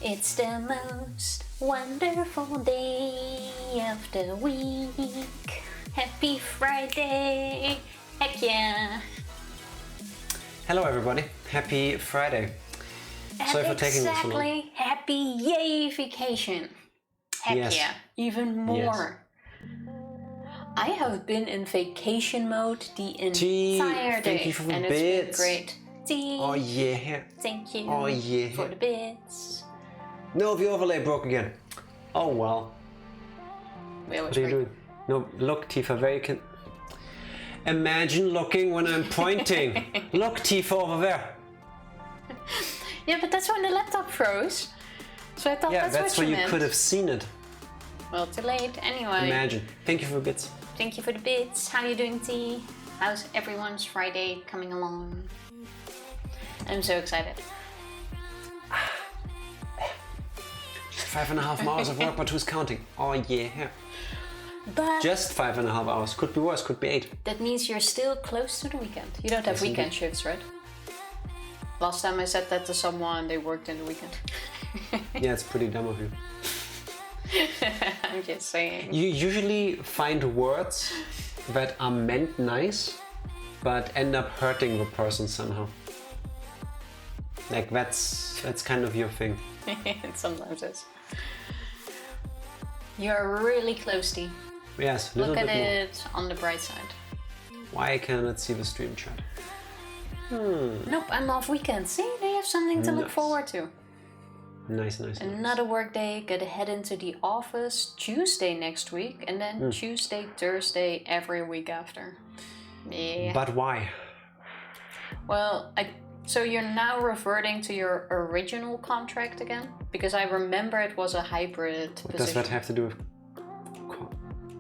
It's the most wonderful day of the week. Happy Friday! Heck yeah! Hello everybody, happy Friday. Sorry for taking this so long. Exactly, happy yay vacation. Heck Yes. yeah, even more. I have been in vacation mode the entire day. Thank you for the and bits. It's been great. Tea. Oh yeah. Thank you Oh yeah. for the bits. No, the overlay broke again. Oh well. What are you doing? No, look Tifa, very Imagine looking when I'm pointing. Look Tifa over there. Yeah, but that's when the laptop froze. So I thought that's what where you meant. could have seen it. Well, too late. Anyway. Imagine. Thank you for the bits. Thank you for the bits. How you doing, T? How's everyone's Friday coming along? I'm so excited. 5.5 hours of work, but who's counting? Oh yeah. But Just 5.5 hours. Could be worse, could be 8. that means you're still close to the weekend. You don't have weekend shifts, right? Last time I said that to someone, they worked in the weekend. Yeah, it's pretty dumb of you. I'm just saying. You usually find words that are meant nice, but end up hurting the person somehow. Like that's kind of your thing. It sometimes is. You're really close, T. Yes, a little Look bit at more. it on the bright side. Why cannot see the stream chat? Nope, I'm off weekend. See, they have something to look Nice. forward to. Nice. Another work day, gotta head into the office Tuesday next week, and then Tuesday, Thursday, every week after. Yeah. But why? Well, so you're now reverting to your original contract again? Because I remember it was a hybrid What position. does that have to do with?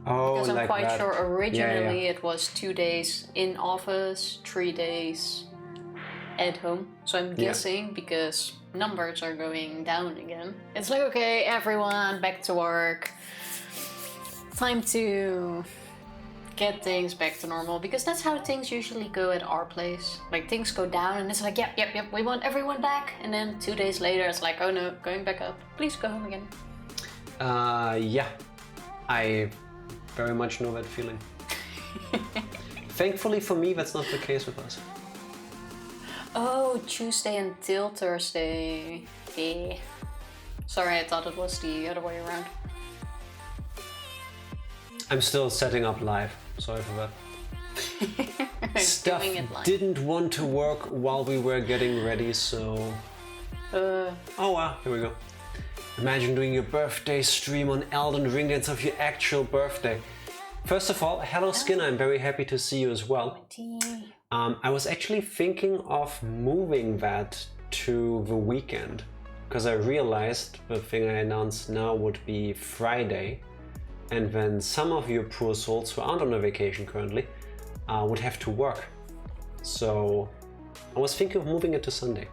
Oh, Because I'm like quite that. sure originally Yeah. it was 2 days in office, 3 days at home. So I'm guessing because numbers are going down again. It's like, okay, everyone back to work. Time to get things back to normal, because that's how things usually go at our place. Like things go down and it's like, yep, we want everyone back. And then 2 days later it's like, oh no, going back up. Please go home again. Yeah. I very much know that feeling. Thankfully for me, that's not the case with us. Oh, Tuesday until Thursday. Yeah. Sorry, I thought it was the other way around. I'm still setting up live. Sorry for that. Stuff Doing it live. didn't want to work while we were getting ready, so... Oh well, here we go. Imagine doing your birthday stream on Elden Ring instead of your actual birthday. First of all, hello Skin, I'm very happy to see you as well. I was actually thinking of moving that to the weekend, because I realized the thing I announced now would be Friday, and then some of you poor souls who aren't on a vacation currently would have to work. So I was thinking of moving it to Sunday.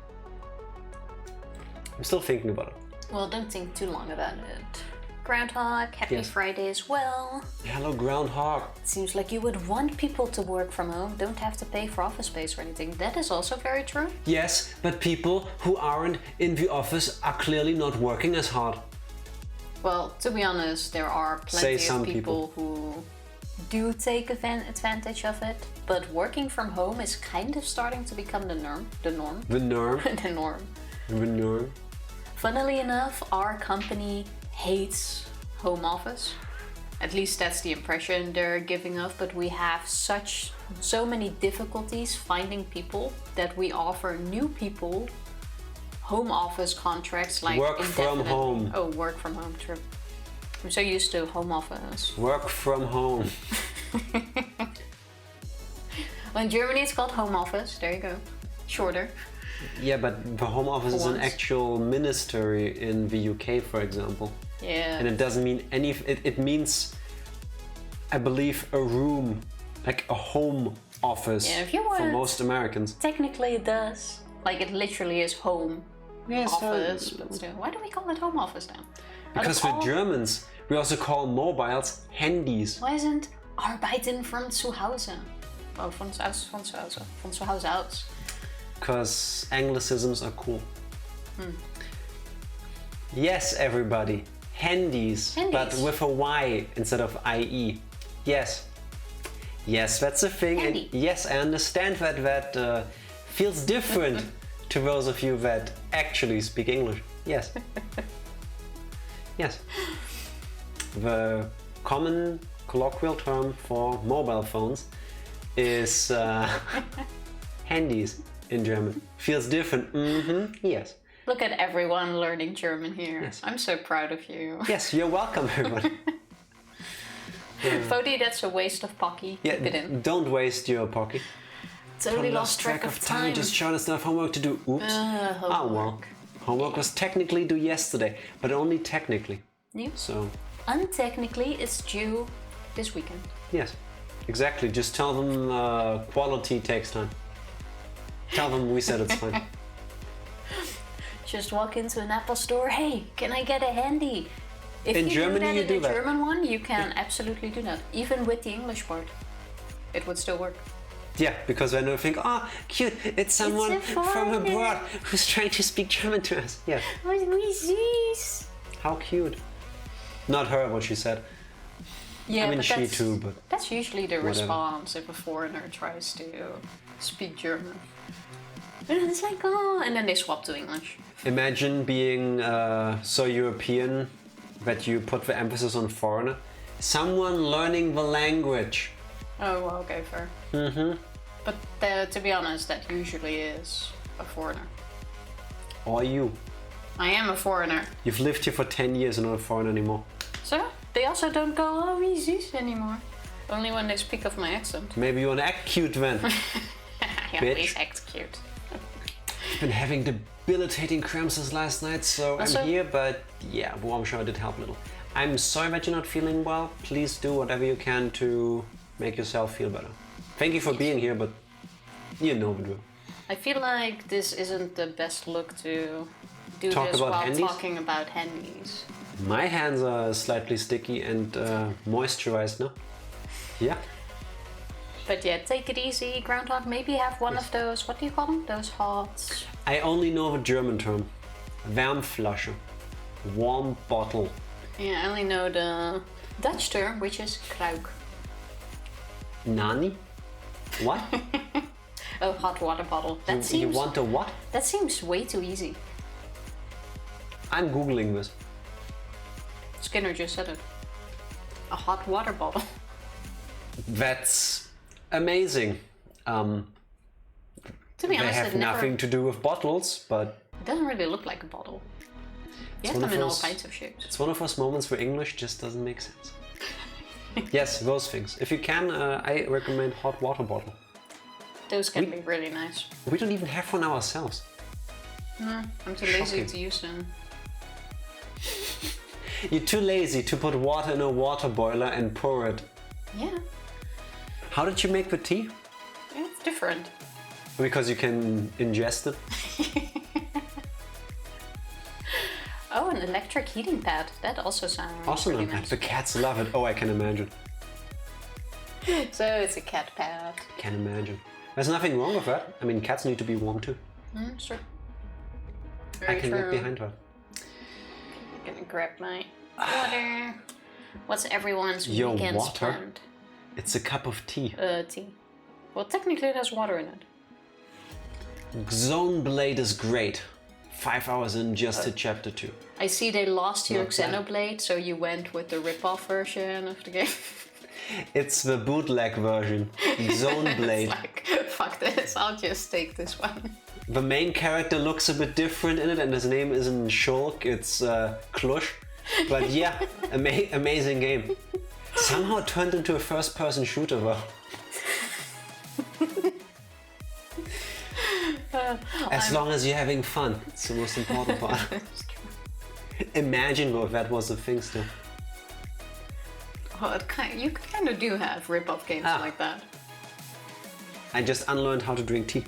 I'm still thinking about it. Well, don't think too long about it. Groundhog, happy Friday as well. Hello Groundhog. It seems like you would want people to work from home, don't have to pay for office space or anything. That is also very true. Yes, but people who aren't in the office are clearly not working as hard. Well, to be honest, there are plenty some of people who do take advantage of it, but working from home is kind of starting to become the norm. The norm. The norm. The norm. Funnily enough, our company hates home office. At least that's the impression they're giving off, but we have so many difficulties finding people that we offer new people home office contracts, like Work from indefinitely. home. Oh, work from home, true. I'm so used to home office. Work from home. Well, in Germany it's called home office, there you go. Shorter. Yeah, but the home office is an Once. actual ministry in the UK, for example. Yeah. And it doesn't mean any... It means, I believe, a room, like a home office if you for want. most Americans. Technically it does. Like it literally is home office, but still. Why do we call it home office then? Because for Germans, we also call mobiles handies. Why isn't arbeiten von zu Hause? Oh, von zu Hause aus. Because Anglicisms are cool. Yes, everybody. Handies, but with a Y instead of IE. Yes. Yes, that's a thing. Handy. And yes, I understand that feels different to those of you that actually speak English. Yes. Yes. The common colloquial term for mobile phones is handies in German. Feels different. Mm-hmm. Yes. Look at everyone learning German here. Yes. I'm so proud of you. Yes, you're welcome, everyone. Fody, that's a waste of Pocky. Yeah, Keep it in. don't waste your pocket. Totally lost track of time. Just showed us enough homework to do. Oops. Oh well. Homework was technically due yesterday, but only technically. Yeah. So. Untechnically, it's due this weekend. Yes, exactly. Just tell them quality takes time. Tell them we said it's fine. Just walk into an Apple store. Hey, can I get a handy? If In Germany, you do in that. the German one, you can absolutely do that. Even with the English part, it would still work. Yeah, because then they think, oh, cute, it's someone a from foreigner. abroad who's trying to speak German to us. Yeah. How cute. Not her, what she said. Yeah, I mean, but she that's, too, but that's usually the whatever. response if a foreigner tries to speak German. And it's like, oh, and then they swap to English. imagine being so European that you put the emphasis on foreigner. Someone learning the language. Oh, well, okay, fair. Mm-hmm. But to be honest, that usually is a foreigner. Or you. I am a foreigner. You've lived here for 10 years and not a foreigner anymore. So, they also don't go, oh, he's this anymore. Only when they speak of my accent. Maybe you want to act cute then. Yeah, Bitch. please act cute. I've been having debilitating cramps since last night, so Also- I'm here, but yeah, warm shower did help a little. I'm sorry that you're not feeling well. Please do whatever you can to make yourself feel better. Thank you for being here, but you know the drill. I feel like this isn't the best look to do Talk this about while handies? talking about handies. My hands are slightly sticky and moisturized now. Yeah. But yeah, take it easy, Groundhog. Maybe have one of those, what do you call them? Those hot... I only know the German term. Wärmflasche. Warm bottle. Yeah, I only know the Dutch term, which is kruik. Nani? What? Oh, hot water bottle. That You want a what? That seems way too easy. I'm googling this. Skinner just said it. A hot water bottle. That's amazing. To be They honest, have it never... nothing to do with bottles, but It doesn't really look like a bottle. You have one them of in all those- kinds of shapes. it's one of those moments where English just doesn't make sense. Yes, those things. If you can, I recommend hot water bottle. Those can be really nice. We don't even have one ourselves. No, I'm too lazy Shocking. to use them. You're too lazy to put water in a water boiler and pour it. Yeah, How did you make the tea? it's different. Because you can ingest it. Oh, an electric heating pad. That also sounds Also pretty not bad. nice. The cats love it. Oh, I can imagine. So it's a cat pad. Can imagine. There's nothing wrong with that. I mean, cats need to be warm too. Sure. I Very can true. get behind that. I'm gonna grab my water. What's everyone's Your weekend water? planned? It's a cup of tea. Tea. Well, technically there's water in it. Zone Blade is great. 5 hours in just to chapter 2. I see they lost your Not bad. Xenoblade, so you went with the rip-off version of the game. It's the bootleg version. Zone Blade. It's like, fuck this, I'll just take this one. The main character looks a bit different in it, and his name isn't Shulk, it's Klush. But yeah, amazing game. Somehow turned into a first-person shooter though. As long as you're having fun, it's the most important part. Imagine if that was the thing still. Well, you kind of do have rip-off games like that. I just unlearned how to drink tea.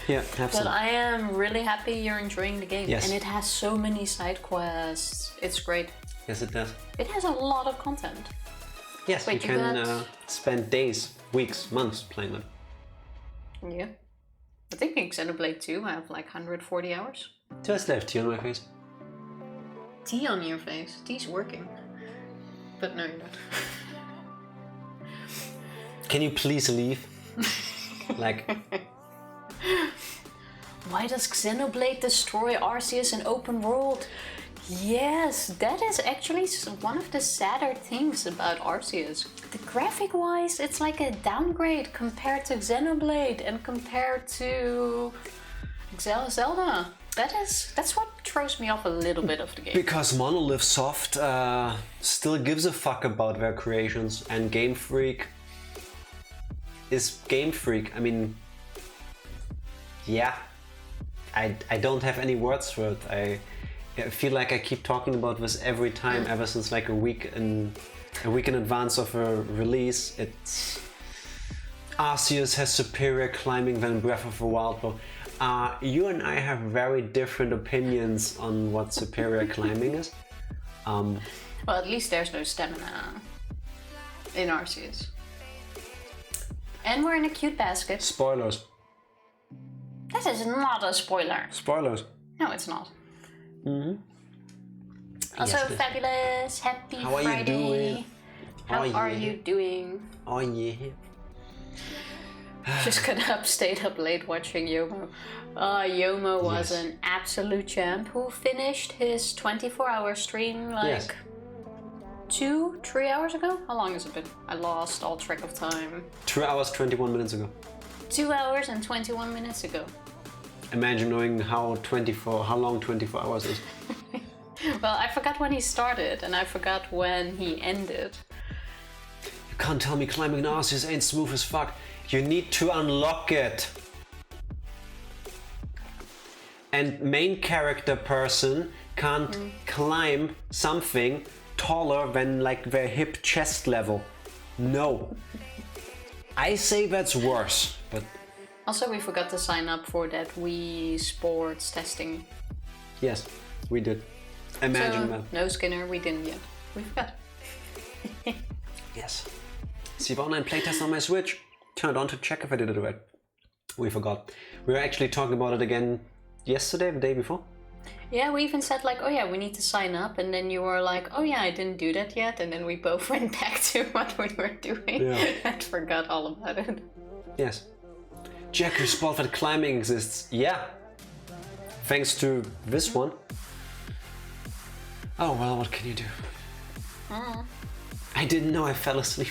Here, have But some. I am really happy you're enjoying the game. Yes. And it has so many side quests. It's great. Yes, it does. It has a lot of content. Yes, Wait, you you can got- spend days, weeks, months playing them. Yeah. I think in Xenoblade 2 I have like 140 hours. Just left here on my face. tea on your face. Tea's working. But no, you're not. Can you please leave? Like... Why does Xenoblade destroy Arceus in open world? Yes, that is actually one of the sadder things about Arceus. The graphic-wise, it's like a downgrade compared to Xenoblade and compared to Zelda. That's what throws me off a little bit of the game. Because Monolith Soft still gives a fuck about their creations, and Game Freak is Game Freak. I mean, yeah, I don't have any words for it. I feel like I keep talking about this every time, ever since like a week in advance of a release. It's Arceus has superior climbing than Breath of the Wild. But you and I have very different opinions on what superior climbing is. Well, at least there's no stamina in Arceus. And we're in a cute basket. Spoilers. This is not a spoiler. Spoilers. No, it's not. Mm-hmm. Also, Yes, fabulous. Happy How are Friday. you doing? How Oh, are yeah. you doing? Oh yeah. Just got up, stayed up late watching Yomo. Yomo was Yes. an absolute champ who finished his 24-hour stream like Yes. 2-3 hours ago? How long has it been? I lost all track of time. 2 hours 21 minutes ago. 2 hours and 21 minutes ago. Imagine knowing how long 24 hours is. Well, I forgot when he started and I forgot when he ended. You can't tell me climbing an Arceus ain't smooth as fuck. You need to unlock it. And main character person can't climb something taller than like their hip chest level. No. I say that's worse, but Also, we forgot to sign up for that Wii Sports testing. yes, we did. Imagine So, that. no Skinner, we didn't yet. We forgot. Yes. See the online playtest on my Switch. Turn it on to check if I did it right. We forgot. We were actually talking about it again yesterday, the day before. Yeah, we even said like, oh yeah, we need to sign up, and then you were like, oh yeah, I didn't do that yet, and then we both went back to what we were doing Yeah. and forgot all about it. Yes. Jack, you spot that climbing exists. Yeah. Thanks to this one. Oh well, what can you do? I didn't know I fell asleep.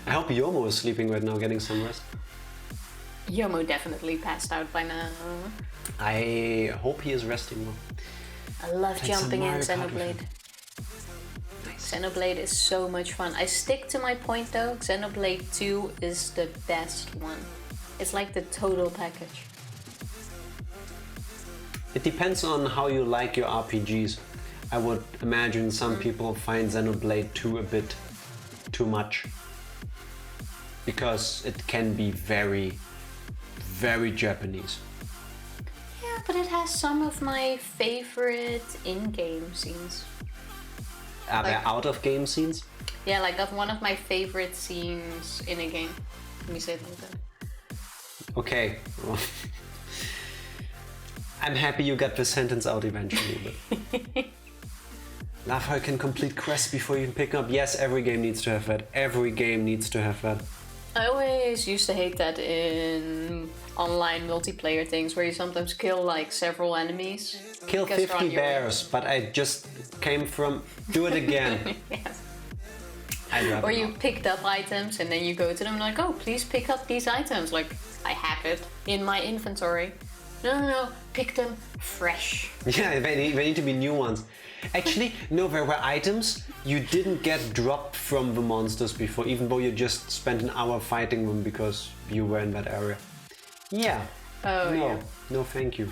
I hope Yomo is sleeping right now, getting some rest. Yomo definitely passed out by now. I hope he is resting well. I love Played some jumping in Mario Kart with Xenoblade. him. Xenoblade is so much fun. I stick to my point though, Xenoblade 2 is the best one. It's like the total package. It depends on how you like your RPGs. I would imagine some people find Xenoblade 2 a bit too much. Because it can be very, very Japanese. Yeah, but it has some of my favorite in-game scenes. Are there Like- out-of-game scenes? Yeah, like that's one of my favorite scenes in a game. Let me say it like that. Okay. Well, I'm happy you got the sentence out eventually. But... Love how you can complete quests before you can pick up. Yes, every game needs to have that. Every game needs to have that. I always used to hate that in online multiplayer things where you sometimes kill like several enemies. Kill because they're on 50 your way. bears, but I just came from... Do it again. Yes. I'd rather Or you not. picked up items and then you go to them like, oh, please pick up these items. Like, I have it in my inventory. No, pick them fresh. Yeah, they need to be new ones. Actually, no, there were items you didn't get dropped from the monsters before, even though you just spent an hour fighting them because you were in that area. Yeah. Oh, no, yeah. no, thank you.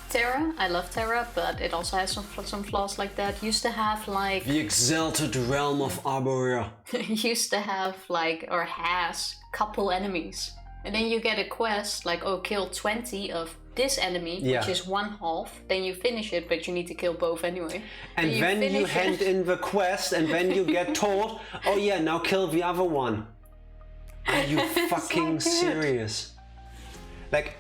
Terra, I love Terra, but it also has some flaws like that. Used to have like, The exalted realm of Arborea. used to have like, or has couple enemies. And then you get a quest like, oh, kill 20 of this enemy, Yeah. which is one half. Then you finish it, but you need to kill both anyway. And then you finish hand it. in the quest, and then you get told, oh yeah, now kill the other one. Are you fucking like it. serious? Like,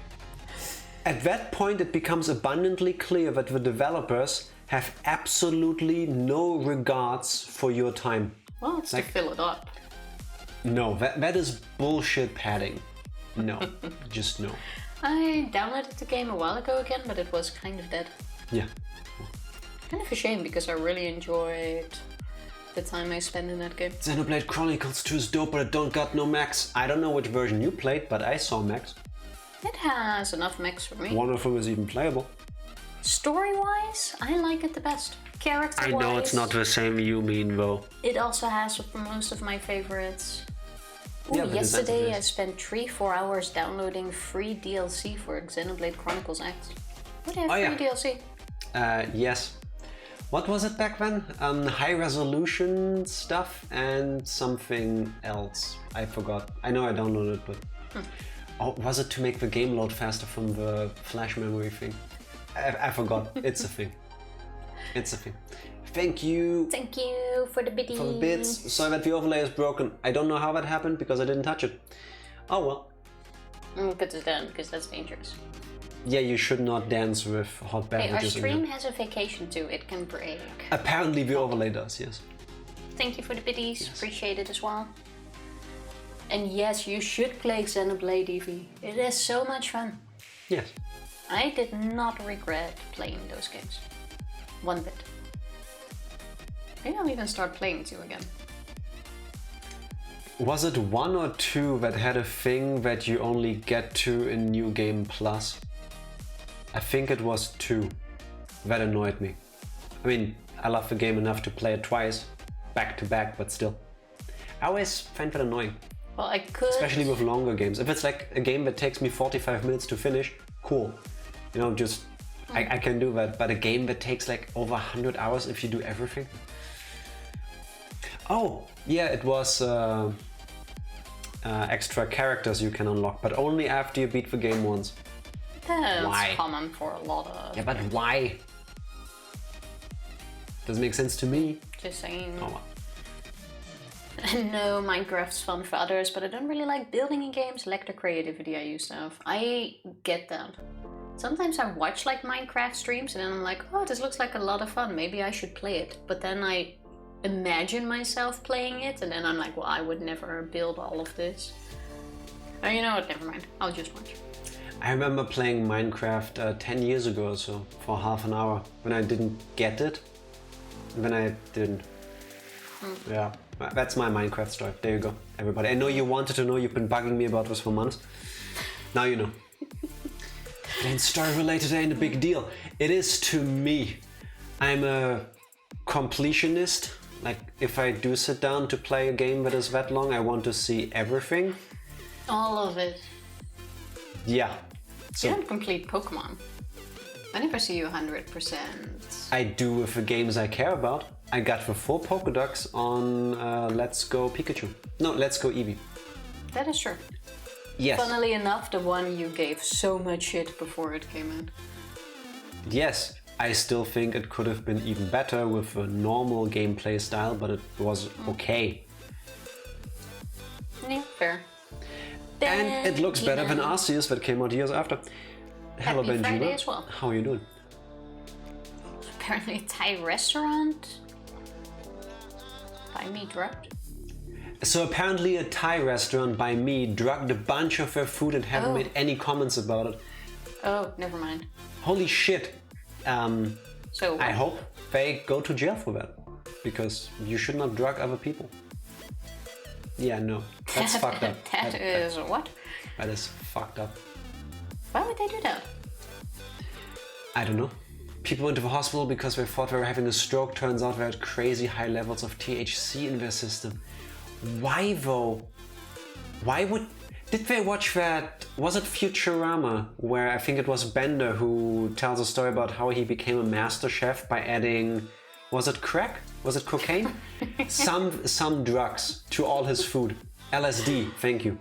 At that point, it becomes abundantly clear that the developers have absolutely no regards for your time. Well, it's like, to fill it up. No, that is bullshit padding. No, just no. I downloaded the game a while ago again, but it was kind of dead. Yeah. Kind of a shame, because I really enjoyed the time I spent in that game. Xenoblade Chronicles 2 is dope, but it don't got no max. I don't know which version you played, but I saw max. It has enough max for me. One of them is even playable. Story-wise, I like it the best. Character-wise... I know it's not the same you mean, though. It also has most of my favorites. Ooh, yeah, yesterday I spent 3-4 hours downloading free DLC for Xenoblade Chronicles X. What have free DLC? Yes. What was it back then? High resolution stuff and something else. I forgot. I know I downloaded it, but... Oh, was it to make the game load faster from the flash memory thing? I forgot. It's a thing. It's a thing. Thank you. Thank you for the biddies. For the bits. Sorry that the overlay is broken. I don't know how that happened because I didn't touch it. Oh well. Put this down because that's dangerous. Yeah, you should not dance with hot beverages. Hey, our stream has a vacation too. It can break. Apparently the overlay does, yes. Thank you for the biddies. Yes. Appreciate it as well. And yes, you should play Xenoblade EV. It is so much fun. Yes. I did not regret playing those games. One bit. Maybe I'll even start playing 2 again. Was it 1 or 2 that had a thing that you only get to in New Game Plus? I think it was 2. That annoyed me. I mean, I love the game enough to play it twice, back to back, but still. I always find that annoying. Well, I could... Especially with longer games. If it's like a game that takes me 45 minutes to finish, cool. You know, just... I can do that, but a game that takes like over 100 hours if you do everything? Oh, yeah, it was extra characters you can unlock, but only after you beat the game once. That's why? Common for a lot of... Yeah, but why? Doesn't make sense to me. Just saying. Oh, well. I know Minecraft's fun for others, but I don't really like building in games, lack the creativity I used to have. I get that. Sometimes I watch like Minecraft streams and then I'm like, oh, this looks like a lot of fun, maybe I should play it. But then I imagine myself playing it and then I'm like, well, I would never build all of this. Oh, you know what, never mind, I'll just watch. I remember playing Minecraft 10 years ago or so, for half an hour, when I didn't get it. Then I didn't. Yeah, that's my Minecraft story. There you go, everybody. I know you wanted to know, you've been bugging me about this for months. Now you know. Playing story related ain't a big deal. It is to me. I'm a completionist. Like, if I do sit down to play a game that is that long, I want to see everything. All of it. Yeah. So you don't complete Pokemon. I never see you 100%. I do with the games I care about. I got the 4 Pokédex on Let's Go Pikachu. No, Let's Go Eevee. That is true. Yes. Funnily enough, the one you gave so much shit before it came in. Yes, I still think it could have been even better with a normal gameplay style, but it was okay. Yeah, fair. And it looks better than Arceus that came out years after. Hello, Happy Friday Benjima. as well. How are you doing? Apparently a Thai restaurant. Buy me drugged. So apparently a Thai restaurant by me drugged a bunch of their food and haven't made any comments about it. Oh, never mind. Holy shit. So I hope they go to jail for that. Because you should not drug other people. Yeah, no. That's fucked up. That is what? That is fucked up. Why would they do that? I don't know. People went to the hospital because they thought they were having a stroke. Turns out they had crazy high levels of THC in their system. Why though? Why would... Did they watch that... Was it Futurama? Where I think it was Bender who tells a story about how he became a master chef by adding... Was it crack? Was it cocaine? some drugs to all his food. LSD, thank you.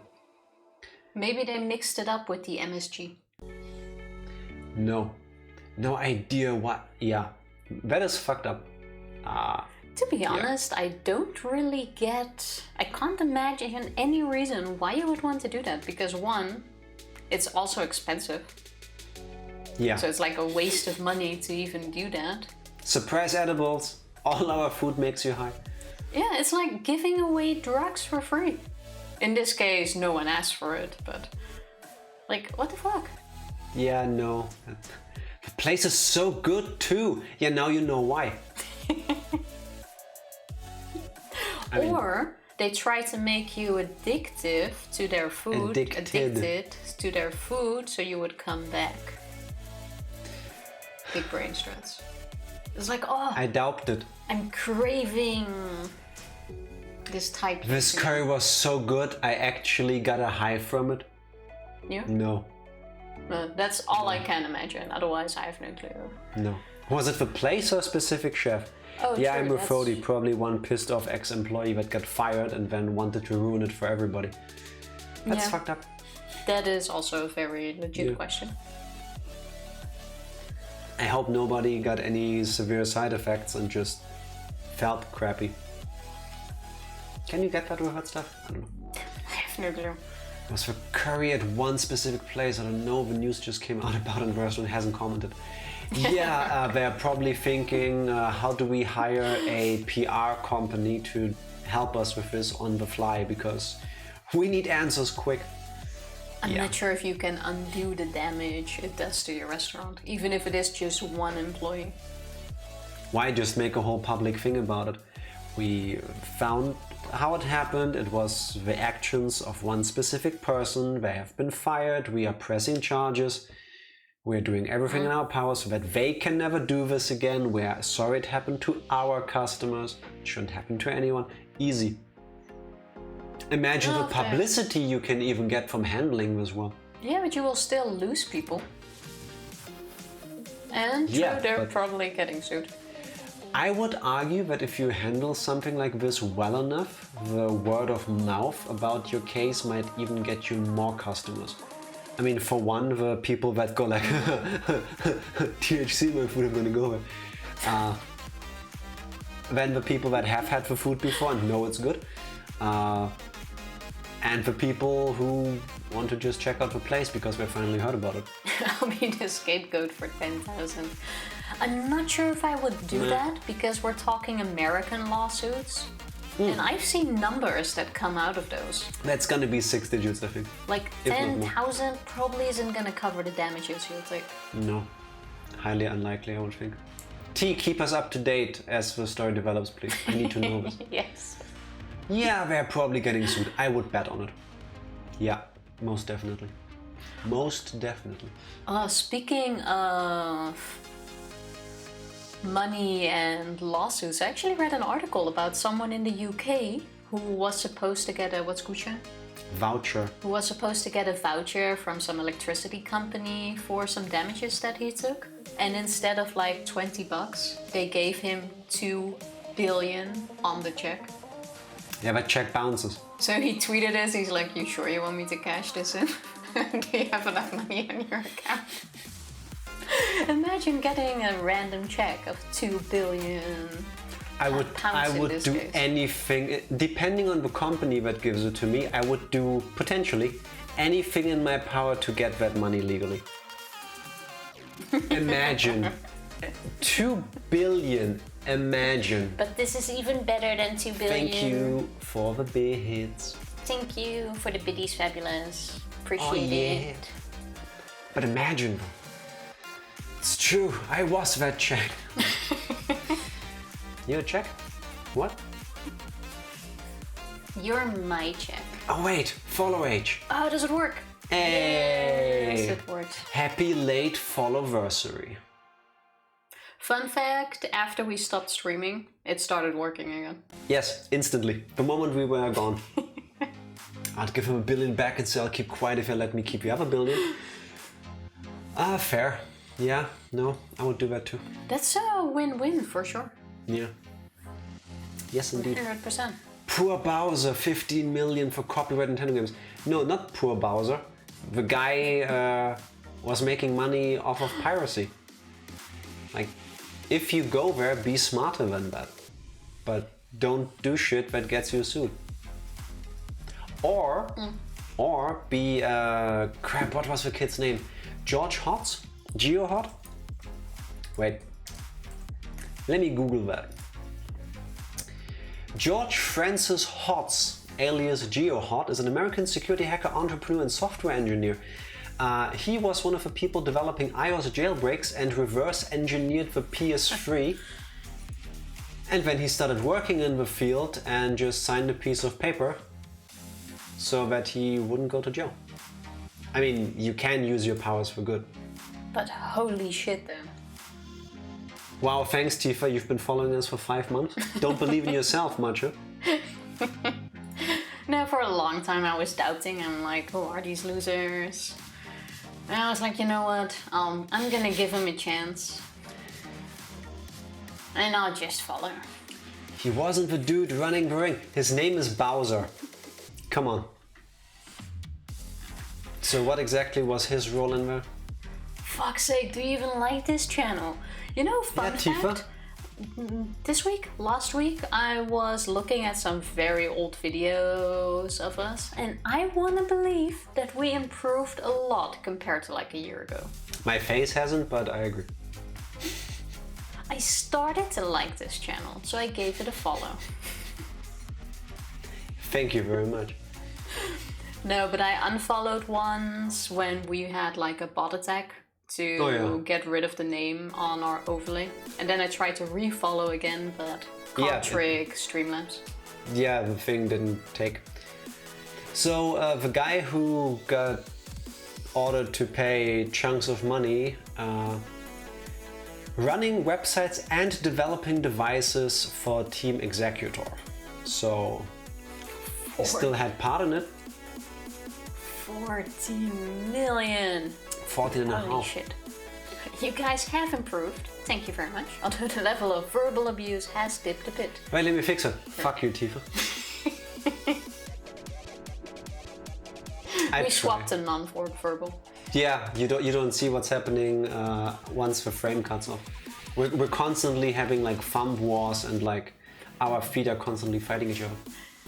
Maybe they mixed it up with the MSG. No. No idea what... Yeah. That is fucked up. To be honest, I don't really get... I can't imagine any reason why you would want to do that. Because one, it's also expensive. Yeah. So it's like a waste of money to even do that. Suppress edibles. All our food makes you high. Yeah, it's like giving away drugs for free. In this case, no one asked for it, but like, what the fuck? Yeah, no. The place is so good too. Yeah, now you know why. Or they try to make you addicted to their food, addicted to their food, so you would come back. Big brain struts. It's like, oh, I doubt it. I'm craving this type. This curry was so good, I actually got a high from it. You? No. That's all I can imagine. Otherwise, I have no clue. No. Was it the place or a specific chef? Oh, yeah, true, I'm with Fody. Probably one pissed off ex-employee that got fired and then wanted to ruin it for everybody. That's fucked up. That is also a very legit question. I hope nobody got any severe side effects and just felt crappy. Can you get that with hot stuff? I don't know. I have no clue. It was for curry at one specific place. I don't know, the news just came out about it and the restaurant hasn't commented. Yeah, they're probably thinking, how do we hire a PR company to help us with this on the fly, because we need answers quick. I'm not sure if you can undo the damage it does to your restaurant, even if it is just one employee. Why just make a whole public thing about it? We found how it happened. It was the actions of one specific person. They have been fired. We are pressing charges. We're doing everything in our power so that they can never do this again. We're sorry it happened to our customers. It shouldn't happen to anyone. Easy. Imagine the publicity you can even get from handling this one. Yeah, but you will still lose people. And they're probably getting sued. I would argue that if you handle something like this well enough, the word of mouth about your case might even get you more customers. I mean, for one, the people that go like, THC, my food, I'm gonna go there. Then the people that have had the food before and know it's good. And the people who want to just check out the place because they finally heard about it. I'll be the scapegoat for 10,000. I'm not sure if I would do that because we're talking American lawsuits. And I've seen numbers that come out of those. That's gonna be 6 digits, I think. Like 10,000 probably isn't gonna cover the damages you'll take. No, highly unlikely, I would think. T, keep us up to date as the story develops, please. I need to know this. Yes. Yeah, they're probably getting sued. I would bet on it. Yeah, most definitely. Most definitely. Speaking of money and lawsuits, I actually read an article about someone in the UK who was supposed to get a, what's kucha? Voucher. Who was supposed to get a voucher from some electricity company for some damages that he took. And instead of like 20 bucks, they gave him 2 billion on the check. Yeah, that check bounces. So he tweeted this, he's like, you sure you want me to cash this in? Do you have enough money in your account? Imagine getting a random check of 2 billion I would do case. anything, depending on the company that gives it to me, I would do, potentially, anything in my power to get that money legally. Imagine. 2 billion, imagine. But this is even better than 2 billion. Thank you for the beer hits. Thank you for the biddies fabulous. Appreciate it. But imagine, it's true, I was that check. You're a check? What? You're my check. Oh wait, follow age. Oh, does it work? Hey! Yes, it worked. Happy late follow-versary. Fun fact, after we stopped streaming, it started working again. Yes, instantly. The moment we were gone. I'd give him $1 billion back and say I'll keep quiet if he'll let me keep the other $1 billion. Fair. Yeah, no, I would do that too. That's a win-win for sure. Yeah. Yes, indeed. 100%. Poor Bowser, 15 million for copyright Nintendo games. No, not poor Bowser. The guy was making money off of piracy. Like, if you go there, be smarter than that. But don't do shit that gets you sued. Or be, crap, what was the kid's name? George Hotz? Geohot? Wait. Let me Google that. George Francis Hotz, alias GeoHot, is an American security hacker, entrepreneur, and software engineer. He was one of the people developing iOS jailbreaks and reverse engineered the PS3. And then he started working in the field and just signed a piece of paper so that he wouldn't go to jail. I mean, you can use your powers for good. But holy shit then. Wow, thanks Tifa, you've been following us for 5 months. Don't believe in yourself much, huh? No, for a long time I was doubting. I'm like, who are these losers? And I was like, you know what? I'm gonna give him a chance. And I'll just follow. He wasn't the dude running the ring. His name is Bowser. Come on. So what exactly was his role in there? Fuck's sake, do you even like this channel? You know, fun fact, last week, I was looking at some very old videos of us, and I wanna believe that we improved a lot compared to like a year ago. My face hasn't, but I agree. I started to like this channel, so I gave it a follow. Thank you very much. No, but I unfollowed once when we had like a bot attack to get rid of the name on our overlay. And then I tried to refollow again, but can't trick Streamlabs. Yeah, the thing didn't take. So the guy who got ordered to pay chunks of money running websites and developing devices for Team Executor. So he still had part in it. 14 million. 14 and a half. Holy shit. You guys have improved. Thank you very much. Although the level of verbal abuse has dipped a bit. Wait, let me fix it. Fuck you, Tifa. We swapped a non-verbal. Yeah, you don't see what's happening once the frame cuts off. We're constantly having like thumb wars and like our feet are constantly fighting each other.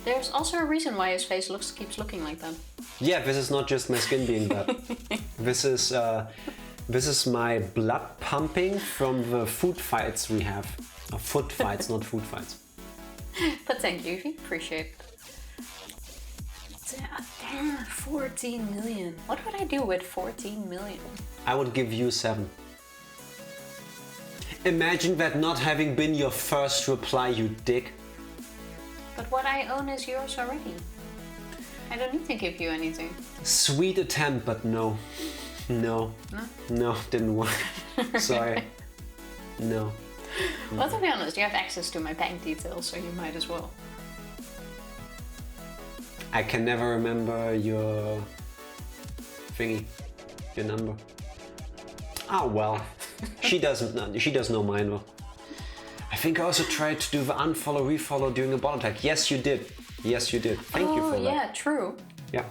There's also a reason why his face keeps looking like that. Yeah, this is not just my skin being bad. This is my blood pumping from the food fights we have. Foot fights, not food fights. But thank you, appreciate it. Damn, 14 million. What would I do with 14 million? I would give you 7. Imagine that not having been your first reply, you dick. But what I own is yours already. I don't need to give you anything. Sweet attempt, but no. No, didn't work. Sorry. No. Well, to be honest, you have access to my bank details, so you might as well. I can never remember your thingy, your number. Oh well, she does know mine though. I think I also tried to do the unfollow, refollow during a bot attack. Yes, you did. Yes, you did. Thank you for that. Oh yeah, true. Yeah.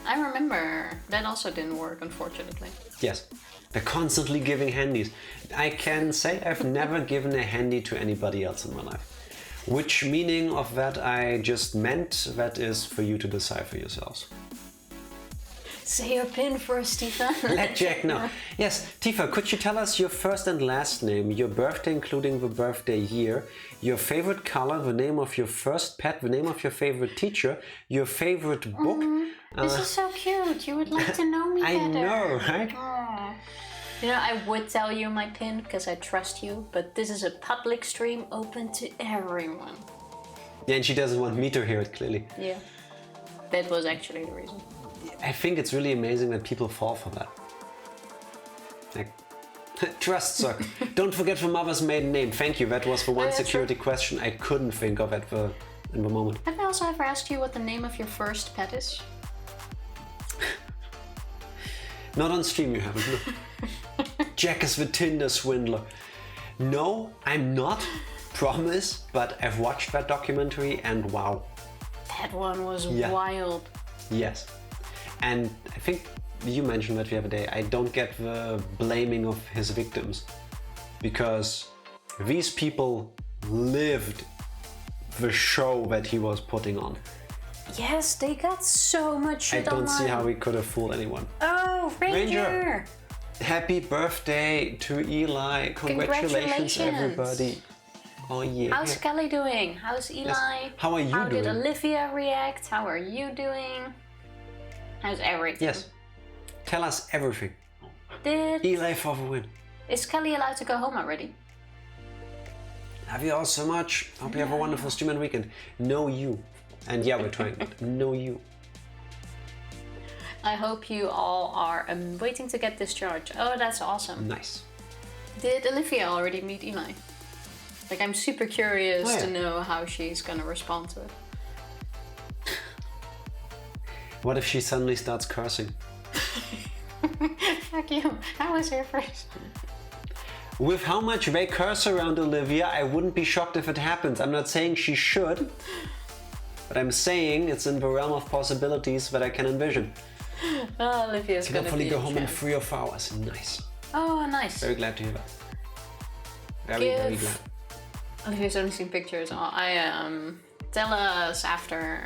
I remember. That also didn't work, unfortunately. Yes. They're constantly giving handies. I can say I've never given a handy to anybody else in my life. Which meaning of that I just meant that is for you to decide for yourselves. Say your pin first, Tifa. Let Jack know. Yes, Tifa, could you tell us your first and last name, your birthday including the birthday year, your favorite color, the name of your first pet, the name of your favorite teacher, your favorite book? This is so cute. You would like to know me better. I know, right? Aww. You know, I would tell you my pin because I trust you, but this is a public stream open to everyone. Yeah, and she doesn't want me to hear it, clearly. Yeah, that was actually the reason. I think it's really amazing that people fall for that. Like, trust suck. Don't forget the mother's maiden name. Thank you, that was the one security question I couldn't think of in the moment. Have I also ever asked you what the name of your first pet is? Not on stream you haven't, no. Jack is the Tinder swindler. No, I'm not, promise, but I've watched that documentary and wow. That one was wild. Yes. And I think you mentioned that the other day, I don't get the blaming of his victims. Because these people lived the show that he was putting on. Yes, they got so much shit I don't online. see how he could have fooled anyone. Oh, Ranger! Happy birthday to Eli. Congratulations, everybody. Oh yeah. How's Kelly doing? How's Eli? Yes. How are you How doing? did Olivia react? How are you doing? How's everything? Yes. Tell us everything. Did Eli for the win. Is Kelly allowed to go home already? Love you all so much. Hope you have a wonderful stream and weekend. No you. And yeah, we're trying. No you. I hope you all are waiting to get discharged. Oh, that's awesome. Nice. Did Olivia already meet Eli? Like, I'm super curious yeah. to know how she's gonna respond to it. What if she suddenly starts cursing? Fuck you. That was her first. With how much they curse around Olivia, I wouldn't be shocked if it happens. I'm not saying she should, but I'm saying it's in the realm of possibilities that I can envision. Oh, Olivia's Can gonna hopefully be go home in champ. 3 or 4 hours. Nice. Oh, nice. Very glad to hear that. Very glad. Olivia's only seen pictures. Tell us after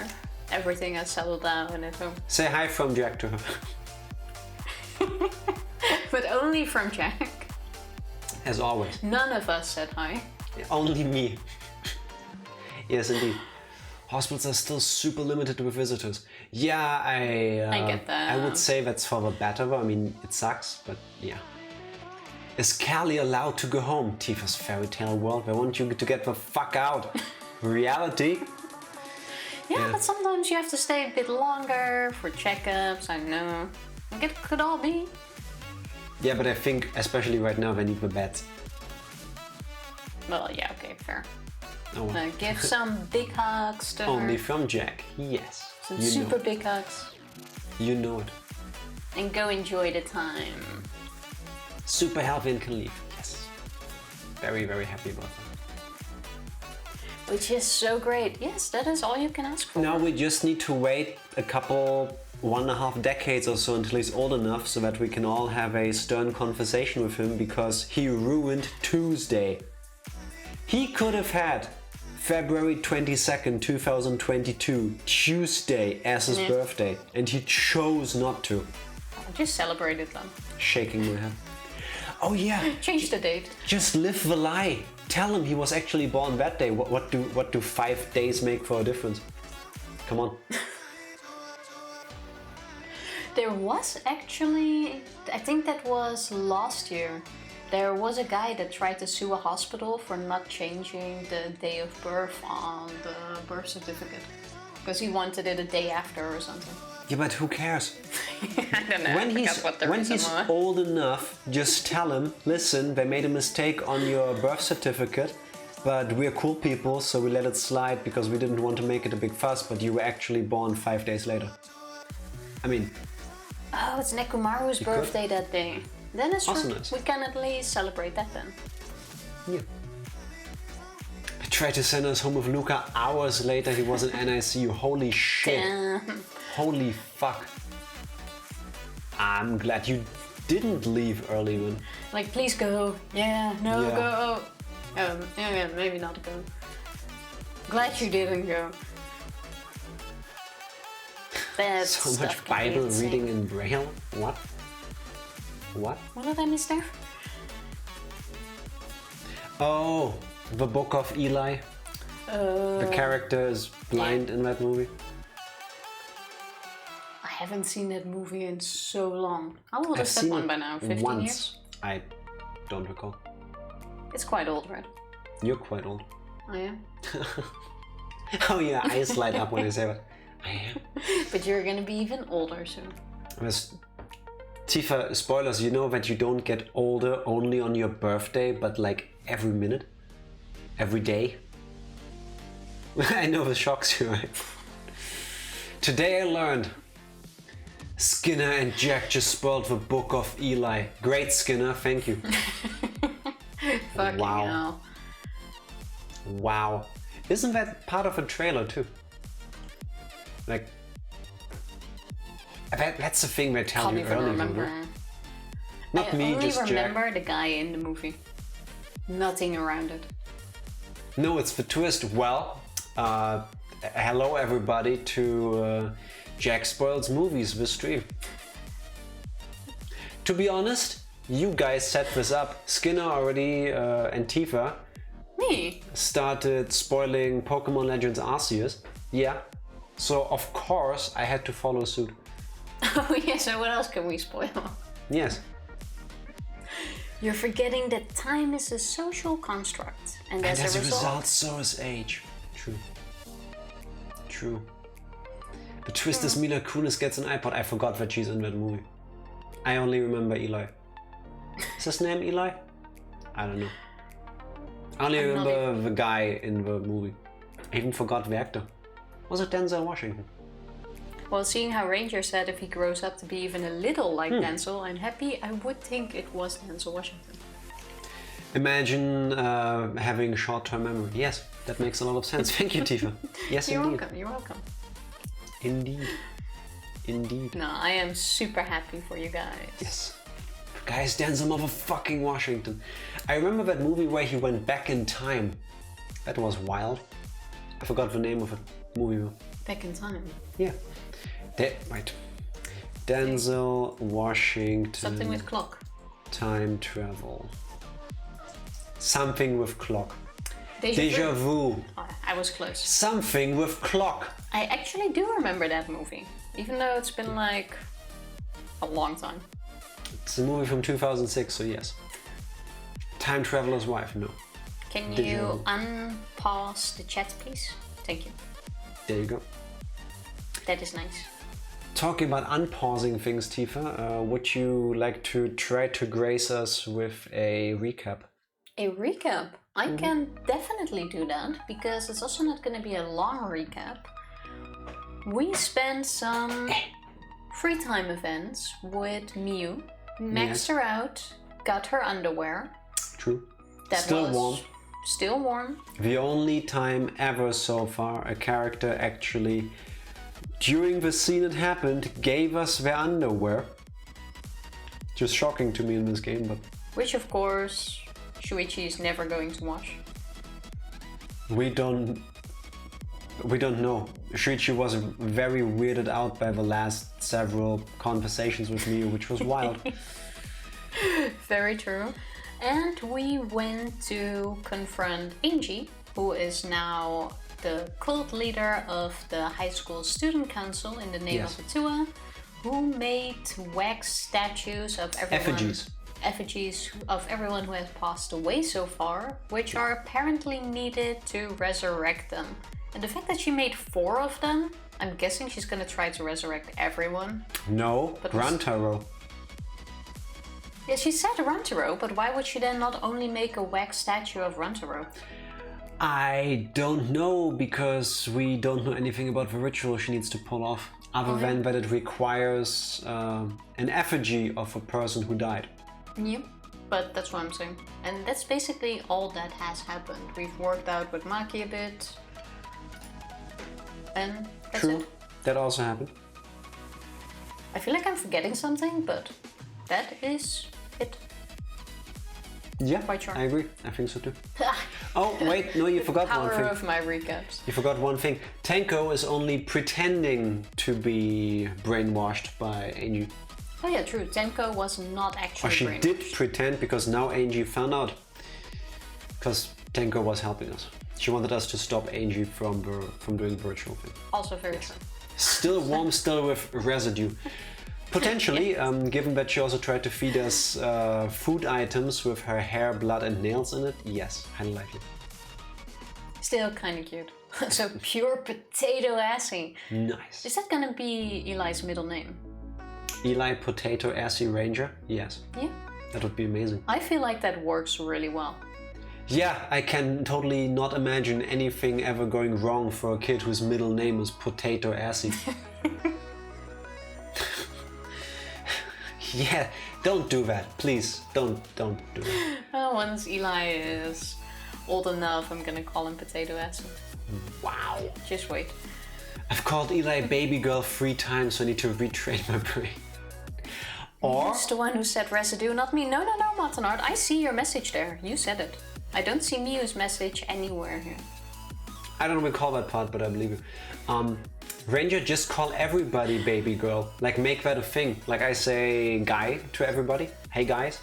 everything has settled down at home. Say hi from Jack to her. But only from Jack. As always. None of us said hi. Only me. Yes, indeed. Hospitals are still super limited with visitors. Yeah, I get that. I would say that's for the better. I mean, it sucks, but yeah. Is Callie allowed to go home? Tifa's fairy tale world. They want you to get the fuck out. Reality. Yeah, but sometimes you have to stay a bit longer for checkups. I know. Like, it could all be. Yeah, but I think, especially right now, they need the beds. Well, yeah, okay, fair. Oh, well. Give some big hugs to Only her. from Jack. Yes. Some You super know. big hugs. You know it. And go enjoy the time. Super healthy and can leave. Yes. Very, very happy about that. Which is so great. Yes, that is all you can ask for. Now we just need to wait a couple, 1.5 decades or so until he's old enough so that we can all have a stern conversation with him because he ruined Tuesday. He could have had February 22nd, 2022, Tuesday as his birthday, and he chose not to. Just celebrate it then. Shaking my head. Oh yeah. Change the date. Just live the lie. Tell him he was actually born that day. What do 5 days make for a difference? Come on. There was actually, I think that was last year, there was a guy that tried to sue a hospital for not changing the day of birth on the birth certificate. Because he wanted it a day after or something. Yeah, but who cares? I don't know. When he's old enough, just tell him, listen, they made a mistake on your birth certificate, but we're cool people, so we let it slide because we didn't want to make it a big fuss, but you were actually born 5 days later. I mean... Oh, it's Nekomaru's birthday that day. Then it's true. Awesomeness. We can at least celebrate that then. Yeah. I tried to send us home with Luca hours later, he was in NICU. Holy shit. Damn. Holy fuck. I'm glad you didn't leave early, man. Like, please go. Yeah, no, Yeah. go. Yeah, maybe not go. Glad you didn't go. That So stuff much can be Bible insane. reading in Braille? What? What? What did I miss there? Oh, the Book of Eli. The character is blind in that movie. I haven't seen that movie in so long. How old I've is that seen one it by now? 15 once. years? I don't recall. It's quite old, right? You're quite old. I am. Oh yeah, eyes light up when I say that. I am. But you're gonna be even older soon. Tifa, spoilers, you know that you don't get older only on your birthday, but like every minute? Every day? I know this shocks you, right? Today I learned Skinner and Jack just spoiled the Book of Eli. Great, Skinner, thank you. Fucking Wow. hell. Wow. Isn't that part of a trailer too? Like, that's the thing they tell Can't you even early. remember. Not I me, only just remember Jack. the guy in the movie. Nothing around it. No, it's the twist. Well, hello everybody to Jack Spoils Movies, the stream. To be honest, You guys set this up. Skinner already and Tifa Me? started spoiling Pokemon Legends Arceus. Yeah. So of course I had to follow suit. Oh yeah, so what else can we spoil? Yes. You're forgetting that time is a social construct. And as a result, so is age. True. True. The twist is Mila Kunis gets an iPod. I forgot that she's in that movie. I only remember Eli. Is his name Eli? I don't know. I only remember the guy in the movie. I even forgot the actor. Was it Denzel Washington? Well, seeing how Ranger said if he grows up to be even a little like Denzel, I'm happy. I would think it was Denzel Washington. Imagine having short-term memory. Yes, that makes a lot of sense. Thank you, Tifa. Yes, You're indeed. welcome, you're welcome. Indeed. Indeed. No, I am super happy for you guys. Yes. Guys, Denzel motherfucking Washington. I remember that movie where he went back in time. That was wild. I forgot the name of the movie though. Back in time. Yeah. Right. Denzel Washington. Something with clock. Time travel. Something with clock. Deja vu. Oh, I was close. Something with clock. I actually do remember that movie, even though it's been like a long time. It's a movie from 2006, so yes. Time Traveler's Wife, no. Can you unpause the chat, please? Thank you. There you go. That is nice. Talking about unpausing things, Tifa, would you like to try to grace us with a recap? A recap? I can definitely do that, because it's also not going to be a long recap. We spent some free time events with Mew, maxed her out, got her underwear. True. That Still was warm. Still warm. The only time ever so far a character actually, during the scene it happened, gave us their underwear. Just shocking to me in this game, but... Which of course, Shuichi is never going to watch. We don't know. Shuichi was very weirded out by the last several conversations with Miu, which was wild. Very true. And we went to confront Angie, who is now the cult leader of the high school student council in the name of Atua, who made wax statues of everyone. Effigies of everyone who has passed away so far, which are apparently needed to resurrect them. And the fact that she made 4 of them, I'm guessing she's gonna try to resurrect everyone. No, Rantaro. Yeah, she said Rantaro, but why would she then not only make a wax statue of Rantaro? I don't know, because we don't know anything about the ritual she needs to pull off, other than that it requires an effigy of a person who died. Yeah, but that's what I'm saying. And that's basically all that has happened. We've worked out with Maki a bit. And that's True, it. that also happened. I feel like I'm forgetting something, but that is it. Yeah, Quite sure. I agree. I think so too. Oh, wait, no, you forgot one thing. Power of my recaps. You forgot one thing. Tenko is only pretending to be brainwashed by Angie. Oh yeah, true. Tenko was not actually Or she brainwashed. did pretend, because now Angie found out. Because Tenko was helping us. She wanted us to stop Angie from doing the ritual thing. Also very true. Still warm, still with residue. Potentially, given that she also tried to feed us food items with her hair, blood and nails in it, yes, highly likely. Still kind of cute. So pure potato assy. Nice. Is that gonna be Eli's middle name? Eli Potato Assy Ranger? Yes. Yeah. That would be amazing. I feel like that works really well. Yeah, I can totally not imagine anything ever going wrong for a kid whose middle name is Potato Assy. Yeah, don't do that, please. Don't do it. Well, once Eli is old enough, I'm gonna call him Potato Assy. Wow. Just wait. I've called Eli baby girl 3 times, so I need to retrain my brain. Or... Who's the one who said residue, not me? No, Matanard, I see your message there. You said it. I don't see Miu's message anywhere here. I don't recall that part, but I believe you. Ranger, just call everybody baby girl. Like, make that a thing. Like I say guy to everybody. Hey guys.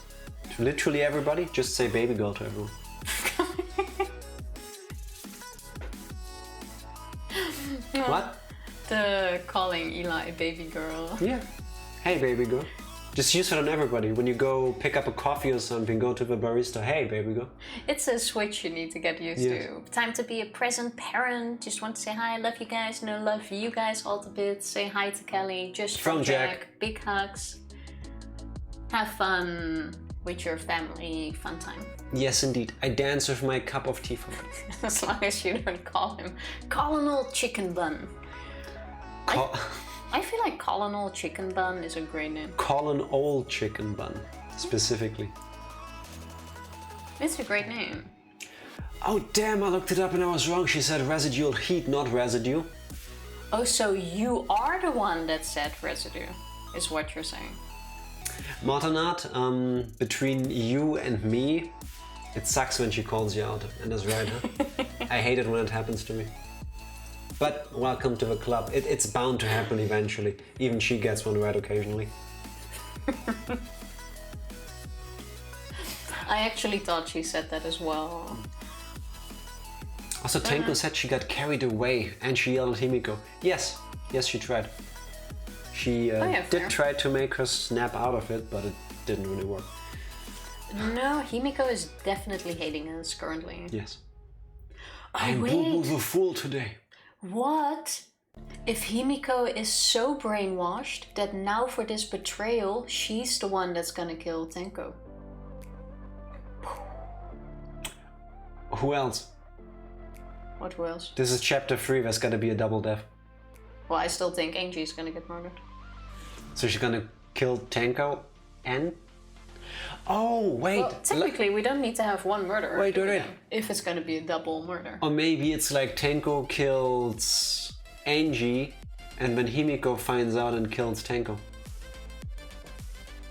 To literally everybody, just say baby girl to everyone. What? The calling Eli baby girl. Yeah. Hey baby girl. Just use it on everybody. When you go pick up a coffee or something, go to the barista. Hey baby girl. It's a switch you need to get used to. Time to be a present parent. Just want to say hi, love you guys. No, love you guys all the bits. Say hi to Kelly. Just from Jack. Big hugs. Have fun with your family. Fun time. Yes, indeed. I dance with my cup of tea for me. As long as you don't call him Colonel Chicken Bun. I feel like Colonel Chicken Bun is a great name. Colin Old Chicken Bun, specifically. It's a great name. Oh damn, I looked it up and I was wrong. She said residual heat, not residue. Oh, so you are the one that said residue, is what you're saying. Martinat, between you and me, it sucks when she calls you out. And that's right, huh? I hate it when it happens to me. But welcome to the club. It's bound to happen eventually. Even she gets one right occasionally. I actually thought she said that as well. Also, Tenko said she got carried away and she yelled at Himiko. Yes, she tried. She did try to make her snap out of it, but it didn't really work. No, Himiko is definitely hating us currently. Yes. I'm Boo-Boo the Fool today. What if Himiko is so brainwashed that now for this betrayal, she's the one that's gonna kill Tenko? Who else? What, who else? This is chapter 3, there's gotta be a double death. Well, I still think Angie's gonna get murdered. So she's gonna kill Tenko and... Oh, wait! Well, technically, we don't need to have one murderer. Wait. If it's gonna be a double murder. Or maybe it's like Tenko kills Angie, and then Himiko finds out and kills Tenko.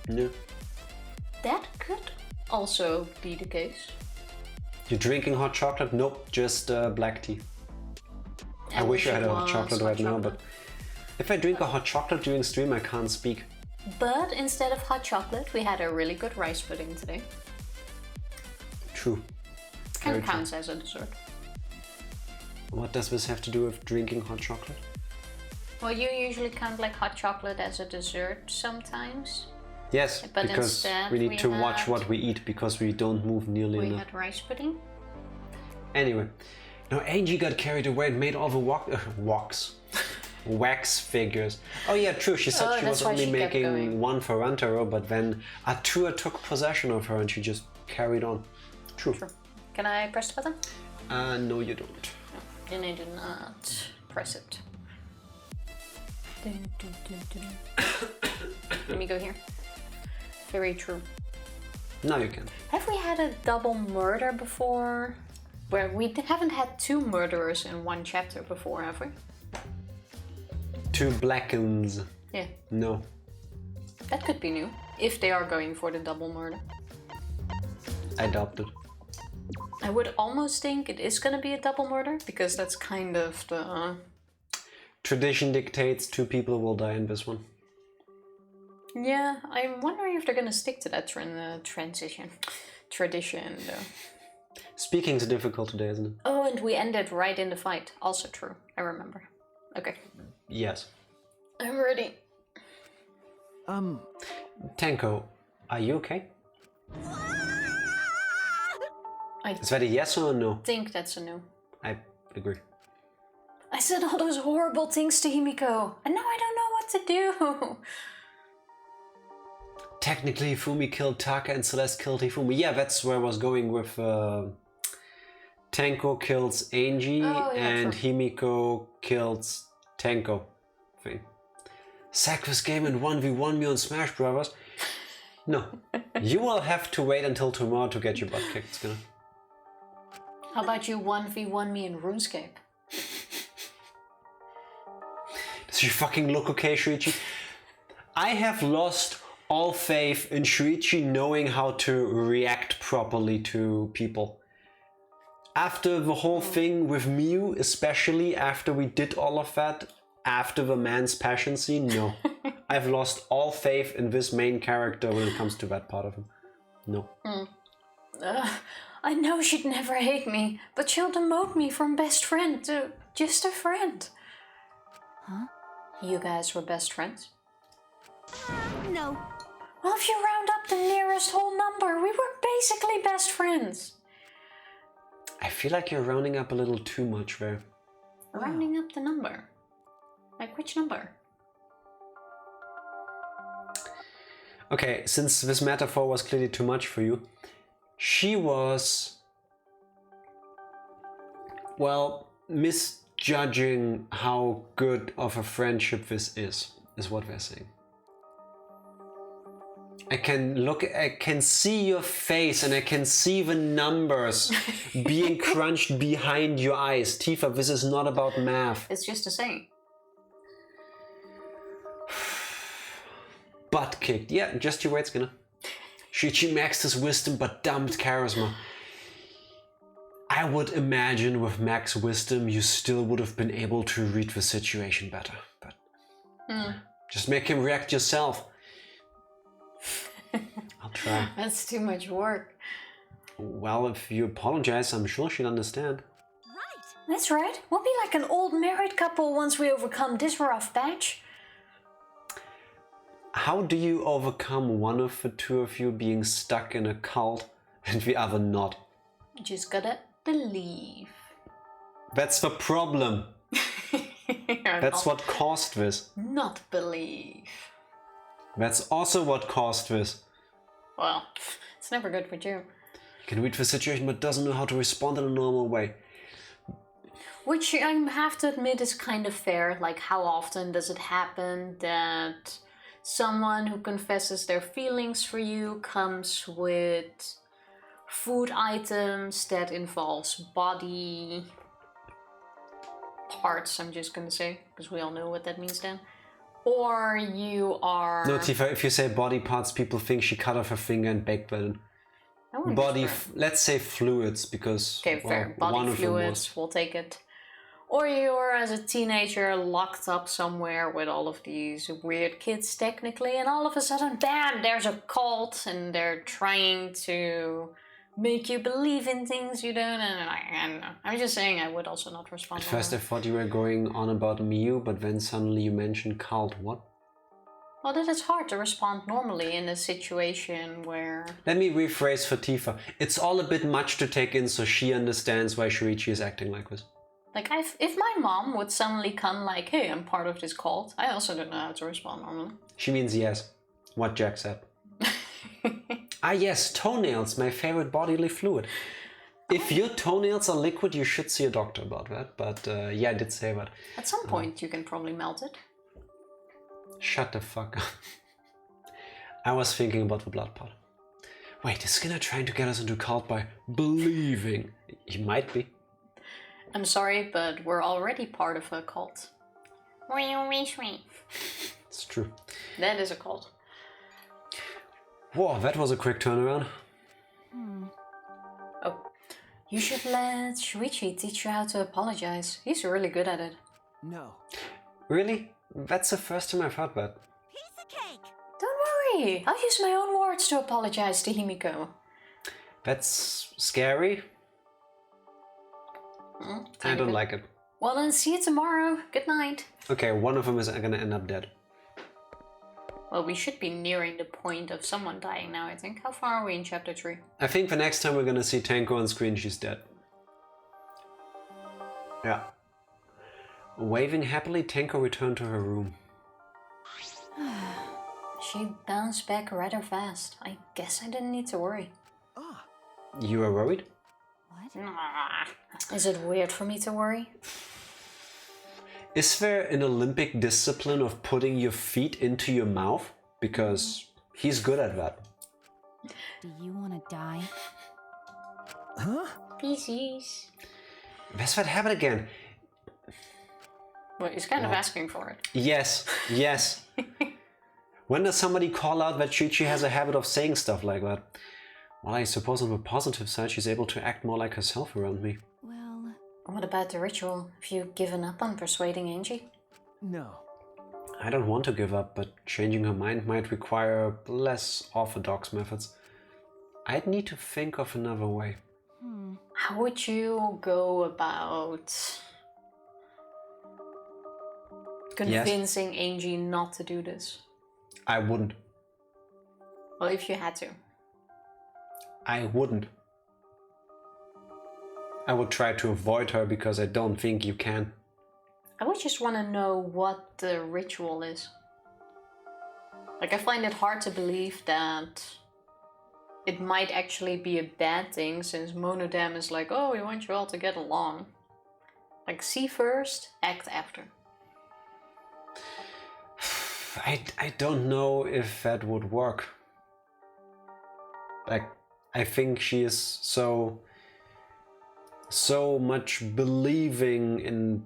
No. That could also be the case. You're drinking hot chocolate? Nope, just black tea. I wish I had a hot chocolate right now, but if I drink a hot chocolate during stream, I can't speak. But instead of hot chocolate, we had a really good rice pudding today. True. Kind of counts as a dessert. What does this have to do with drinking hot chocolate? Well, you usually count like hot chocolate as a dessert sometimes. Yes, but because we need to watch what we eat because we don't move nearly enough. We had rice pudding. Anyway, now Angie got carried away and made all the wax figures. Oh yeah, true. She said she was only making one for Rantaro, but then Atua took possession of her and she just carried on. True. Can I press the button? No, you don't. No, then I do not press it. Let me go here. Very true. Now you can. Have we had a double murder before? Where we haven't had two murderers in one chapter before, have we? Two Blackens. Yeah. No. That could be new, if they are going for the double murder. I doubt it. I would almost think it is gonna be a double murder, because that's kind of the... Tradition dictates 2 people will die in this one. Yeah, I'm wondering if they're gonna stick to that tradition, though. Speaking's difficult today, isn't it? Oh, and we ended right in the fight. Also true. I remember. Okay. Yes. I'm ready. Tenko, are you okay? Is that a yes or a no? I think that's a no. I agree. I said all those horrible things to Himiko, and now I don't know what to do. Technically, Fumi killed Taka and Celeste killed Hifumi. Yeah, that's where I was going with Tenko kills Angie and true. Himiko kills Tenko. Thing. Sack this game and 1v1 me on Smash Brothers. No. You will have to wait until tomorrow to get your butt kicked, Skinner. How about you 1v1 me in RuneScape? Does you fucking look okay, Shuichi? I have lost all faith in Shuichi knowing how to react properly to people. After the whole thing with Miu, especially after we did all of that, after the man's passion scene, no. I've lost all faith in this main character when it comes to that part of him. No. I know she'd never hate me, but she'll demote me from best friend to just a friend. Huh? You guys were best friends? No. Well, if you round up the nearest whole number, we were basically best friends. I feel like you're rounding up a little too much there. Rounding up the number? Like which number? Okay, since this metaphor was clearly too much for you, she was, well, misjudging how good of a friendship this is what we're saying. I can see your face and I can see the numbers being crunched behind your eyes. Tifa, this is not about math. It's just a saying. Butt kicked. Yeah, just you wait, Skinner. She maxed his wisdom but dumped charisma. I would imagine with max wisdom you still would have been able to read the situation better. But just make him react yourself. I'll try. That's too much work. Well, if you apologize, I'm sure she'll understand. Right. That's right. We'll be like an old married couple once we overcome this rough patch. How do you overcome one of the two of you being stuck in a cult and the other not? You just gotta believe. That's the problem. That's what caused this. Not believe. That's also what caused this. Well, it's never good with you. You can read the situation but doesn't know how to respond in a normal way. Which I have to admit is kind of fair. Like, how often does it happen that someone who confesses their feelings for you comes with food items that involves body parts, I'm just gonna say, because we all know what that means then. Or you are... No, Tifa, if you say body parts, people think she cut off her finger and baked that in. Body, let's say fluids, because... Okay, fair. Body fluids, we'll take it. Or you're, as a teenager, locked up somewhere with all of these weird kids, technically, and all of a sudden, bam, there's a cult, and they're trying to make you believe in things you don't, and I'm just saying I would also not respond. At first I thought you were going on about Miu, but then suddenly you mentioned cult. What? Well, that is hard to respond normally in a situation where... Let me rephrase for Tifa. It's all a bit much to take in, so she understands why Shuichi is acting like this. Like, if my mom would suddenly come like, hey, I'm part of this cult, I also don't know how to respond normally. She means yes. What Jack said. Ah yes, toenails, my favorite bodily fluid. If your toenails are liquid, you should see a doctor about that. But yeah, I did say that. At some point, you can probably melt it. Shut the fuck up. I was thinking about the blood pot. Wait, is Skinner trying to get us into cult by believing? He might be. I'm sorry, but we're already part of a cult. It's true. That is a cult. Whoa, that was a quick turnaround. Oh, you should let Shuichi teach you how to apologize. He's really good at it. No. Really? That's the first time I've heard that. Piece of cake. Don't worry, I'll use my own words to apologize to Himiko. That's scary. I don't like it. Well then, see you tomorrow. Good night. Okay, one of them is gonna end up dead. Well, we should be nearing the point of someone dying now, I think. How far are we in chapter 3? I think the next time we're gonna see Tenko on screen, she's dead. Yeah. Waving happily, Tenko returned to her room. She bounced back rather fast. I guess I didn't need to worry. Ah. You were worried? Is it weird for me to worry? Is there an Olympic discipline of putting your feet into your mouth? Because he's good at that. Do you want to die? Huh? Pieces. That's what happened again. Well, he's kind of asking for it. Yes, yes. When does somebody call out that Shuichi has a habit of saying stuff like that? Well, I suppose on the positive side, she's able to act more like herself around me. Well... What about the ritual? Have you given up on persuading Angie? No. I don't want to give up, but changing her mind might require less orthodox methods. I'd need to think of another way. How would you go about convincing Angie not to do this? I wouldn't. Well, if you had to. I wouldn't. I would try to avoid her because I don't think you can. I would just want to know what the ritual is. Like, I find it hard to believe that it might actually be a bad thing, since Monodam is like, oh, we want you all to get along. Like, see first, act after. I don't know if that would work. Like, I think she is so much believing in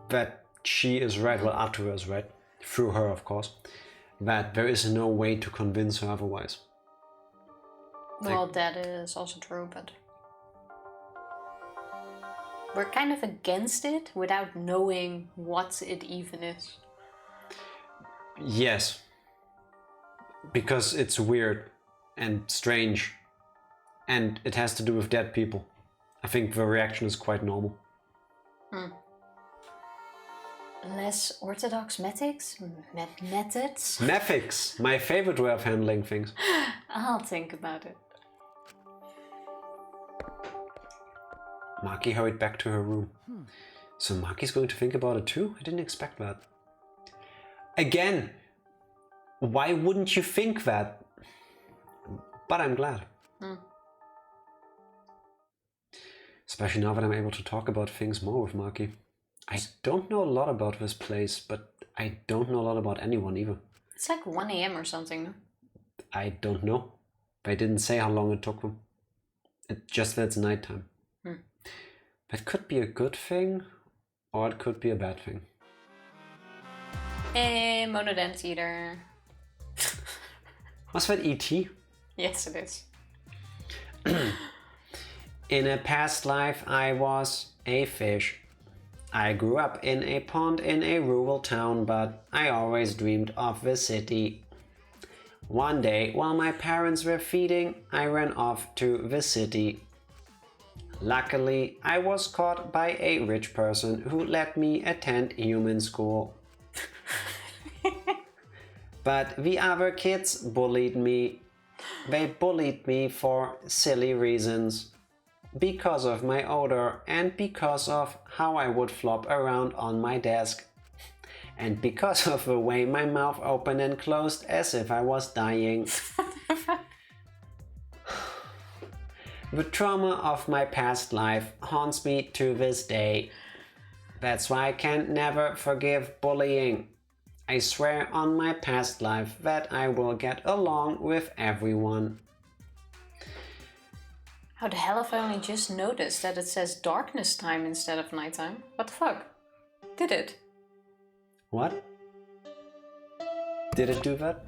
that she is right, well, Arthur is right, through her of course, that there is no way to convince her otherwise. Well, that is also true, but we're kind of against it without knowing what it even is. Yes, because it's weird and strange, and it has to do with dead people. I think the reaction is quite normal. Less orthodox methods? Methics, my favorite way of handling things. I'll think about it. Maki hurried back to her room. So Maki's going to think about it too? I didn't expect that. Again, why wouldn't you think that? But I'm glad. Especially now that I'm able to talk about things more with Maki. I don't know a lot about this place, but I don't know a lot about anyone either. It's like 1 AM or something, no? I don't know. They didn't say how long it took them. It just that it's nighttime. That could be a good thing, or it could be a bad thing. Hey, Monodam Theater. Was that E.T.? Yes, it is. In a past life, I was a fish. I grew up in a pond in a rural town, but I always dreamed of the city. One day, while my parents were feeding, I ran off to the city. Luckily, I was caught by a rich person who let me attend human school. But the other kids bullied me. They bullied me for silly reasons. Because of my odor and because of how I would flop around on my desk. And because of the way my mouth opened and closed as if I was dying. The trauma of my past life haunts me to this day. That's why I can never forgive bullying. I swear on my past life that I will get along with everyone. How the hell have I only just noticed that it says darkness time instead of nighttime? What the fuck? Did it? What? Did it do that?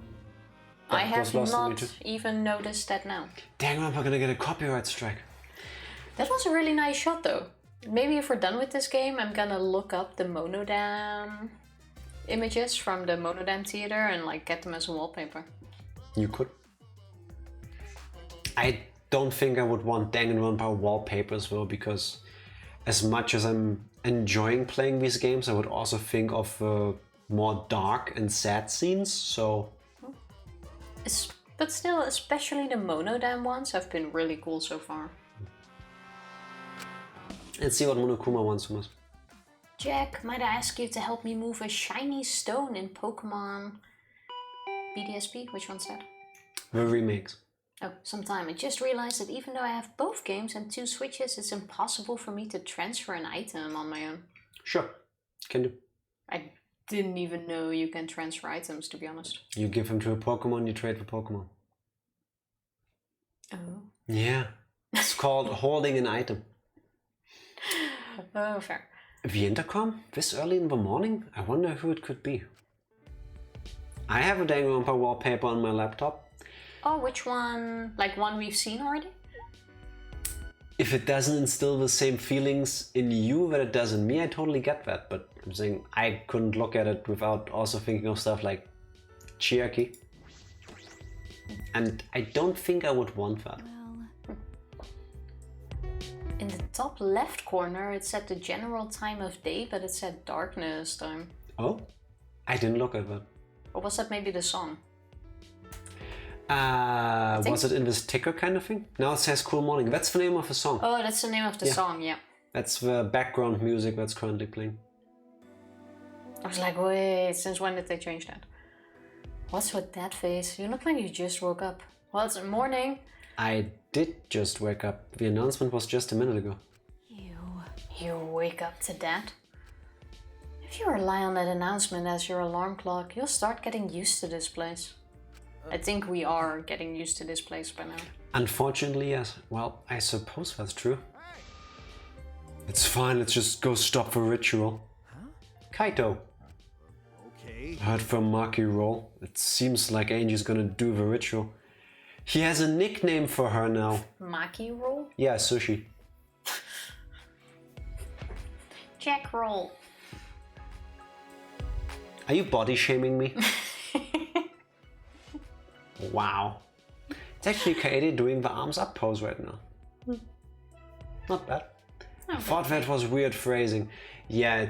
I have not even noticed that now. Dang, we're gonna get a copyright strike. That was a really nice shot though. Maybe if we're done with this game, I'm gonna look up the Monodam images from the Monodam Theater and like get them as a wallpaper. You could. I don't think I would want Danganronpa wallpapers though, because as much as I'm enjoying playing these games, I would also think of more dark and sad scenes, so... But still, especially the Monodam ones have been really cool so far. Let's see what Monokuma wants from us. Jack, might I ask you to help me move a shiny stone in Pokemon BDSP? Which one's that? The remakes. Oh, sometime. I just realized that even though I have both games and 2 Switches, it's impossible for me to transfer an item on my own. Sure, can do. I didn't even know you can transfer items, to be honest. You give them to a Pokemon, you trade for Pokemon. Oh. Yeah, it's called holding an item. Oh, fair. The intercom? This early in the morning? I wonder who it could be. I have a Danganronpa wallpaper on my laptop. Oh, which one? Like one we've seen already? If it doesn't instill the same feelings in you that it does in me, I totally get that. But I'm saying I couldn't look at it without also thinking of stuff like Chiaki. And I don't think I would want that. Well, In the top left corner, it said the general time of day, but it said darkness time. Oh? I didn't look at that. Or was that maybe the song? Was it in this ticker kind of thing? Now it says Cool Morning. That's the name of the song. Oh, that's the name of the song, yeah. That's the background music that's currently playing. I was like, wait, since when did they change that? What's with that face? You look like you just woke up. Well, it's morning. I did just wake up. The announcement was just a minute ago. You wake up to that? If you rely on that announcement as your alarm clock, you'll start getting used to this place. I think we are getting used to this place by now. Unfortunately, yes. Well, I suppose that's true. It's fine, let's just go stop the ritual. Huh? Kaito. Okay. Heard from Maki roll. It seems like Angie's gonna do the ritual. He has a nickname for her now. Maki roll? Yeah, Sushi. Jack roll. Are you body shaming me? Wow. It's actually Kaede doing the arms up pose right now. Not bad. Oh, Thought that was weird phrasing. Yeah.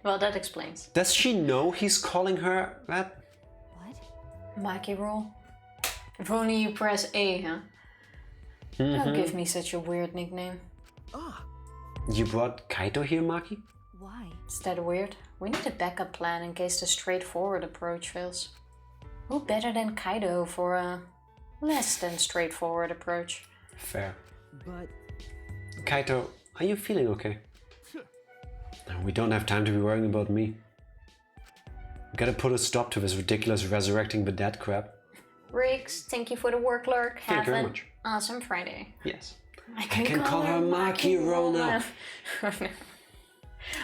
Well, that explains. Does she know he's calling her that? what? Maki roll? If only you press A, huh? Don't give me such a weird nickname. Ah. You brought Kaito here, Maki? Why? Is that weird? We need a backup plan in case the straightforward approach fails. Who better than Kaido for a less than straightforward approach? Fair. But Kaito, are you feeling okay? We don't have time to be worrying about me. We gotta put a stop to this ridiculous resurrecting the dead crap. Riggs, thank you for the work, Lurk. Thank you Have very an much. awesome Friday. Yes. I can call her Maki roll now.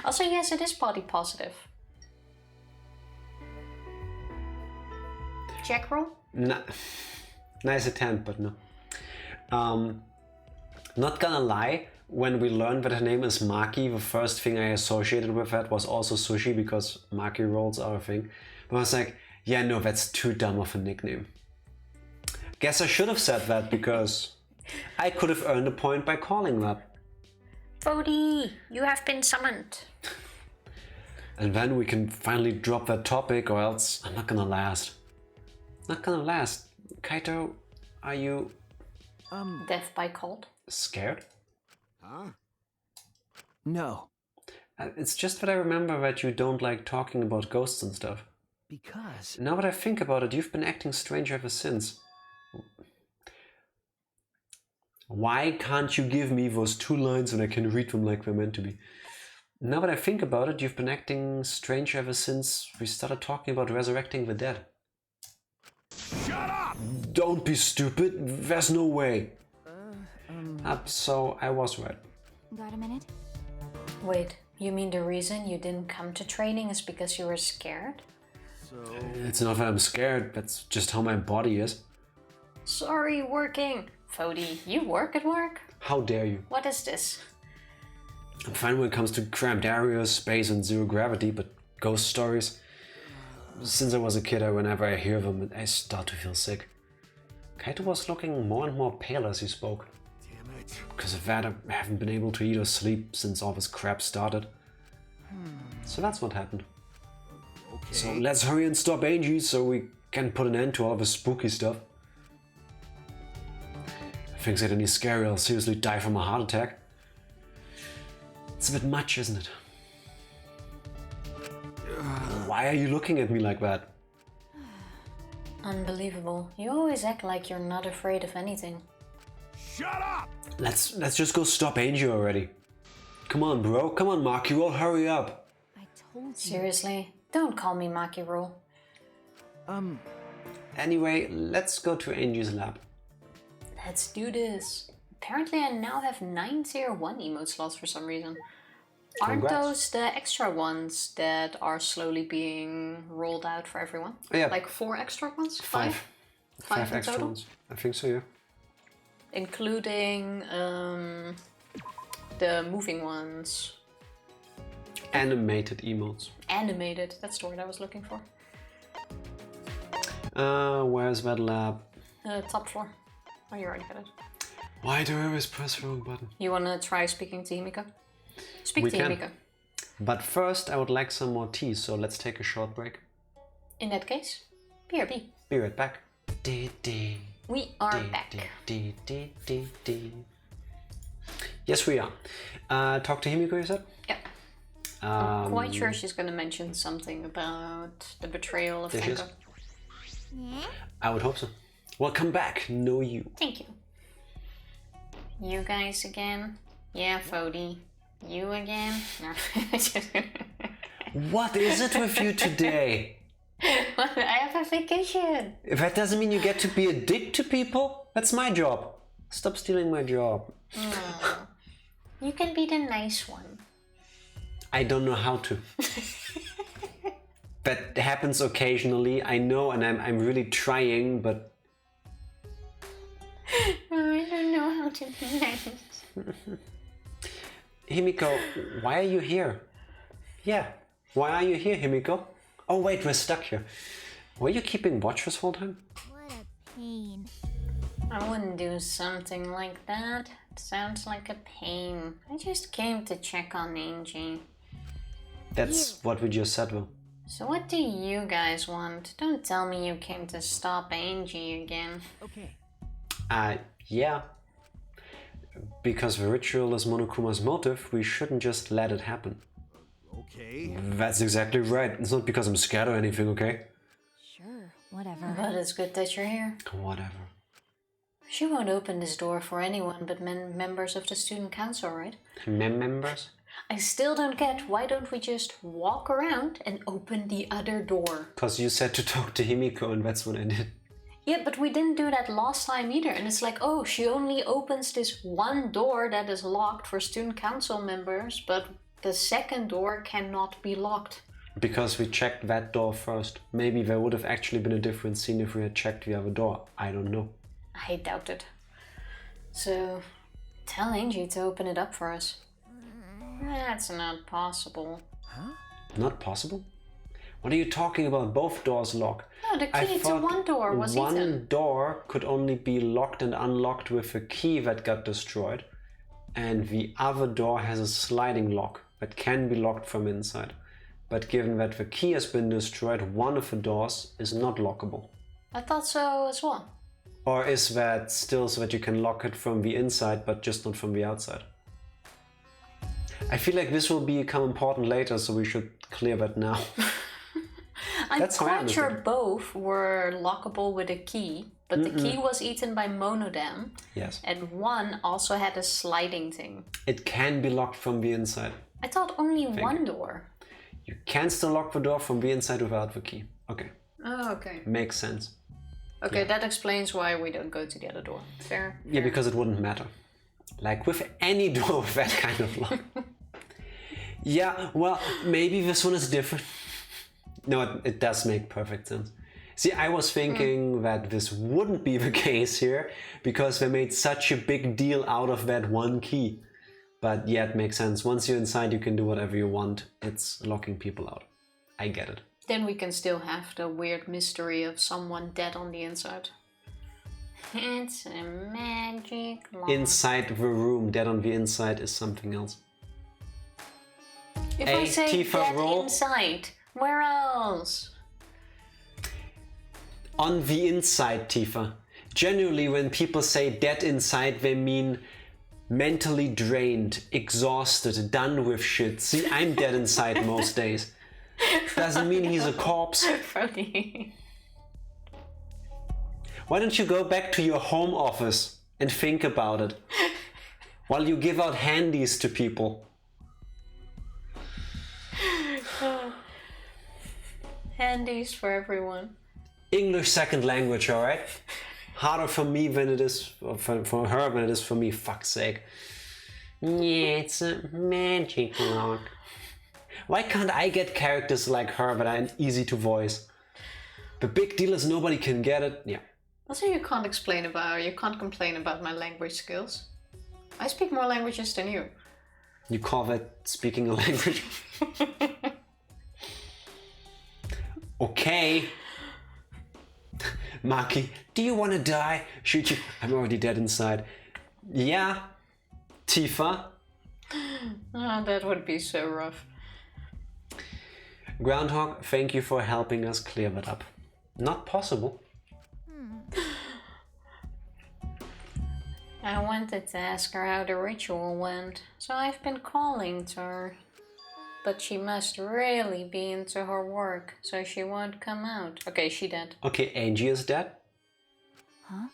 Also, yes, it is body positive. Jack roll? Nice attempt, but no. Not gonna lie, when we learned that her name is Maki, the first thing I associated with that was also sushi, because Maki rolls are a thing. But I was like, yeah, no, that's too dumb of a nickname. Guess I should have said that, because I could have earned a point by calling that. Bodhi, you have been summoned. And then we can finally drop that topic, or else I'm not gonna last. Not gonna last. Kaito, are you Death by cold? scared? huh? No. It's just that I remember that you don't like talking about ghosts and stuff. Because Now that I think about it, you've been acting strange ever since. Why can't you give me those 2 lines and I can read them like they're meant to be? Now that I think about it, you've been acting strange ever since we started talking about resurrecting the dead. shut up. Don't be stupid, there's no way. So I was right. Got a minute? Wait, you mean the reason you didn't come to training is because you were scared? So It's not that I'm scared, that's just how my body is. Sorry, working. Fody, you work at work? How dare you? What is this? I'm fine when it comes to cramped areas, space and zero gravity, but ghost stories? Since I was a kid, whenever I hear them, I start to feel sick. Kaito was looking more and more pale as he spoke. damn it. Because of that, I haven't been able to eat or sleep since all this crap started. So that's what happened. Okay. So let's hurry and stop Angie so we can put an end to all this spooky stuff. If things get any scary, I'll seriously die from a heart attack. It's a bit much, isn't it? Why are you looking at me like that? Unbelievable. You always act like you're not afraid of anything. Shut up. Let's just go stop Angie already. Come on, bro. Come on, Maki roll. Hurry up. I told you. Seriously, don't call me Maki roll. Anyway, let's go to Angie's lab. Let's do this. Apparently I now have 9 tier 1 emote slots for some reason. Aren't Congrats. those the extra ones that are slowly being rolled out for everyone? Oh, yeah. Like 4 extra ones? 5 Five in extra total? ones. I think so, yeah. Including the moving ones. Animated emotes. Animated, that's the word I was looking for. Where's that lab? Top floor. Oh, you already got it. Why do I always press the wrong button? You wanna try speaking to Himiko? Speak We to can. Himiko. But first, I would like some more tea, so let's take a short break. In that case, BRB. Be right back. Dee, dee, We are dee, back. dee, dee, dee, dee. Yes, we are. Talk to Himiko, you said? Yeah. I'm quite sure she's gonna mention something about the betrayal of Dishes. Franco. I would hope so. Welcome back. No, you. Thank you. You guys again? Yeah, Fody. You again? No. What is it with you today? I have a vacation. That doesn't mean you get to be a dick to people. That's my job. Stop stealing my job. Oh, you can be the nice one. I don't know how to. That happens occasionally, I know, and I'm really trying, but... Oh, I don't know how to be nice. Himiko, why are you here? Yeah, why are you here, Himiko? Oh wait, we're stuck here. Were you keeping watch this whole time? What a pain. I wouldn't do something like that. It sounds like a pain. I just came to check on Angie. That's what we just said, Will. So what do you guys want? Don't tell me you came to stop Angie again. Okay. Yeah. Because the ritual is Monokuma's motive, we shouldn't just let it happen. Okay. That's exactly right. It's not because I'm scared or anything, okay? Sure, whatever. But it's good that you're here. Whatever. She won't open this door for anyone but members of the student council, right? Members? I still don't get why don't we just walk around and open the other door? Because you said to talk to Himiko and that's what I did. Yeah, but we didn't do that last time either. And it's like, oh, she only opens this one door that is locked for student council members, but the second door cannot be locked. Because we checked that door first. Maybe there would have actually been a different scene if we had checked the other door. I don't know. I doubt it. So, tell Angie to open it up for us. That's not possible. Not possible? What are you talking about? Both doors lock. No, the I key to thought one door was one eaten. door could only be locked and unlocked with a key that got destroyed. And the other door has a sliding lock that can be locked from inside. But given that the key has been destroyed, one of the doors is not lockable. I thought so as well. Or is that still so that you can lock it from the inside but just not from the outside? I feel like this will become important later, so we should clear that now. I'm That's how I quite sure understand. both were lockable with a key, but the key was eaten by Monodam, Yes. and one also had a sliding thing. It can be locked from the inside. I thought only one door. You can still lock the door from the inside without the key. Okay. Oh, okay. Makes sense. Okay, that explains why we don't go to the other door. Fair. Yeah, because it wouldn't matter. Like with any door with that kind of lock. Yeah, well, maybe this one is different. No, it does make perfect sense. See, I was thinking that this wouldn't be the case here because they made such a big deal out of that one key. But yeah, it makes sense. Once you're inside, you can do whatever you want. It's locking people out. I get it. Then we can still have the weird mystery of someone dead on the inside. It's a magic lock. Inside the room, dead on the inside is something else. If A I say Tifa dead roll. inside, where else? On the inside, Tifa. Generally, when people say dead inside, they mean mentally drained, exhausted, done with shit. See, I'm dead inside most days. Doesn't mean he's a corpse. Funny. Why don't you go back to your home office and think about it while you give out handies to people? Handies for everyone. English second language, alright? Harder for me than it is for her than it is for me, fuck's sake. Yeah, it's a magic lock. Why can't I get characters like her that are easy to voice? The big deal is nobody can get it. Yeah. Also, you can't complain about my language skills. I speak more languages than you. You call that speaking a language? Okay. Maki, do you want to die? Shoot you. I'm already dead inside. Yeah. Tifa. Oh, that would be so rough. Groundhog, thank you for helping us clear that up. Not possible. I wanted to ask her how the ritual went, so I've been calling to her. But she must really be into her work, so she won't come out. Okay, she dead. Okay, Angie is dead. Huh?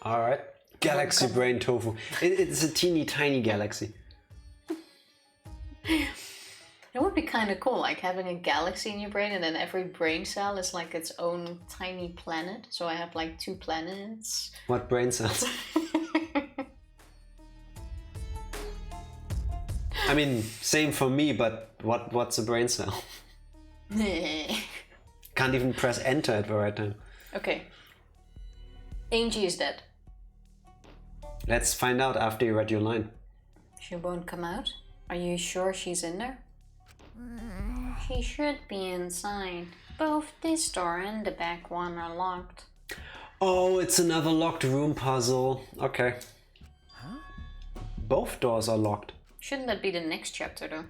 Alright. Galaxy brain tofu. It's a teeny tiny galaxy. It would be kind of cool, like having a galaxy in your brain and then every brain cell is like its own tiny planet. So I have like 2 planets. What brain cells? I mean, same for me, but what's a brain cell? Can't even press enter at the right time. Okay. Angie is dead. Let's find out after you read your line. She won't come out? Are you sure she's in there? She should be inside. Both this door and the back one are locked. Oh, it's another locked room puzzle. Okay. Huh? Both doors are locked. Shouldn't that be the next chapter though?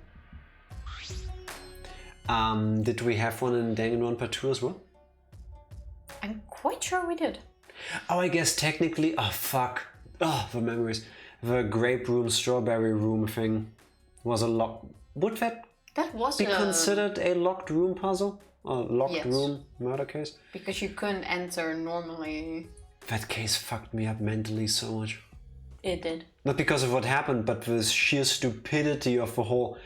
Did we have one in Danganronpa 2 as well? I'm quite sure we did. Oh, I guess technically... Oh, fuck. Oh, the memories. The grape room, strawberry room thing was a lock... Would that was be considered a locked room puzzle? A locked room murder case? Because you couldn't enter normally. That case fucked me up mentally so much. It did. Not because of what happened, but the sheer stupidity of the whole...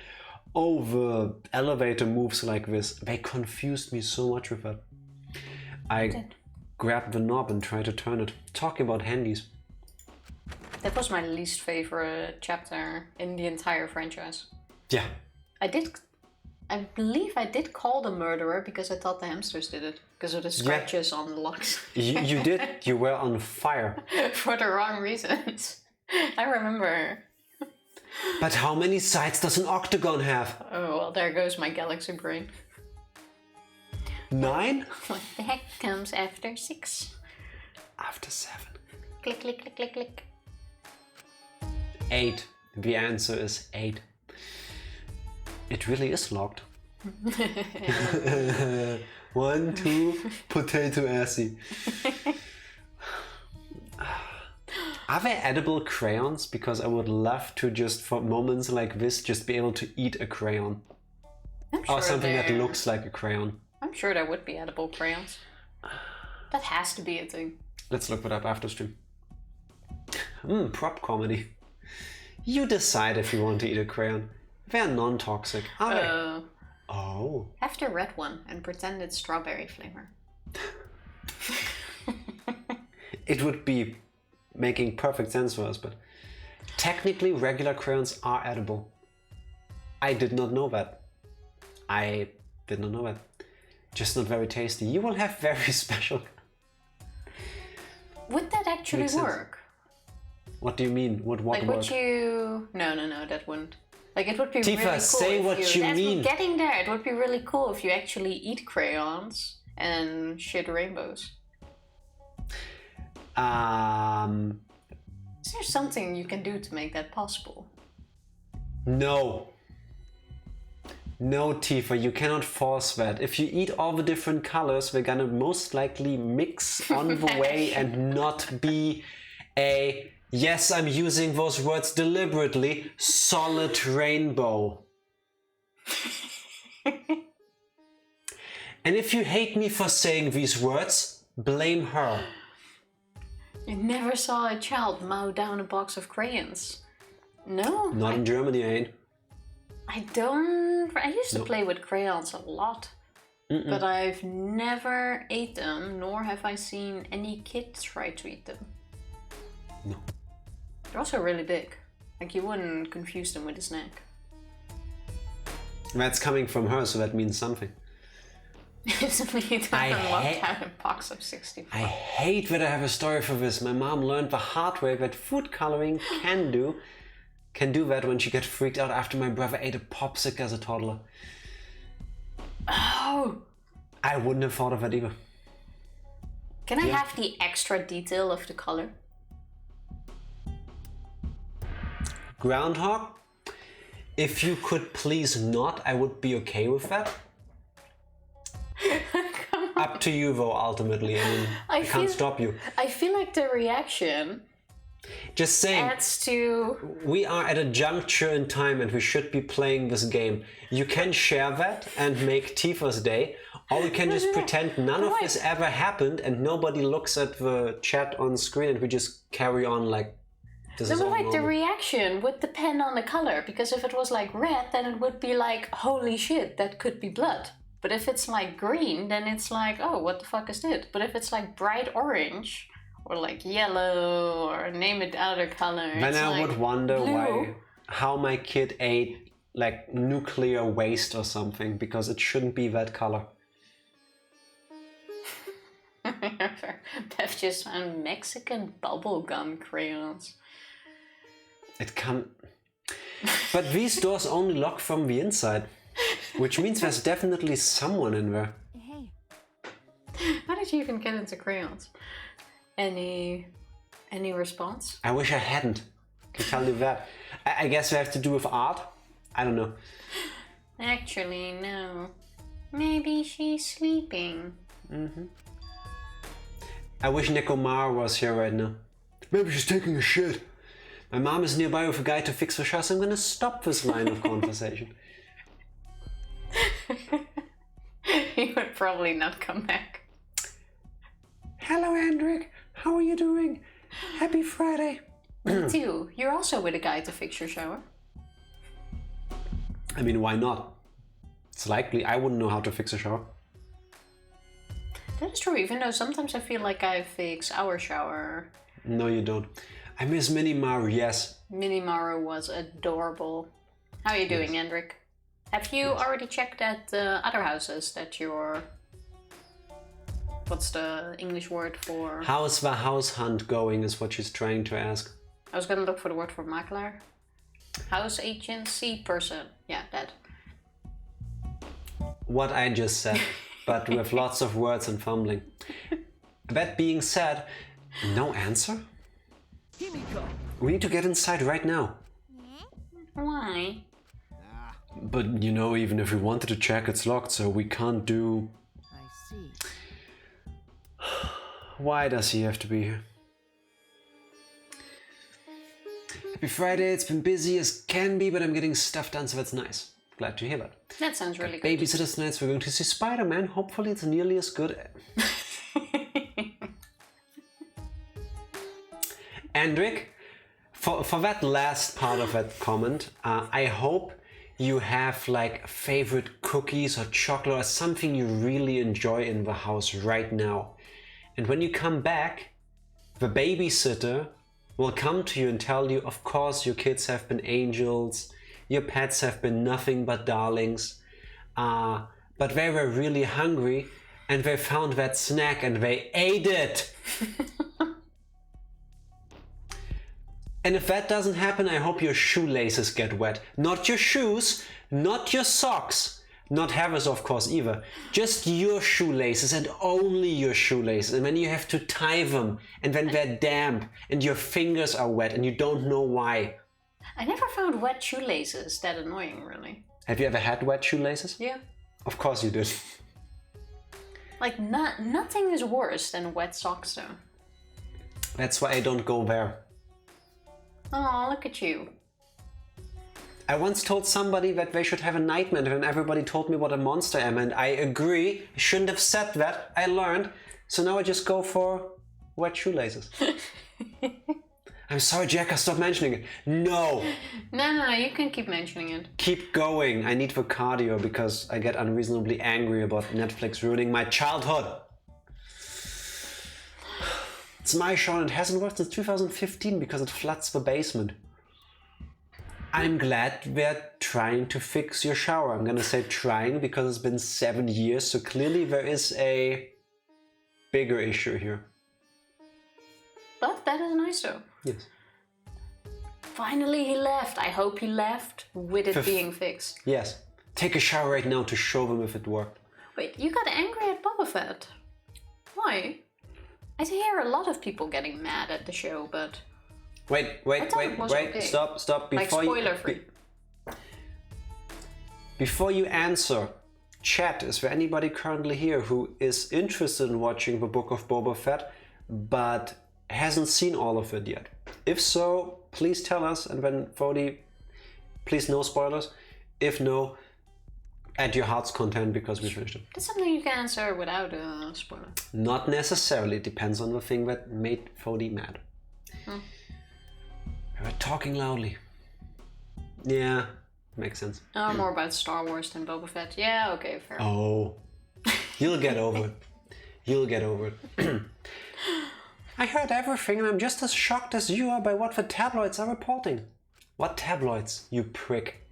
Oh, the elevator moves like this. They confused me so much with that. I grabbed the knob and tried to turn it. Talking about handies. That was my least favorite chapter in the entire franchise. Yeah. I believe I did call the murderer because I thought the hamsters did it. Because of the scratches on the locks. You did. You were on fire. For the wrong reasons. I remember. But how many sides does an octagon have? Oh, well, there goes my galaxy brain. 9? What the heck comes after 6? After 7. Click, click, click, click, click. 8. The answer is 8. It really is locked. 1, 2, potato assy. Are there edible crayons? Because I would love to just, for moments like this, just be able to eat a crayon. I'm sure Or something that looks like a crayon. I'm sure there would be edible crayons. That has to be a thing. Let's look it up after stream. Prop comedy. You decide if you want to eat a crayon. They're non-toxic, are they? Oh. Have the red one and pretend it's strawberry flavor. It would be making perfect sense for us, but technically regular crayons are edible. I did not know that. Just not very tasty. You will have very special... Would that actually Makes sense. work? What do you mean? Would what Like, work? would you... No, that wouldn't. Like, it would be Tifa, really cool say if what you that's mean. Getting there, it would be really cool if you actually eat crayons and shit rainbows. Is there something you can do to make that possible? No. No, Tifa, you cannot force that. If you eat all the different colors, they're gonna most likely mix on the way and not be a, yes, I'm using those words deliberately, solid rainbow. And if you hate me for saying these words, blame her. You never saw a child mow down a box of crayons. No? Not in Germany, I ain't. I used to play with crayons a lot. But I've never ate them, nor have I seen any kid try to eat them. No. They're also really big. Like, you wouldn't confuse them with a snack. That's coming from her, so that means something. It's me that locked out a box of 64. I hate that I have a story for this. My mom learned the hard way that food coloring can do that when she got freaked out after my brother ate a popsicle as a toddler. Oh! I wouldn't have thought of that either. Can I have the extra detail of the color? Groundhog? If you could please not, I would be okay with that. Up to you though, ultimately. I mean, I can't stop you. I feel like the reaction just saying, adds to... We are at a juncture in time and we should be playing this game. You can share that and make Tifa's day, or we can just pretend none of this ever happened and nobody looks at the chat on screen and we just carry on like this is all normal. The reaction would depend on the color, because if it was like red, then it would be like, holy shit, that could be blood. But if it's like green, then it's like, oh, what the fuck is this? But if it's like bright orange, or like yellow, or name it other color, then I like would wonder blue. how my kid ate like nuclear waste or something, because it shouldn't be that color. Bev just found Mexican bubblegum crayons. It can... But these doors only lock from the inside, which means there's definitely someone in there. Hey. How did you even get into crayons? Any response? I wish I hadn't. I can tell you that. I guess we have to do with art? I don't know. Actually, no. Maybe she's sleeping. Mm-hmm. I wish Nekomar was here right now. Maybe she's taking a shit. My mom is nearby with a guy to fix the shower, so I'm gonna stop this line of conversation. He would probably not come back. Hello, Hendrik. How are you doing? Happy Friday. Me too. You're also with a guy to fix your shower. I mean, why not? It's likely I wouldn't know how to fix a shower. That is true, even though sometimes I feel like I fix our shower. No, you don't. I miss Minimaru, yes. Minimaru was adorable. How are you doing, Hendrik? Have you already checked at other houses that you're... What's the English word for... How's the house hunt going is what she's trying to ask. I was gonna look for the word for makelaar. House agency person. Yeah, that. What I just said, but with lots of words and fumbling. That being said, no answer? We need to get inside right now. Why? But you know, even if we wanted to check, it's locked, so we can't do... I see. Why does he have to be here? Happy Friday, it's been busy as can be, but I'm getting stuff done, so that's nice. Glad to hear that. That sounds really good. Babysitters tonight, so we're going to see Spider-Man. Hopefully it's nearly as good. Hendrik, for that last part of that comment, I hope you have like favorite cookies or chocolate or something you really enjoy in the house right now. And when you come back, the babysitter will come to you and tell you, of course, your kids have been angels, your pets have been nothing but darlings, but they were really hungry and they found that snack and they ate it. And if that doesn't happen, I hope your shoelaces get wet. Not your shoes, not your socks, not Heather's of course either. Just your shoelaces and only your shoelaces. And then you have to tie them and then they're damp and your fingers are wet and you don't know why. I never found wet shoelaces that annoying, really. Have you ever had wet shoelaces? Yeah. Of course you did. Like, nothing is worse than wet socks, though. That's why I don't go there. Oh, look at you. I once told somebody that they should have a nightmare and everybody told me what a monster I am, and I agree. I shouldn't have said that. I learned. So now I just go for wet shoelaces. I'm sorry, Jack, stop mentioning it. No. No, you can keep mentioning it. Keep going. I need the cardio because I get unreasonably angry about Netflix ruining my childhood. It's my show and it hasn't worked since 2015 because it floods the basement. I'm glad we're trying to fix your shower. I'm gonna say trying because it's been 7 years, so clearly there is a bigger issue here. But that is nice though. Yes. Finally he left. I hope he left with it being fixed. Yes. Take a shower right now to show them if it worked. Wait, you got angry at Boba Fett. Why? I hear a lot of people getting mad at the show, but Wait, okay. stop. like spoiler free. Before you answer, chat, is there anybody currently here who is interested in watching the Book of Boba Fett, but hasn't seen all of it yet? If so, please tell us, and then Fody, please no spoilers. If no, add your heart's content because we finished it. That's something you can answer without a spoiler. Not necessarily, it depends on the thing that made Fody mad. We were talking loudly. Yeah, makes sense. More about Star Wars than Boba Fett. Yeah, okay, fair. Oh, you'll get over it. You'll get over it. I heard everything and I'm just as shocked as you are by what the tabloids are reporting. What tabloids, you prick?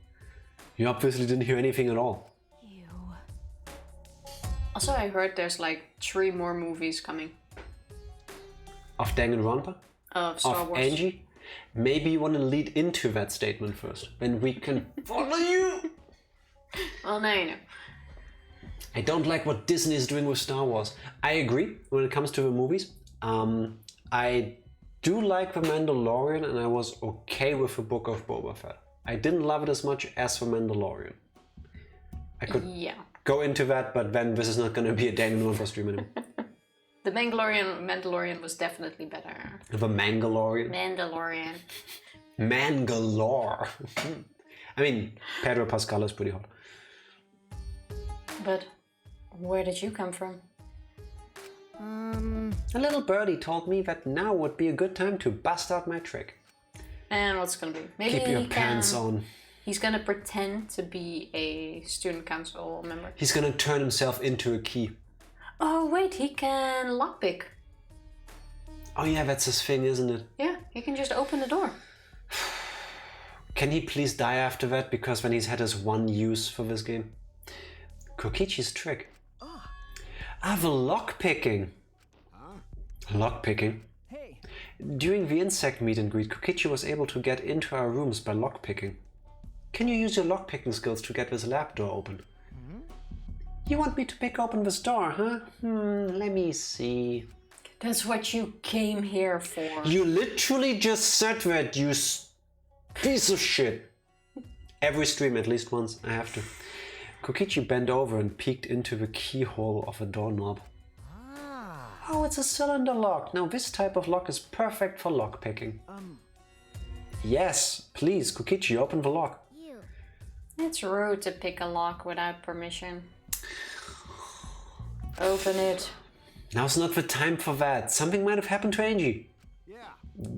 You obviously didn't hear anything at all. You. Also, I heard there's like 3 more movies coming. Of Danganronpa? Of Star Of Wars. Angie? Maybe you want to lead into that statement first, then we can follow you. Well, now you know. I don't like what Disney is doing with Star Wars. I agree when it comes to the movies. I do like The Mandalorian and I was okay with the Book of Boba Fett. I didn't love it as much as The Mandalorian. I could go into that, but then this is not going to be a Danganronpa stream anymore. The Mandalorian was definitely better. The Mandalorian? Mandalorian. Mangalore. I mean, Pedro Pascal is pretty hot. But where did you come from? A little birdie told me that now would be a good time to bust out my trick. And what's gonna be? Maybe Keep your pants on. He's gonna pretend to be a student council member. He's gonna turn himself into a key. Oh wait, he can lockpick. Oh yeah, that's his thing, isn't it? Yeah, he can just open the door. Can he please die after that? Because then he's had his one use for this game. Kokichi's trick. The lockpicking. Lockpicking? Hey. During the insect meet and greet, Kokichi was able to get into our rooms by lockpicking. Can you use your lockpicking skills to get this lab door open? You want me to pick open this door, huh? Let me see. That's what you came here for. You literally just said that, you piece of shit. Every stream at least once, I have to. Kokichi bent over and peeked into the keyhole of a doorknob. Oh, it's a cylinder lock. Now this type of lock is perfect for lockpicking. Yes, please, Kokichi, open the lock. You. It's rude to pick a lock without permission. Open it. Now's not the time for that. Something might have happened to Angie. Yeah.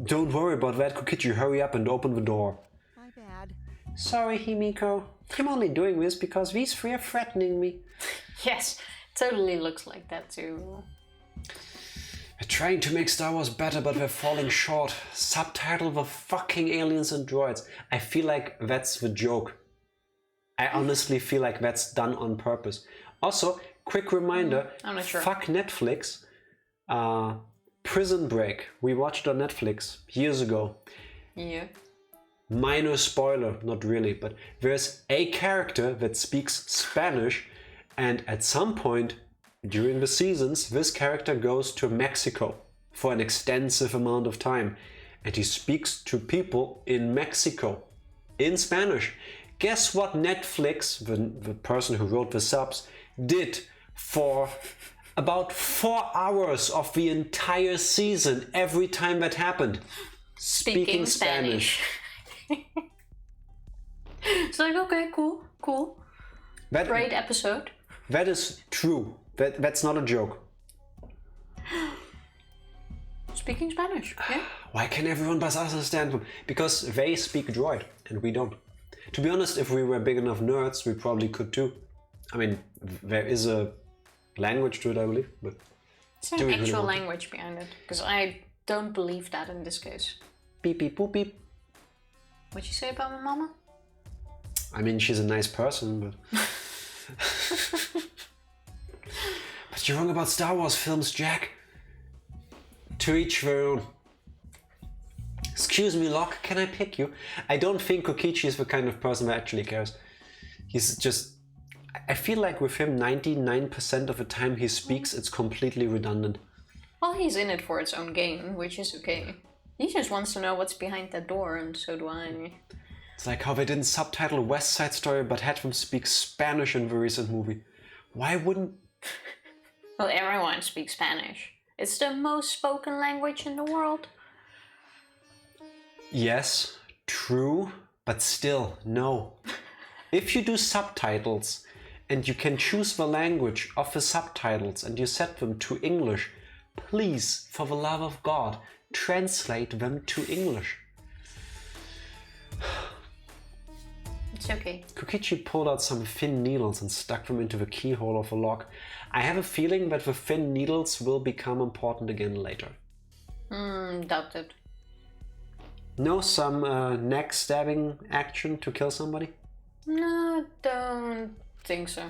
Don't worry about that, Kokichi. Hurry up and open the door. My bad. Sorry, Himiko. I'm only doing this because these 3 are threatening me. Yes, totally looks like that too. They're trying to make Star Wars better, but they're falling short. Subtitle the fucking aliens and droids. I feel like that's the joke. I honestly feel like that's done on purpose. Also, quick reminder, I'm not sure. Fuck Netflix. Prison Break. We watched on Netflix years ago. Yeah. Minor spoiler, not really, but there's a character that speaks Spanish, and at some point during the seasons, this character goes to Mexico for an extensive amount of time, and he speaks to people in Mexico in Spanish. Guess what Netflix, the person who wrote the subs, did for about 4 hours of the entire season every time that happened? Speaking Spanish. It's like, okay, cool. Great episode. That is true. That's not a joke. Speaking Spanish, yeah. Why can everyone but us understand them? Because they speak droid and we don't. To be honest, if we were big enough nerds, we probably could too. I mean, there is a language to it, I believe, but Is there an actual language behind it? Because I don't believe that in this case. Beep beep boop beep. What'd you say about my mama? I mean, she's a nice person, but... But you're wrong about Star Wars films, Jack. To each their own. Excuse me, Locke, can I pick you? I don't think Kokichi is the kind of person that actually cares. He's just... I feel like with him, 99% of the time he speaks, it's completely redundant. Well, he's in it for its own gain, which is okay. He just wants to know what's behind that door, and so do I. It's like how they didn't subtitle West Side Story but had them speak Spanish in the recent movie. Why wouldn't... Well, everyone speaks Spanish. It's the most spoken language in the world. Yes, true, but still, no. If you do subtitles and you can choose the language of the subtitles and you set them to English, please, for the love of God, translate them to English. It's okay. Kokichi pulled out some thin needles and stuck them into the keyhole of the lock. I have a feeling that the thin needles will become important again later. Doubt it. No, some neck stabbing action to kill somebody? No, don't think so.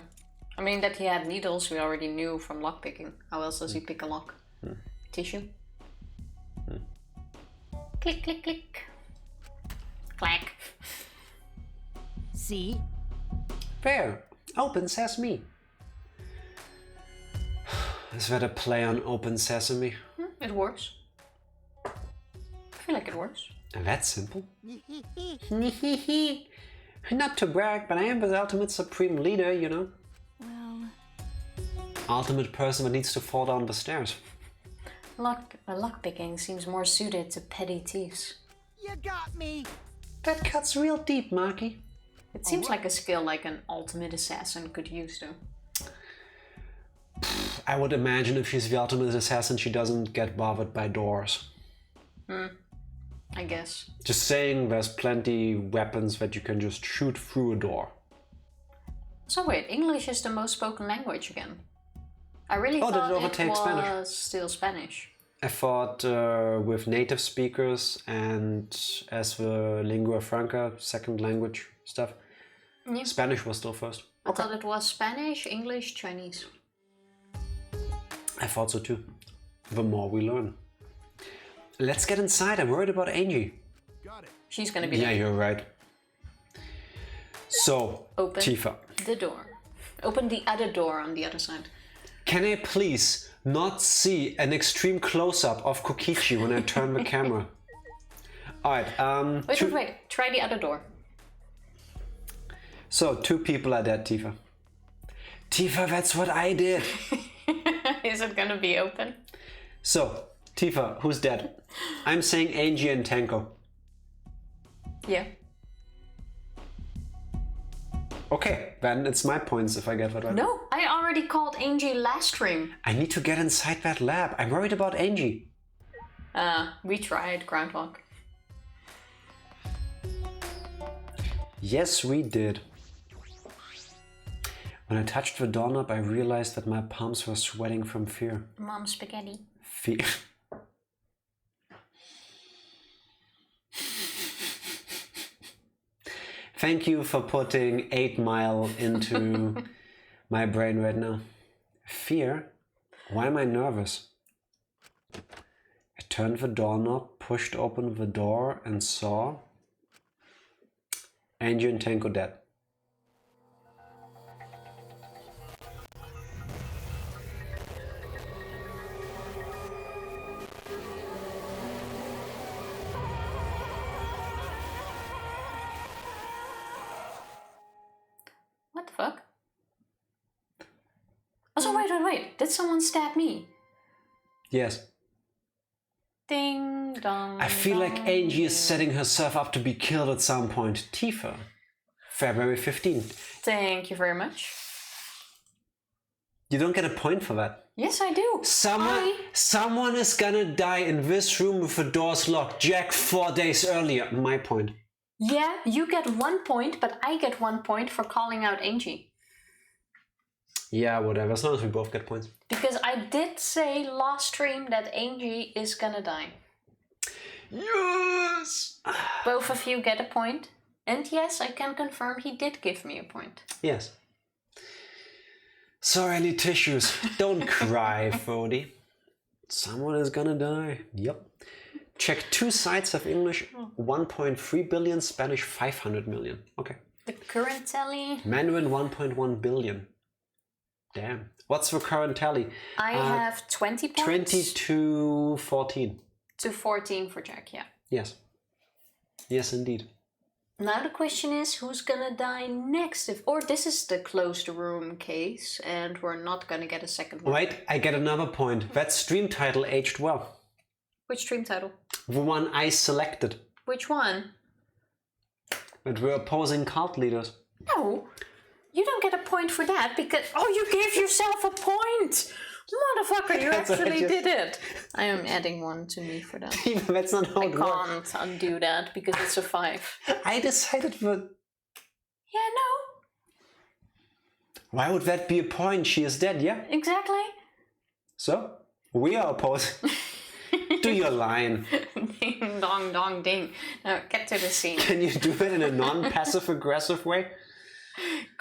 I mean, that he had needles we already knew from lockpicking. How else does he pick a lock? Tissue? Click, click, click. Clack. See? There! Open Sesame! Is that a play on Open Sesame? It works. I feel like it works. That's simple. Not to brag, but I am the ultimate supreme leader, you know. Well... Ultimate person that needs to fall down the stairs. Lockpicking seems more suited to petty thieves. You got me. That cuts real deep, Marky. It seems like a skill like an ultimate assassin could use, though. I would imagine if she's the ultimate assassin, she doesn't get bothered by doors. I guess. Just saying, there's plenty weapons that you can just shoot through a door. So wait, English is the most spoken language again. I really Oh, did it thought it overtake was Spanish? still Spanish. I thought with native speakers and as the lingua franca, second language stuff, Yeah. Spanish was still first. I thought it was Spanish, English, Chinese. I thought so too. The more we learn. Let's get inside. I'm worried about Angie. Got it. She's gonna be Yeah, like, you're right. So, open Tifa, the door. Open the other door on the other side. can I please not see an extreme close-up of Kokichi when I turn the camera? Alright, Wait. Try the other door. So, 2 people are dead, Tifa. Tifa, that's what I did. Is it gonna be open? So, Tifa, who's dead? I'm saying Angie and Tenko. Yeah. Okay, then it's my points if I get that right. No, I already called Angie last stream. I need to get inside that lab. I'm worried about Angie. We tried Groundhog. Yes, we did. When I touched the doorknob, I realized that my palms were sweating from fear. Mom spaghetti. Fear. Thank you for putting 8 Mile into my brain right now. Fear? Why am I nervous? I turned the doorknob, pushed open the door, and saw Angie and Tenko dead. What the fuck? Also, wait. Did someone stab me? Yes. Ding dong. I feel like dong, Angie is ding. setting herself up to be killed at some point. Tifa. February 15th. Thank you very much. You don't get a point for that. Yes, I do. Someone is gonna die in this room with the doors locked. Jack 4 days earlier. My point. Yeah, you get 1 point, but I get 1 point for calling out Angie. Yeah, whatever. As long as we both get points. Because I did say last stream that Angie is gonna die. Yes! Both of you get a point. And yes, I can confirm he did give me a point. Yes. Sorry, I need tissues. Don't cry, Fody. Someone is gonna die. Yep. Check 2 sites of English, 1.3 billion, Spanish 500 million. Okay. The current tally? Mandarin 1.1 billion. Damn. What's the current tally? I have 20 points. 20 to 14. To 14 for Jack, yeah. Yes. Yes, indeed. Now the question is, who's gonna die next? Or this is the closed room case, and we're not gonna get a second one. Wait, I get another point. That stream title aged well. Which stream title? The one I selected. Which one? That we're opposing cult leaders. No, you don't get a point for that because... Oh, you gave yourself a point! Motherfucker, you actually did it! I am adding one to me for that. That's not how it works. I can't undo that because it's a 5. I decided for... Yeah, no. Why would that be a point? She is dead, yeah? Exactly. So, we are opposing. Do your line. Ding, dong, dong, ding. Now, get to the scene. Can you do it in a non-passive aggressive way?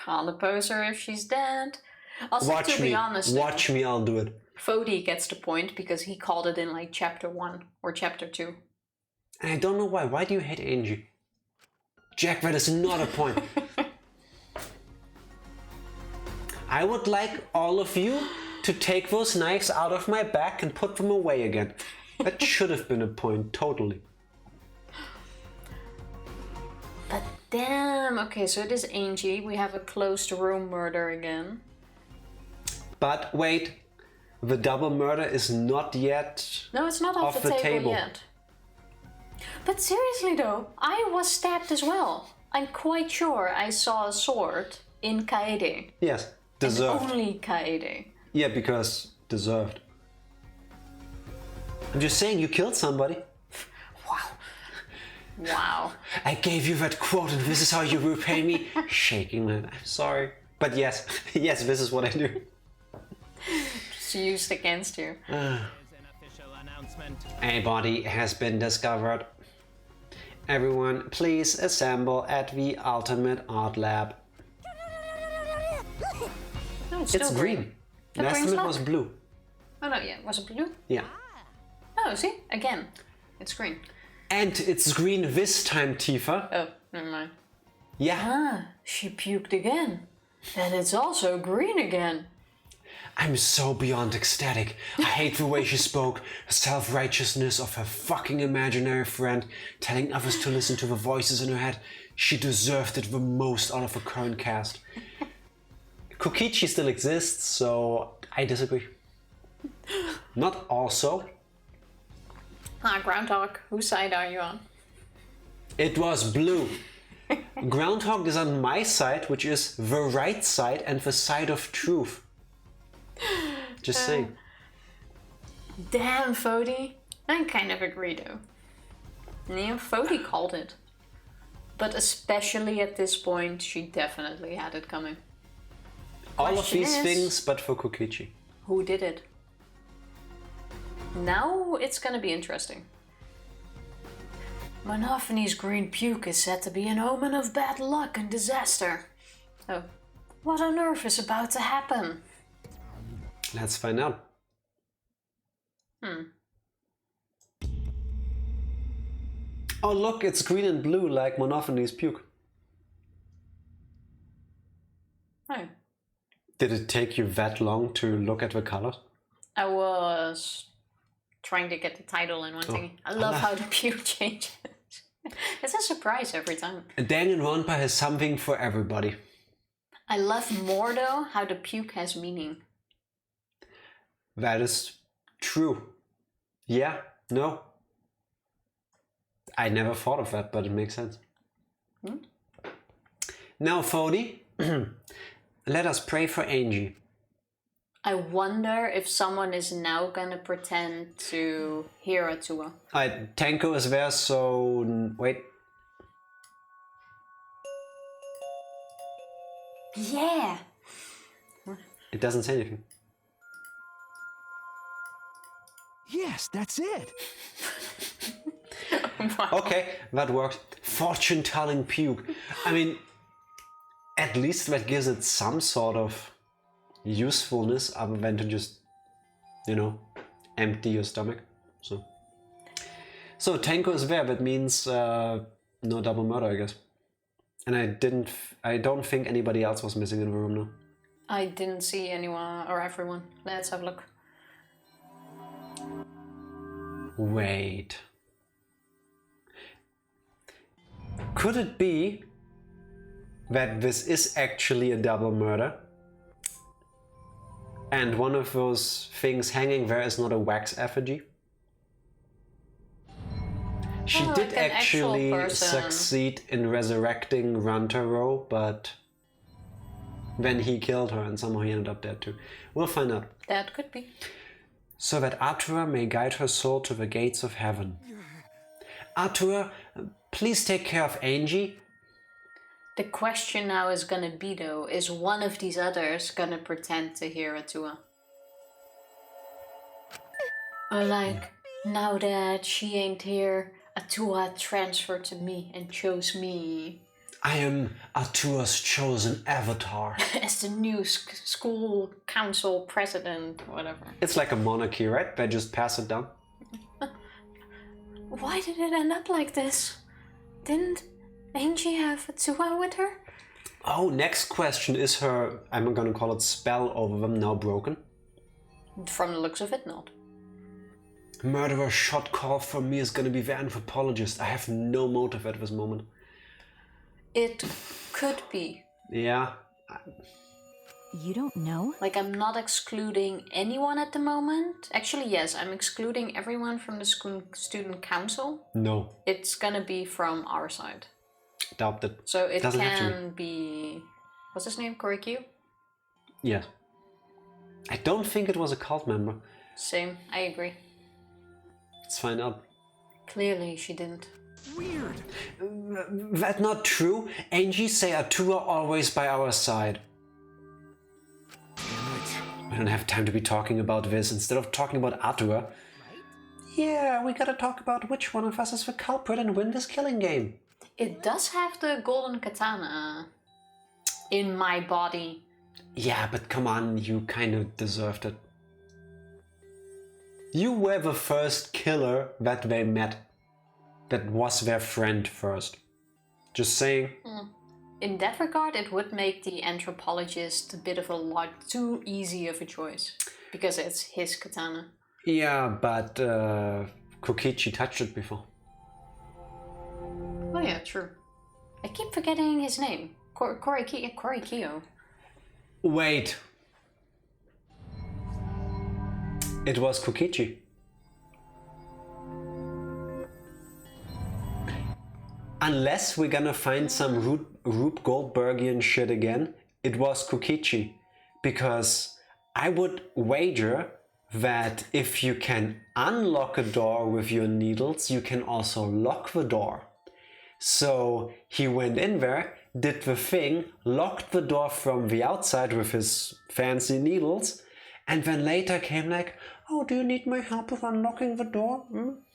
Can't oppose her if she's dead. Also, Watch to me. be honest, Watch me, I'll do it. Fody gets the point because he called it in like chapter 1 or chapter 2. And I don't know why. Why do you hate Angie? Jack, that is not a point. I would like all of you to take those knives out of my back and put them away again. That should have been a point, totally. But damn, okay, so it is Angie. We have a closed room murder again. But wait, the double murder is not yet No, it's not off the table yet. But seriously though, I was stabbed as well. I'm quite sure I saw a sword in Kaede. Yes, deserved. And only Kaede. Yeah, because deserved. I'm just saying, you killed somebody. Wow. Wow. I gave you that quote and this is how you repay me. Shaking my head. I'm sorry. But yes, yes, this is what I do. Just used against you. A body has been discovered. Everyone, please assemble at the Ultimate Art Lab. No, it's It's still green. The Last green's time it not. was blue. Oh no, yeah, was it blue? Yeah. Oh, see? Again. It's green. And it's green this time, Tifa. Oh, never mind. Yeah. Ah, she puked again. And it's also green again. I'm so beyond ecstatic. I hate the way she spoke, the self-righteousness of her fucking imaginary friend, telling others to listen to the voices in her head. She deserved it the most out of her current cast. Kokichi still exists, so I disagree. Not also. Groundhog, whose side are you on? It was blue. Groundhog is on my side, which is the right side and the side of truth. Just saying. Damn, Fody. I kind of agree though. Yeah, Fody called it. But especially at this point, she definitely had it coming. All of these Question is, things, but for Kokichi. who did it? Now it's gonna be interesting. Monophanie's green puke is said to be an omen of bad luck and disaster. Oh, what on earth is about to happen? Let's find out. Oh look, it's green and blue like Monophanie's puke. Oh. Did it take you that long to look at the colors? I was trying to get the title in one thing. I love how the puke changes. It's a surprise every time. Danganronpa has something for everybody. I love more though how the puke has meaning. That is true. Yeah, no. I never thought of that, but it makes sense. Now, Fody, let us pray for Angie. I wonder if someone is now gonna pretend to hear Atua. Tanko is there, so wait. Yeah! It doesn't say anything. Yes, that's it. Wow. Okay, that works. Fortune-telling puke. I mean, at least that gives it some sort of usefulness other than to just, you know, empty your stomach. So Tanko is there. That means no double murder, I guess. And I don't think anybody else was missing in the room now. I didn't see anyone or everyone. Let's have a look. Wait. Could it be that this is actually a double murder? And one of those things hanging there is not a wax effigy? She Oh, did like an actual actually person. succeed in resurrecting Rantaro, but then he killed her and somehow he ended up dead too. We'll find out. That could be. So that Artura may guide her soul to the gates of heaven. Artura, please take care of Angie. The question now is gonna be though, is one of these others gonna pretend to hear Atua? Or like, now that she ain't here, Atua transferred to me and chose me I am Artura's chosen avatar. as the new school council president, whatever. It's like a monarchy, right? They just pass it down. Why did it end up like this? Didn't Angie have Atua with her? Oh, next question. Is her, I'm gonna call it spell over them, now broken? From the looks of it, not. Murderer shot call from me is gonna be the anthropologist. I have no motive at this moment. It could be. Yeah. You don't know? Like, I'm not excluding anyone at the moment. Actually, yes, I'm excluding everyone from the student council. No. It's gonna be from our side. Doubt it. So it Doesn't have to can be... What's his name? Korikyu? Yes. I don't think it was a cult member. Same, I agree. Let's find out. Clearly she didn't. Weird. That not true. Angie say Atua always by our side. Damn it. We don't have time to be talking about this. Instead of talking about Atua, yeah, we gotta talk about which one of us is the culprit and win this killing game. It does have the golden katana in my body. Yeah, but come on, you kind of deserved it. You were the first killer that they met. That was their friend first. Just saying. In that regard, it would make the anthropologist a bit of a lot too easy of a choice. Because it's his katana. Yeah, but Kokichi touched it before. Oh yeah, true. I keep forgetting his name. Korikyo. Wait. It was Kokichi. Unless we're gonna find some Rube Goldbergian shit again, it was Kokichi. Because I would wager that if you can unlock a door with your needles, you can also lock the door. So he went in there, did the thing, locked the door from the outside with his fancy needles, and then later came like, oh, do you need my help with unlocking the door?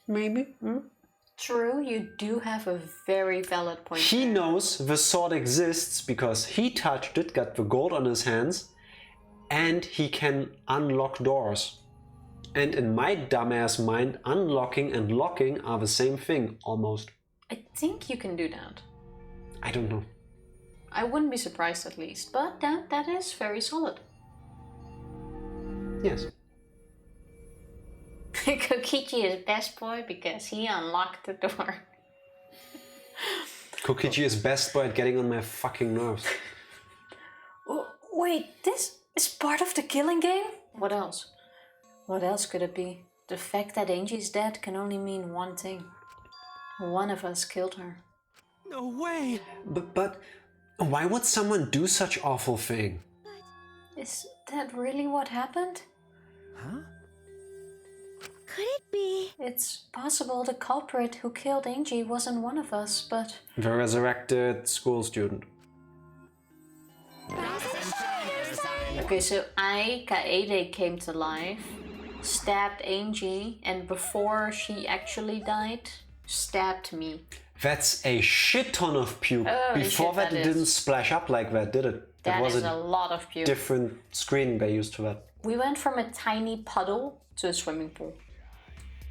Maybe? True, you do have a very valid point. He there. knows the sword exists because he touched it, got the gold on his hands, and he can unlock doors. And in my dumbass mind, unlocking and locking are the same thing, almost. I think you can do that. I don't know. I wouldn't be surprised at least, but that is very solid. Yes. Kokichi is best boy because he unlocked the door. Kokichi is best boy at getting on my fucking nerves. Oh, wait, this is part of the killing game? What else? What else could it be? The fact that Angie's dead can only mean one thing. One of us killed her. No way. But why would someone do such awful thing? Is that really what happened? Huh? Could it be? It's possible the culprit who killed Angie wasn't one of us, but... The resurrected school student. Okay, so Kaede came to life, stabbed Angie, and before she actually died, stabbed me. That's a shit ton of puke. Holy Before shit, that, that it is. didn't splash up like that, did it? That was is a lot of puke. different screen they used for that. We went from a tiny puddle to a swimming pool.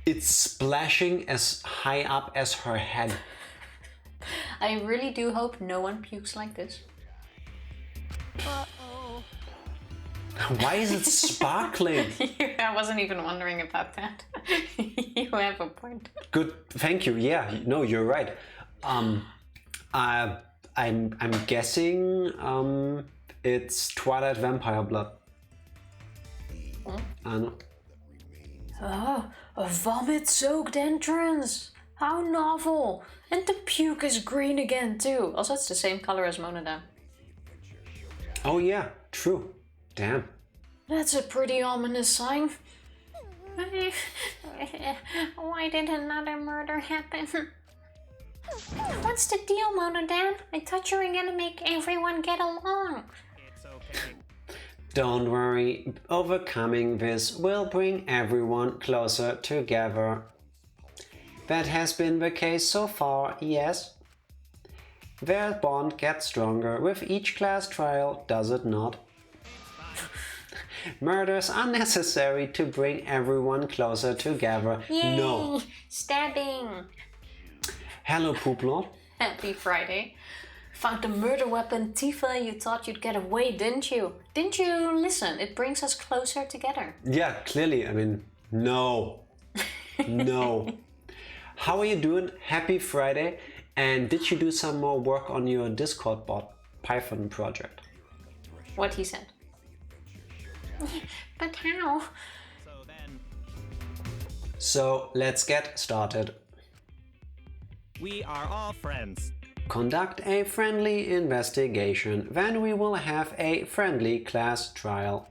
It's splashing as high up as her head. I really do hope no one pukes like this. Uh-oh. Why is it sparkling? I wasn't even wondering about that. You have a point. Good, thank you. Yeah, no, you're right. I'm guessing it's Twilight Vampire Blood. I know. Oh, a vomit-soaked entrance! How novel! And the puke is green again too. Also, it's the same color as Monodam. Oh yeah, true. Damn. That's a pretty ominous sign. Why did another murder happen? What's the deal, Monodam? I thought you were gonna make everyone get along. It's okay. Don't worry, overcoming this will bring everyone closer together. That has been the case so far, yes. Their bond gets stronger with each class trial, does it not? Murders are necessary to bring everyone closer together. Yay! No. Stabbing! Hello, Pooplord. Happy Friday. Found the murder weapon, Tifa. You thought you'd get away, didn't you? Didn't you listen? It brings us closer together. Yeah, clearly. I mean, no. No. How are you doing? Happy Friday. And did you do some more work on your Discord bot Python project? What he said. But how? So let's get started. We are all friends. Conduct a friendly investigation, then we will have a friendly class trial.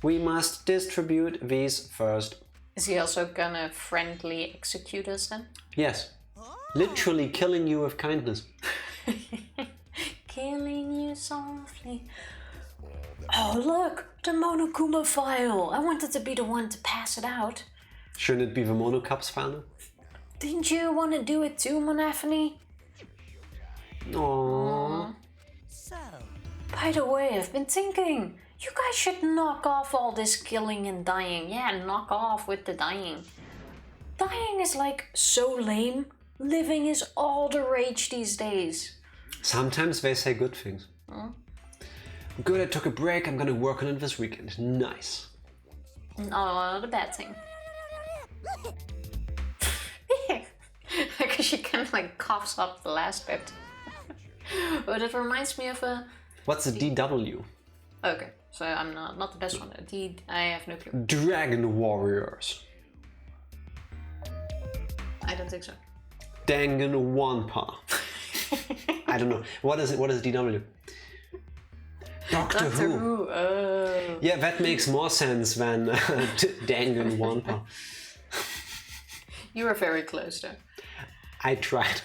We must distribute these first. Is he also gonna friendly execute us then? Yes, literally killing you with kindness. Killing you softly. Oh look, the Monokuma file. I wanted to be the one to pass it out. Shouldn't it be the Monocups file? Didn't you want to do it too, Monaphony? Aww. So, By the way, I've been thinking, you guys should knock off all this killing and dying. Yeah, knock off with the dying. Dying is like so lame. Living is all the rage these days. Sometimes they say good things. Good, I took a break, I'm gonna work on it this weekend. Nice. Oh, the bad thing. Because she kind of like coughs up the last bit. But it reminds me of a... What's a DW? Okay, so I'm not the best one. I have no clue. Dragon Warriors. I don't think so. Danganronpa. I don't know. What is it? What is DW? Doctor Who. Oh. Yeah, that makes more sense than Danganronpa. You were very close though. I tried.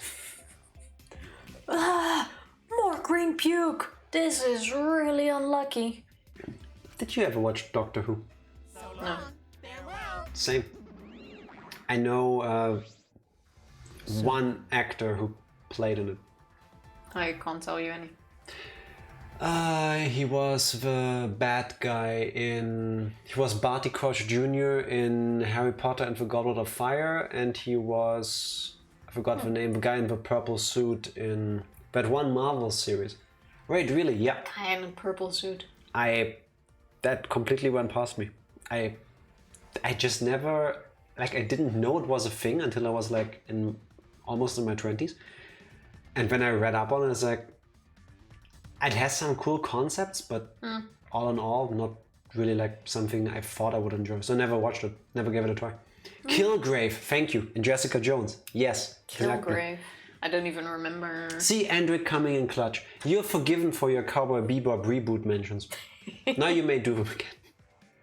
More green puke! This is really unlucky. Did you ever watch Doctor Who? No. Same. I know one actor who played in it. I can't tell you any. He was the bad guy in... He was Barty Crouch Jr. in Harry Potter and the Goblet of Fire, and he was... I forgot the name, the guy in the purple suit in that one Marvel series. Wait, really? Yeah. Guy in a purple suit. That completely went past me. I just never... Like, I didn't know it was a thing until I was like almost in my 20s. And when I read up on it, it's like... It has some cool concepts, but all in all, not really like something I thought I would enjoy. So I never watched it, never gave it a try. Killgrave, thank you. And Jessica Jones, yes. exactly. Killgrave. I don't even remember. See Andric coming in clutch. You're forgiven for your Cowboy Bebop reboot mentions. Now you may do them again.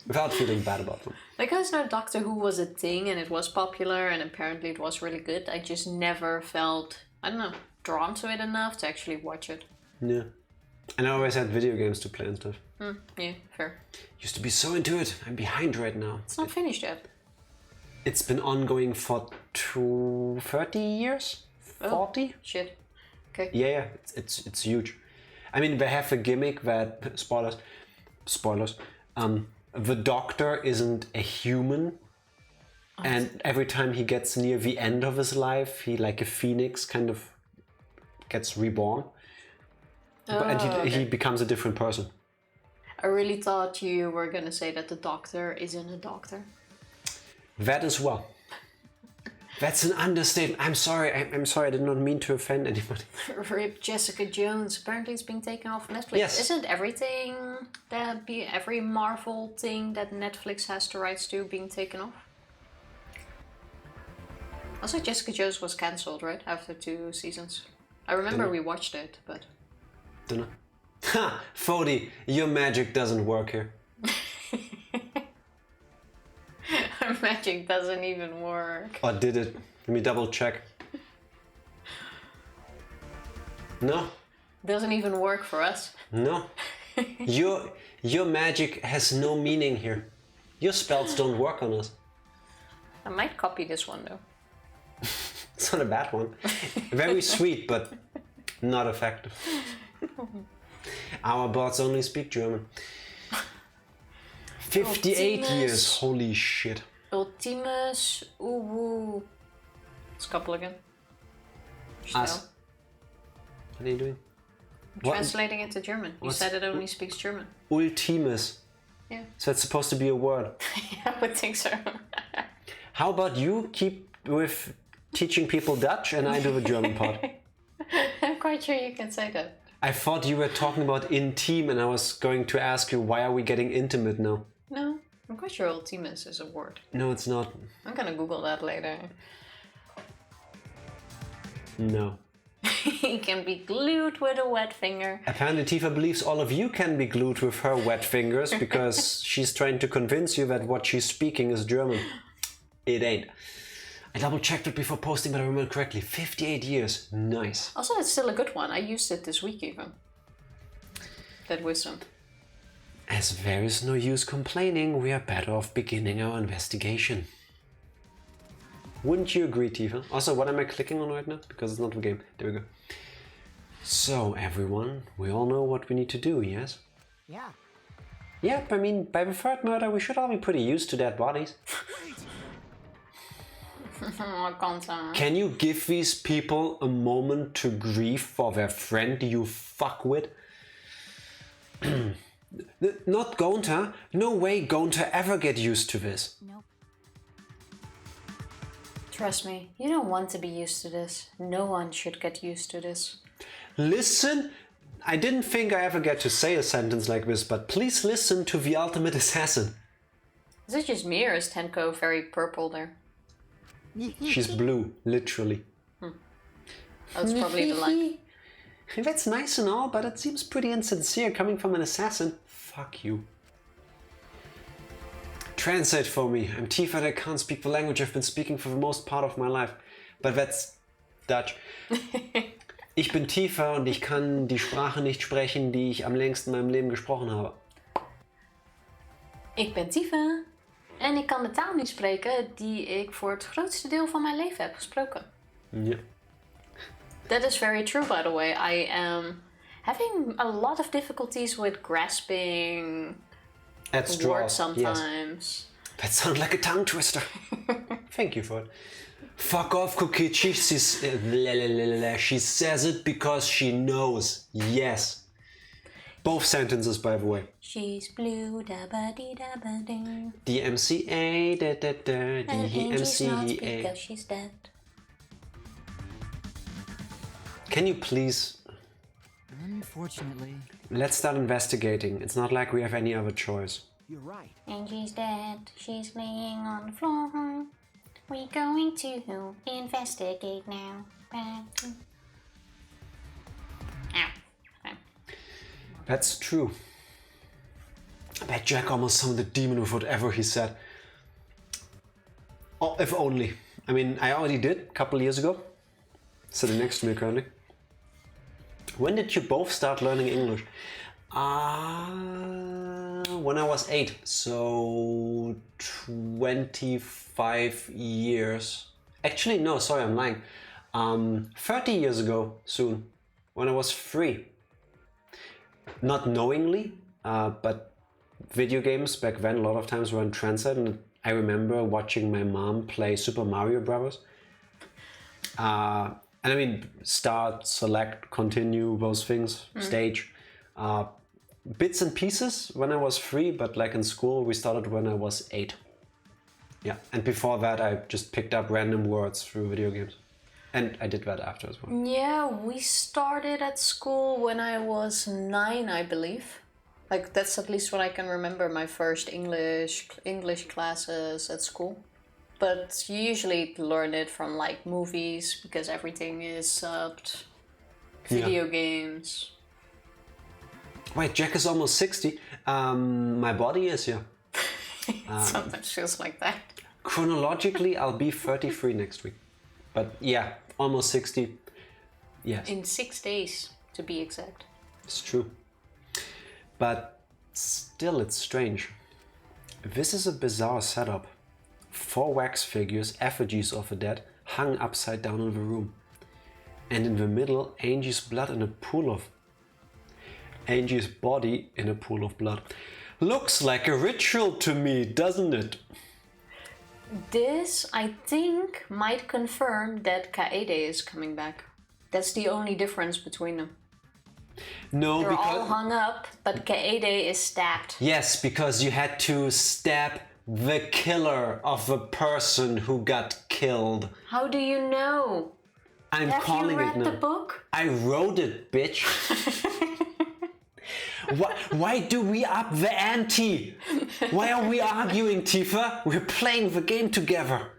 Without feeling bad about them. Like, I know Doctor Who was a thing and it was popular and apparently it was really good. I just never felt, I don't know, drawn to it enough to actually watch it. Yeah. And I always had video games to play and stuff. Yeah, fair. Used to be so into it. I'm behind right now. It's not finished yet. It's been ongoing for 30 years? 40? Shit. Okay. Yeah, it's huge. I mean, they have a gimmick that, spoilers, the Doctor isn't a human. And every time he gets near the end of his life, he, like a phoenix, kind of gets reborn. And he becomes a different person. I really thought you were gonna say that the doctor isn't a doctor. That as well. That's an understatement. I'm sorry. I'm sorry. I did not mean to offend anybody. Rip Jessica Jones. Apparently it's being taken off Netflix. Yes. Isn't everything every Marvel thing that Netflix has the rights to being taken off? Also, Jessica Jones was cancelled, right? After 2 seasons. I remember we watched it, but... Dunno. Ha! Fody, your magic doesn't work here. Our magic doesn't even work. Or did it? Let me double check. No. Doesn't even work for us. No. Your magic has no meaning here. Your spells don't work on us. I might copy this one though. It's not a bad one. Very sweet, but not effective. Our bots only speak German. 58 Ultimus. years, holy shit. Ultimus Uwu. Let's couple again. Us. Still. What are you doing? Translating it to German. You What's- said it only speaks German. Ultimus. Yeah. So it's supposed to be a word. I would think so. How about you keep with teaching people Dutch and I do the German part? I'm quite sure you can say that. I thought you were talking about intim and I was going to ask you, why are we getting intimate now? No, I'm quite sure Ultimus is a word. No, it's not. I'm gonna Google that later. No. He can be glued with a wet finger. Apparently Tifa believes all of you can be glued with her wet fingers because she's trying to convince you that what she's speaking is German. It ain't. I double checked it before posting, but I remember correctly. 58 years. Nice. Also, it's still a good one. I used it this week even. That wisdom. As there is no use complaining, we are better off beginning our investigation. Wouldn't you agree, Tifa? Also, what am I clicking on right now? Because it's not the game. There we go. So, everyone, we all know what we need to do, yes? Yeah. Yep, I mean, by the third murder, we should all be pretty used to dead bodies. Oh, Kanta. Can you give these people a moment to grieve for their friend you fuck with? Not Gonta. No way Gonta ever get used to this. Nope. Trust me, you don't want to be used to this. No one should get used to this. Listen, I didn't think I ever get to say a sentence like this, but please listen to the ultimate assassin. Is it just me or is Tenko very purple there? She's blue, literally. That's probably the line. That's nice and all, but it seems pretty insincere coming from an assassin. Fuck you. Translate for me. I'm Tifa and I can't speak the language I've been speaking for the most part of my life. But that's Dutch. Ich bin Tifa und ich kann die Sprache nicht sprechen, die ich am längsten in meinem Leben gesprochen habe. Ik ben Tifa en ik kan de taal niet spreken die ik voor het grootste deel van mijn leven heb gesproken. Ja. That is very true, by the way. I am having a lot of difficulties with grasping At words straws, sometimes. yes. That sounds like a tongue twister. Thank you for it. Fuck off, Kokichi. She says it because she knows. Yes. Both sentences, by the way. She's blue, da ba dee da ba ding. DMCA, da da da, And she's not DMCA. because she's dead. Can you please... Unfortunately. Let's start investigating. It's not like we have any other choice. You're right. And she's dead, she's laying on the floor. We're going to investigate now. Ow. Ow. That's true. I bet Jack almost summoned the demon with whatever he said. Oh, if only. I mean, I already did a couple years ago. Sitting next to me currently. When did you both start learning English? When I was 8, so 25 years. Actually, no, sorry, I'm lying. 30 years ago soon, when I was 3. Not knowingly, but video games back then a lot of times were in translate, and I remember watching my mom play Super Mario Bros. And I mean, start, select, continue, those things, stage. bits and pieces when I was 3, but like in school we started when I was 8. Yeah, and before that I just picked up random words through video games. And I did that after as well. Yeah, we started at school when I was 9, I believe. Like, that's at least what I can remember, my first English classes at school. But you usually learn it from, like, movies, because everything is subbed. Video games. Wait, Jack is almost 60. My body is, yeah. It sometimes feels like that. Chronologically, I'll be 33 next week. But yeah, almost 60. Yes. In 6 days, to be exact. It's true. But still, it's strange. This is a bizarre setup. 4 wax figures, effigies of the dead, hung upside down in the room. And in the middle, Angie's blood in a pool of... Angie's body in a pool of blood. Looks like a ritual to me, doesn't it? This, I think, might confirm that Kaede is coming back. That's the only difference between them. No, They're because... all hung up, but Kaede is stabbed. Yes, because you had to stab the killer of the person who got killed. How do you know? I'm Have calling you it read now. the book? I wrote it, bitch. Why do we up the ante? Why are we arguing, Tifa? We're playing the game together.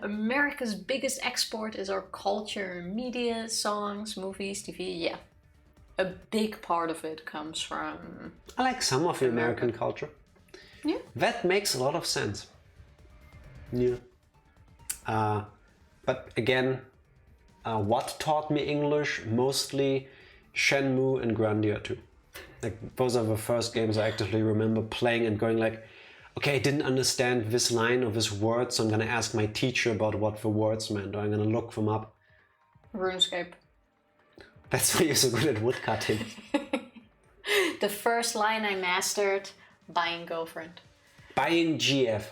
America's biggest export is our culture, media, songs, movies, TV, yeah. A big part of it comes from... I like some of the American culture. Yeah. That makes a lot of sense. Yeah. But again, what taught me English? Mostly Shenmue and Grandia 2. Like, those are the first games I actively remember playing and going like, okay, I didn't understand this line or this word, so I'm gonna ask my teacher about what the words meant, or I'm gonna look them up. RuneScape. That's why you're so good at woodcutting. The first line I mastered, buying girlfriend. Buying GF.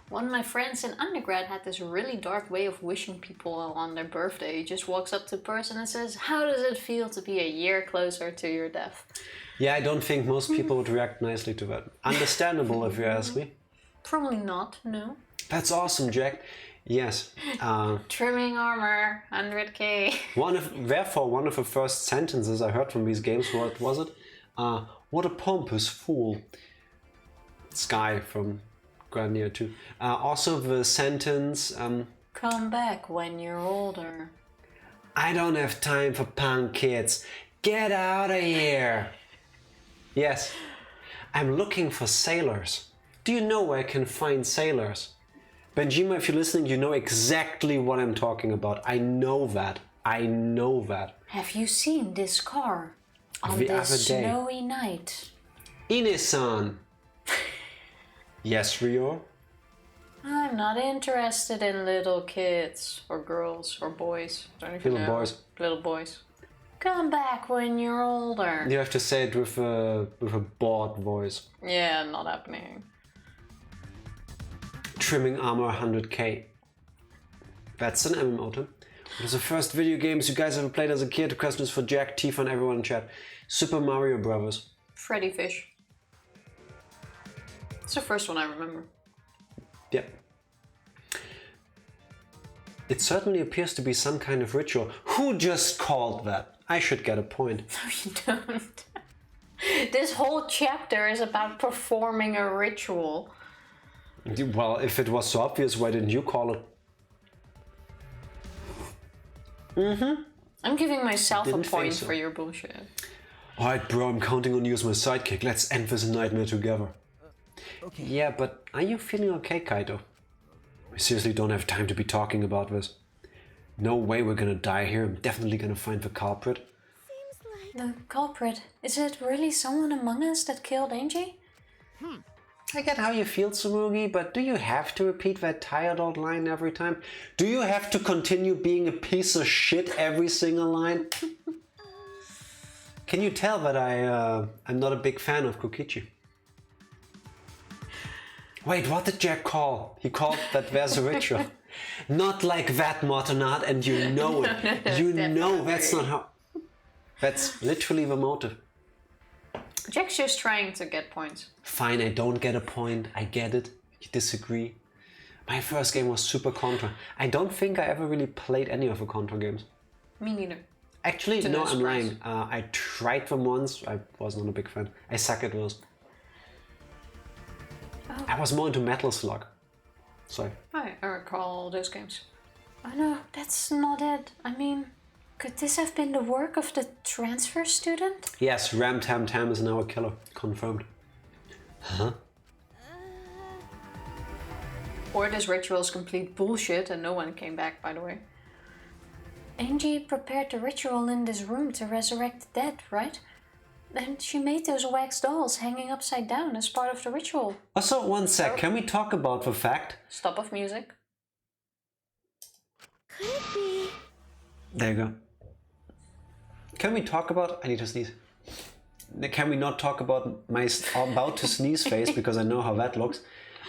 One of my friends in undergrad had this really dark way of wishing people on their birthday. He just walks up to the person and says, "How does it feel to be a year closer to your death?" Yeah, I don't think most people would react nicely to that. Understandable if you ask me. Probably not, no. That's awesome, Jack. Yes. Trimming armor, 100k. Therefore, one of the first sentences I heard from these games, what was it? What a pompous fool. Sky from Grandia 2. Also the sentence... Come back when you're older. I don't have time for punk kids. Get out of here. Yes. I'm looking for sailors. Do you know where I can find sailors? Benjima, if you're listening, you know exactly what I'm talking about. I know that. I know that. Have you seen this car on The this other day. snowy night? Ine-san. Yes, Rio? I'm not interested in little kids or girls or boys. Don't even Little know. boys. Little boys. Come back when you're older. You have to say it with a bored voice. Yeah, not happening. Trimming armor 100k. That's an MMO term. What is the first video games you guys ever played as a kid? The question is for Jack, Tifa, and everyone in chat. Super Mario Brothers. Freddy Fish. It's the first one I remember. Yeah. It certainly appears to be some kind of ritual. Who just called that? I should get a point. No, you don't. This whole chapter is about performing a ritual. Well, if it was so obvious, why didn't you call it? I'm giving myself a Didn't think point so. for your bullshit. Alright, bro, I'm counting on you as my sidekick. Let's end this nightmare together. Okay. Yeah, but are you feeling okay, Kaito? We seriously don't have time to be talking about this. No way we're gonna die here. I'm definitely gonna find the culprit. The culprit. Is it really someone among us that killed Angie? I get how you feel, Tsumugi, but do you have to repeat that tired old line every time? Do you have to continue being a piece of shit every single line? Can you tell that I'm not a big fan of Kokichi? Wait, what did Jack call? He called that there's a ritual. Not like that, Mortonat, and you know it. You know that's not how... That's literally the motive. Jack's just trying to get points. Fine, I don't get a point. I get it. You disagree. My first game was super Contra. I don't think I ever really played any of the Contra games. Me neither. Actually, no, I'm surprise. lying. I tried them once. I was not a big fan. I suck at those. Oh. I was more into Metal Slug. Sorry. I recall those games. Oh no, that's not it. I mean, could this have been the work of the transfer student? Yes, Ram Tam Tam is now a killer. Confirmed. Huh? Or this ritual is complete bullshit and no one came back, by the way. Angie prepared the ritual in this room to resurrect the dead, right? And she made those wax dolls hanging upside down as part of the ritual. Also, one sec. Can we talk about the fact? Stop of music. Could it be? There you go. Can we talk about? I need to sneeze. Can we not talk about my about to sneeze face because I know how that looks?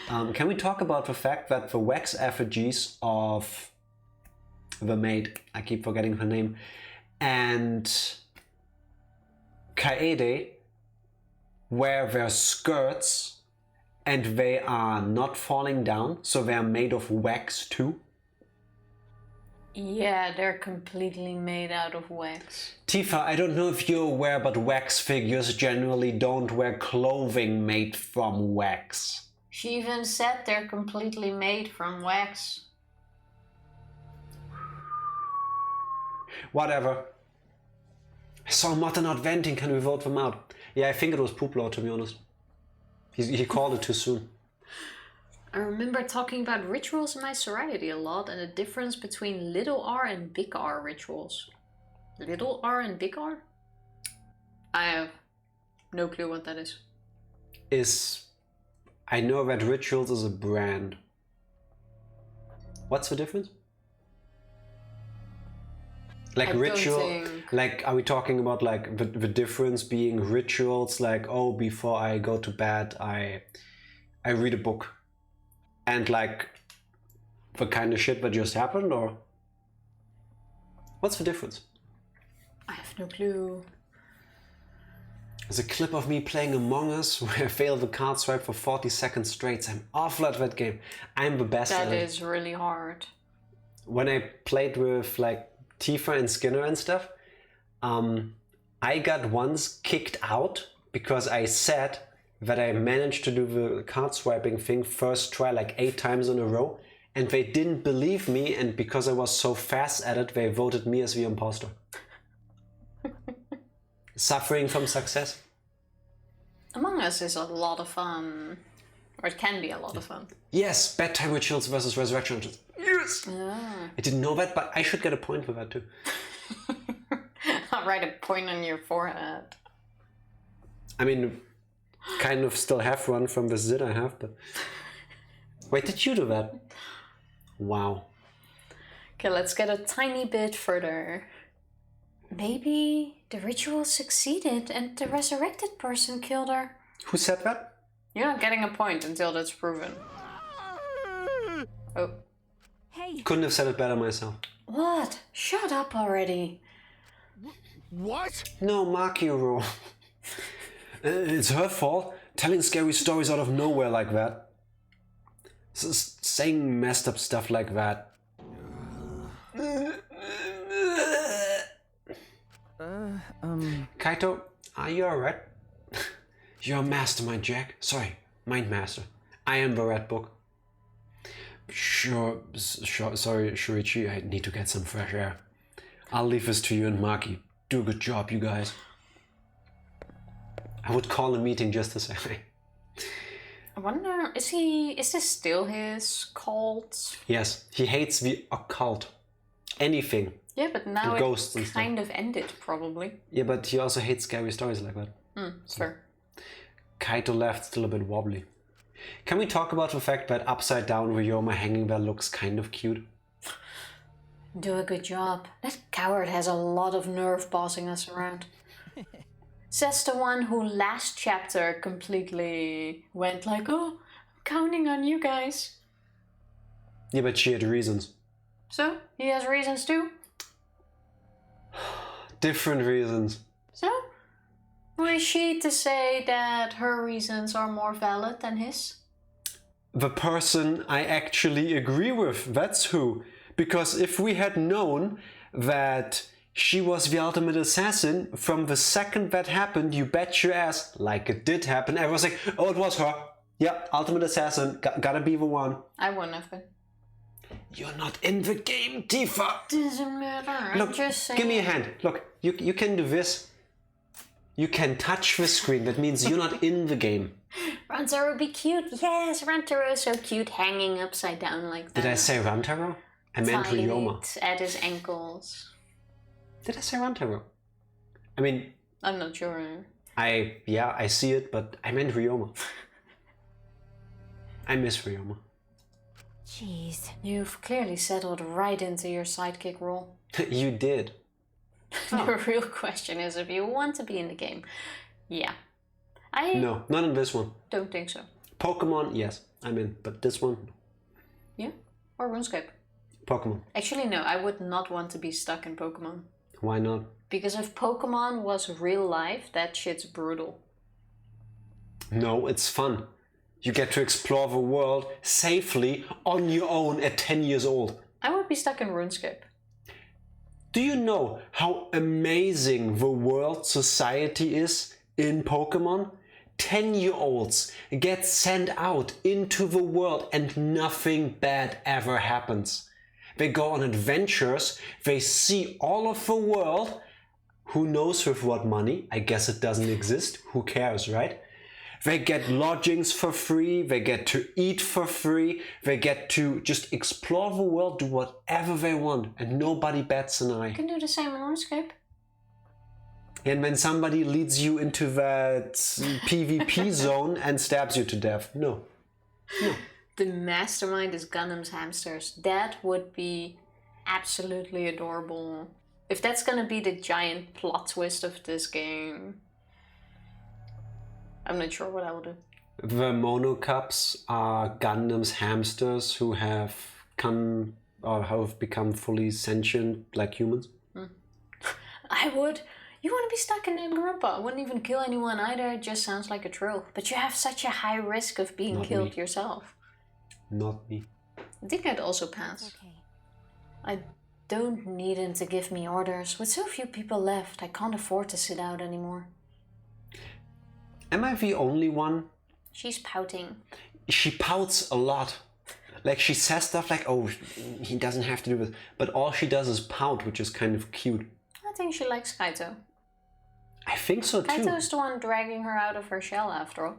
Can we talk about the fact that the wax effigies of the maid, I keep forgetting her name, and Kaede wear their skirts and they are not falling down, so they are made of wax too? Yeah, they're completely made out of wax. Tifa, I don't know if you're aware, but wax figures generally don't wear clothing made from wax. She even said they're completely made from wax. Whatever. I saw Motta not venting, can we vote them out? Yeah, I think it was Pooplo, to be honest. He called it too soon. I remember talking about rituals in my sorority a lot and the difference between little r and big R rituals. Little r and big R? I have no clue what that is. I know that Rituals is a brand. What's the difference? Like I don't ritual, think- like are we talking about like the difference being rituals like, oh, before I go to bed I read a book, and like the kind of shit that just happened, or what's the difference? I have no clue. There's a clip of me playing Among Us where I failed the card swipe for 40 seconds straight. I'm awful at that game. I'm the best at That it. is really hard. When I played with like Tifa and Skinner and stuff, I got once kicked out because I said that I managed to do the card swiping thing first try like 8 times in a row, and they didn't believe me, and because I was so fast at it, they voted me as the imposter. Suffering from success. Among Us is a lot of fun. Or it can be a lot of fun. Yes, bedtime rituals versus resurrection rituals. Yes! Ah. I didn't know that, but I should get a point for that too. I'll write a point on your forehead. I mean, kind of still have one from the zit I have, but... Wait, did you do that? Wow. Okay, let's get a tiny bit further. Maybe the ritual succeeded and the resurrected person killed her. Who said that? You're not getting a point until that's proven. Oh. Hey, Couldn't have said it better myself. What? Shut up already. What? No, Makiro. It's her fault. Telling scary stories out of nowhere like that. Saying messed up stuff like that. Kaito, are you alright? You're a mastermind, Jack. Sorry, mind master. I am the red book. Sure, sorry, Shuichi, I need to get some fresh air. I'll leave this to you and Maki. Do a good job, you guys. I would call a meeting just to say hi. I wonder, is this still his cult? Yes, he hates the occult. Anything. Yeah, but now And ghosts and it stuff. kind of ended, probably. Yeah, but he also hates scary stories like that. Sure. Kaito left still a bit wobbly. Can we talk about the fact that upside down Ryoma hanging there looks kind of cute? Do a good job. That coward has a lot of nerve bossing us around. Says the one who last chapter completely went like, oh, I'm counting on you guys. Yeah, but she had reasons. So, he has reasons too? different reasons. So, who is she to say that her reasons are more valid than his? The person I actually agree with, that's who. Because if we had known that she was the ultimate assassin, from the second that happened, you bet your ass, like it did happen, everyone's like, oh, it was her. Yeah, ultimate assassin, gotta be the one. I wouldn't have been. You're not in the game, Tifa! Doesn't matter, Look, I'm just saying. give me a hand. Look, you can do this. You can touch the screen, that means you're not in the game. Rantaro would be cute. Yes, Rantaro is so cute, hanging upside down like that. Did I say Rantaro? I meant Ryoma. Tied at his ankles. Did I say Rantaro? I mean... I'm not sure. I see it, but I meant Ryoma. I miss Ryoma. Jeez. You've clearly settled right into your sidekick role. You did. The real question is if you want to be in the game. Yeah. I No, not in this one. don't think so. Pokemon, yes, I'm in, but this one, no. Yeah? Or RuneScape. Pokemon. Actually, no, I would not want to be stuck in Pokemon. Why not? Because if Pokemon was real life, that shit's brutal. No, it's fun. You get to explore the world safely on your own at 10 years old. I would be stuck in RuneScape. Do you know how amazing the world society is in Pokemon? 10-year-olds get sent out into the world and nothing bad ever happens. They go on adventures, they see all of the world. Who knows with what money? I guess it doesn't exist. Who cares, right? They get lodgings for free, they get to eat for free, they get to just explore the world, do whatever they want, and nobody bats an eye. You can do the same in RuneScape. And when somebody leads you into that PvP zone and stabs you to death, no. No. The mastermind is Gundam's hamsters. That would be absolutely adorable. If that's gonna be the giant plot twist of this game, I'm not sure what I will do. The Monocups are Gundam's hamsters who have come or have become fully sentient like humans. I would. You want to be stuck in Danganronpa. I wouldn't even kill anyone either. It just sounds like a thrill. But you have such a high risk of being killed yourself. Not me. I think I'd also pass. Okay. I don't need him to give me orders. With so few people left, I can't afford to sit out anymore. Am I the only one? She's pouting. She pouts a lot. Like she says stuff like, oh, he doesn't have to do this. But all she does is pout, which is kind of cute. I think she likes Kaito. I think so too. Kaito's the one dragging her out of her shell after all.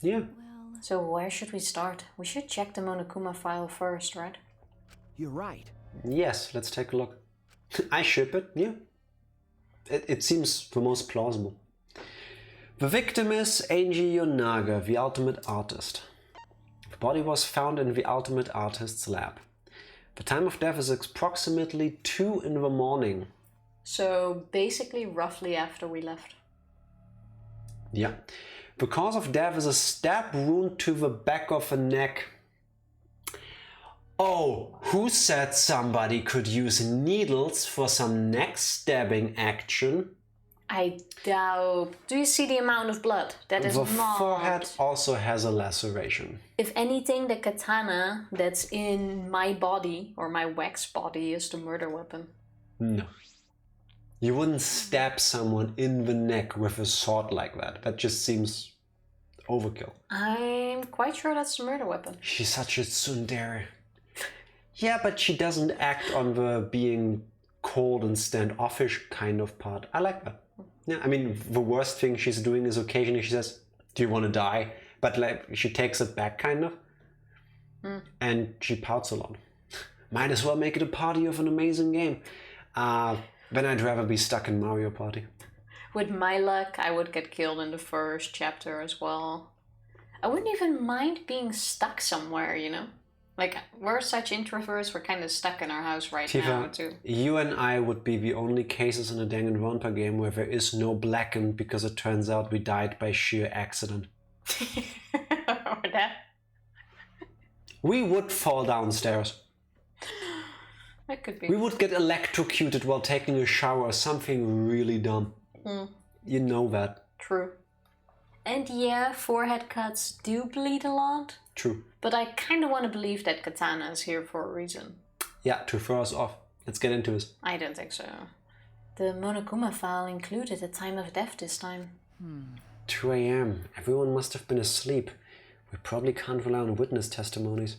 Yeah. Well, So where should we start? We should check the Monokuma file first, right? You're right. Yes, let's take a look. I ship it, yeah. It seems the most plausible. The victim is Angie Yonaga, the ultimate artist. The body was found in the ultimate artist's lab. The time of death is approximately 2 in the morning. So basically roughly after we left. Yeah. The cause of death is a stab wound to the back of the neck. Oh, who said somebody could use needles for some neck stabbing action? I doubt. Do you see the amount of blood? That is The not. forehead also has a laceration. If anything, the katana that's in my body or my wax body is the murder weapon. No. You wouldn't stab someone in the neck with a sword like that. That just seems overkill. I'm quite sure that's the murder weapon. She's such a tsundere. Yeah, but she doesn't act on the being cold and standoffish kind of part. I like that. Yeah, I mean, the worst thing she's doing is occasionally she says, do you want to die? But like, she takes it back kind of. And she pouts a lot. Might as well make it a party of an amazing game. Then I'd rather be stuck in Mario Party. With my luck, I would get killed in the first chapter as well. I wouldn't even mind being stuck somewhere, you know? Like, we're such introverts, we're kind of stuck in our house right now, too. You and I would be the only cases in a Danganronpa game where there is no blackened because it turns out we died by sheer accident. Or that. We would fall downstairs. That could be. We would get electrocuted while taking a shower or something really dumb. You know that. True. And yeah, forehead cuts do bleed a lot. True. But I kind of want to believe that Katana is here for a reason. Yeah, to throw us off. Let's get into it. I don't think so. The Monokuma file included a time of death this time. 2 a.m. Everyone must have been asleep. We probably can't rely on witness testimonies.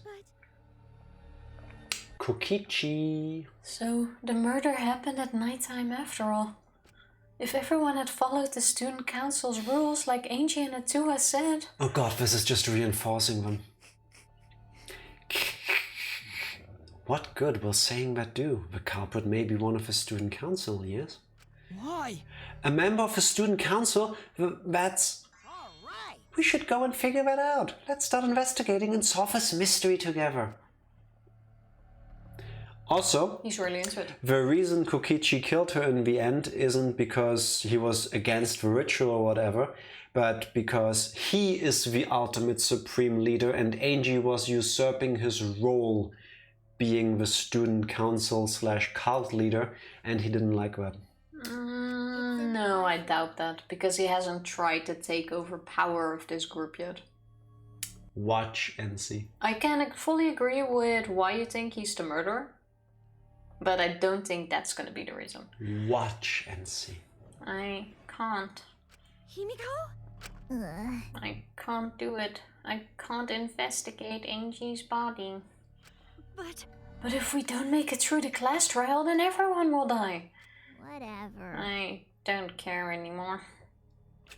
Kokichi. So, the murder happened at nighttime after all. If everyone had followed the student council's rules like Angie and Atua said... Oh god, this is just reinforcing them. What good will saying that do? The culprit may be one of the student council, yes? Why? A member of the student council? That's... Alright. We should go and figure that out. Let's start investigating and solve this mystery together. Also, He's really into it. the reason Kokichi killed her in the end isn't because he was against the ritual or whatever, but because he is the ultimate supreme leader and Angie was usurping his role being the student council / cult leader, and he didn't like that. No, I doubt that, because he hasn't tried to take over power of this group yet. Watch and see. I can fully agree with why you think he's the murderer, but I don't think that's gonna be the reason. Watch and see. I can't. Himiko? I can't do it. I can't investigate Angie's body. But if we don't make it through the class trial, then everyone will die. whatever. I don't care anymore.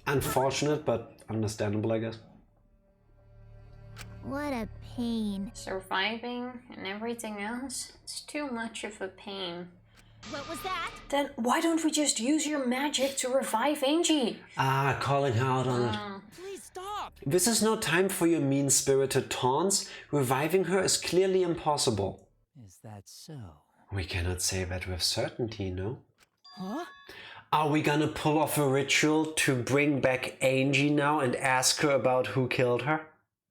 Unfortunate, but understandable, I guess. What a pain. Surviving and everything else, it's too much of a pain. What was that? Then why don't we just use your magic to revive Angie? Ah, calling her out on it. Please stop. This is no time for your mean-spirited taunts. Reviving her is clearly impossible. Is that so? We cannot say that with certainty, no? Huh? Are we gonna pull off a ritual to bring back Angie now and ask her about who killed her?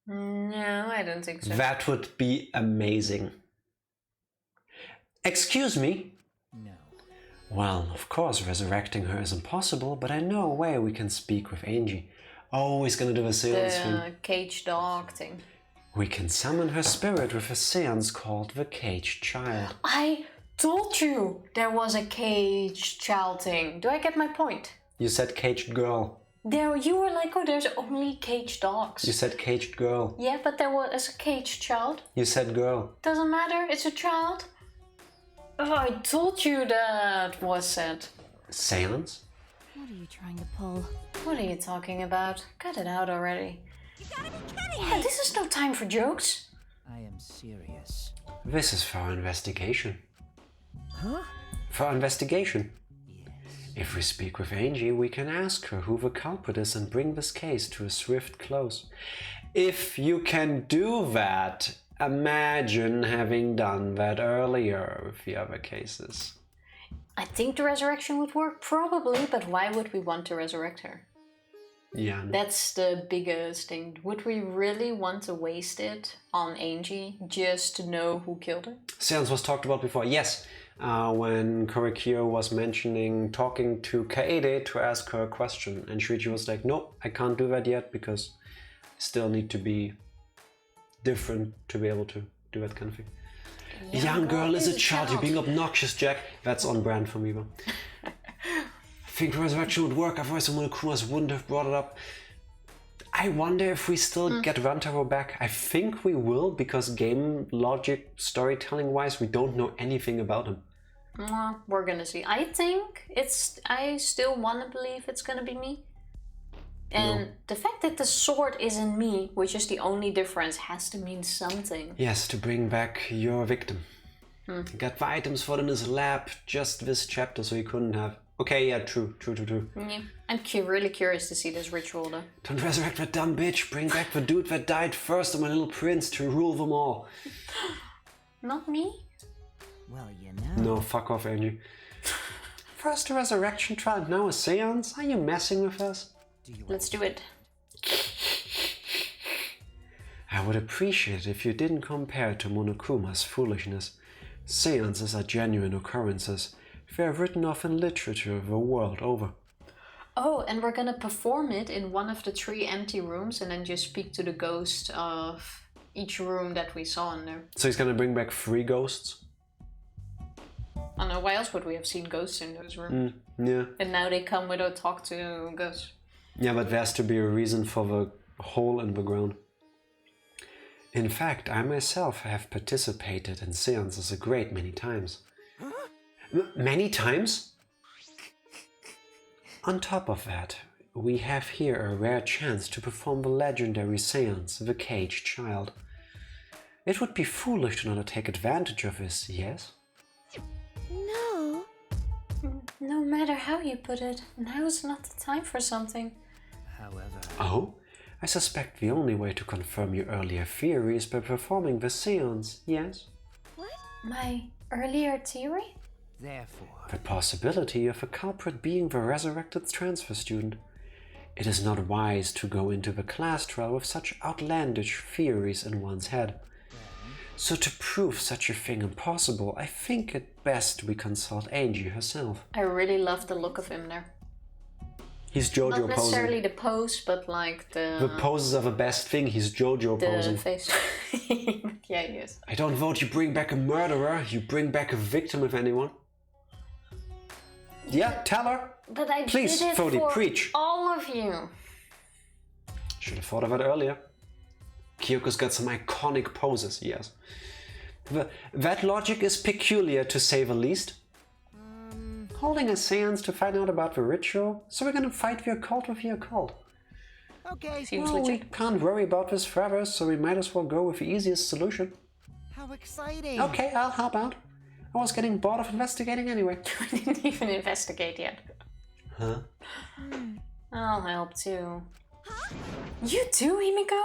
No, I don't think so. That would be amazing. Excuse me? No. Well, of course, resurrecting her is impossible, but I know a way we can speak with Angie. Oh, he's gonna do a seance thing. The caged dog thing. We can summon her spirit with a seance called the Caged Child. I told you there was a caged child thing. Do I get my point? You said caged girl. There, you were like, oh, there's only caged dogs. You said caged girl. Yeah, but there was a caged child. You said girl. Doesn't matter, it's a child. Oh, I told you that was said. Seance? What are you trying to pull? What are you talking about? Cut it out already. You gotta be kidding Yeah, this is no time for jokes. I am serious. This is for our investigation. Huh? For our investigation. Yes. If we speak with Angie, we can ask her who the culprit is and bring this case to a swift close. If you can do that, imagine having done that earlier with the other cases. I think the resurrection would work, probably, but why would we want to resurrect her? Yeah. That's the biggest thing. Would we really want to waste it on Angie just to know who killed her? Seance was talked about before, yes. When Korikyo was talking to Kaede to ask her a question, and Shuichi was like, no, I can't do that yet because I still need to be different to be able to do that kind of thing. A young girl is a child. You're being obnoxious, Jack. That's on brand for me, though. I think resurrection would work, otherwise the Monokumas wouldn't have brought it up. I wonder if we still get Rantaro back. I think we will, because game logic, storytelling-wise, we don't know anything about him. Well, we're gonna see. I still want to believe it's gonna be me. And the fact that the sword is in me, which is the only difference, has to mean something. Yes, to bring back your victim. Got the items for it in his lab, just this chapter, so he couldn't have. Okay, yeah, true. Yeah. I'm really curious to see this ritual, though. Don't resurrect that dumb bitch. Bring back the dude that died first of my little prince to rule them all. Not me? Well, you know. No, fuck off, Angie. First a resurrection trial, now a seance? Are you messing with us? Let's do it. I would appreciate it if you didn't compare it to Monokuma's foolishness. Seances are genuine occurrences. They are written off in literature the world over. Oh, and we're gonna perform it in one of the 3 empty rooms and then just speak to the ghost of each room that we saw in there. So he's gonna bring back 3 ghosts? I don't know, why else would we have seen ghosts in those rooms? Yeah. And now they come without talk to ghosts. Yeah, but there has to be a reason for the hole in the ground. In fact, I myself have participated in seances a great many times. Many times? On top of that, we have here a rare chance to perform the legendary seance, The Caged Child. It would be foolish to not take advantage of this, yes? No. No matter how you put it, now is not the time for something. However, Oh? I suspect the only way to confirm your earlier theory is by performing the seance, yes? What? My earlier theory? therefore, The possibility of a culprit being the resurrected transfer student. It is not wise to go into the class trial with such outlandish theories in one's head. So to prove such a thing impossible, I think it best we consult Angie herself. I really love the look of him there. He's Jojo Not necessarily posing. the pose, but like The poses are the best thing, he's Jojo the posing. face. Yeah, he is. I don't vote you bring back a murderer, you bring back a victim if anyone. Yeah, tell her. But I Please, did it Fody, for preach. all of you. Should have thought of it earlier. Kyoko's got some iconic poses, yes. That logic is peculiar to say the least. Holding a seance to find out about the ritual, so we're gonna fight the occult with the occult. okay, Seems Well, we legit. can't worry about this forever, so we might as well go with the easiest solution. how exciting! Okay, I'll help out. I was getting bored of investigating anyway. We didn't even investigate yet. Huh? I'll help too. You too, Himiko?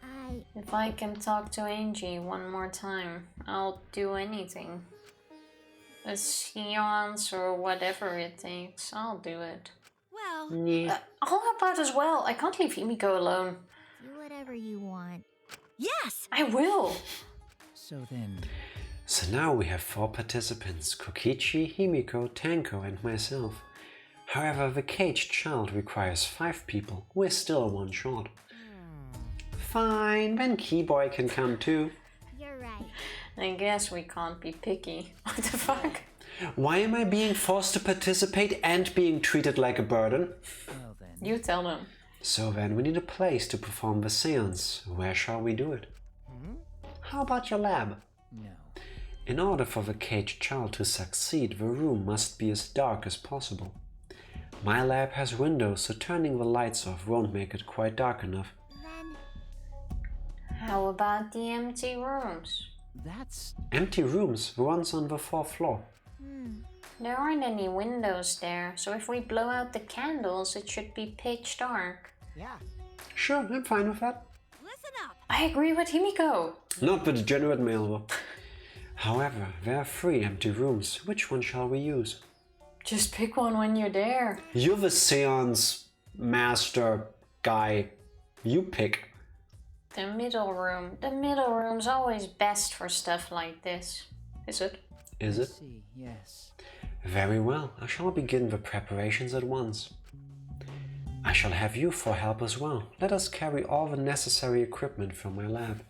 I... If I can talk to Angie one more time, I'll do anything. A seance or whatever it takes, I'll do it. Well, Yeah. I'll help out as well. I can't leave Himiko alone. do whatever you want. Yes! I will. So then, So now we have 4 participants, Kokichi, Himiko, Tanko and myself. However, the caged child requires 5 people. We're still 1 short. Fine, then Keyboy can come too. You're right. I guess we can't be picky. What the fuck? Why am I being forced to participate and being treated like a burden? well then, You tell them. So then we need a place to perform the seance. Where shall we do it? How about your lab? no. In order for the caged child to succeed, the room must be as dark as possible. My lab has windows, so turning the lights off won't make it quite dark enough. Then, How about the empty rooms? That's Empty rooms, the ones on the 4th floor. There aren't any windows there, so if we blow out the candles, it should be pitch dark. yeah. Sure, I'm fine with that. listen up! I agree with Himiko. Not the degenerate male though. However, there are 3 empty rooms. Which one shall we use? Just pick one when you're there. You're the seance master guy. You pick. The middle room. The middle room's always best for stuff like this. Is it? Is it? See, yes. Very well, I shall begin the preparations at once. I shall have you 4 help as well. Let us carry all the necessary equipment from my lab.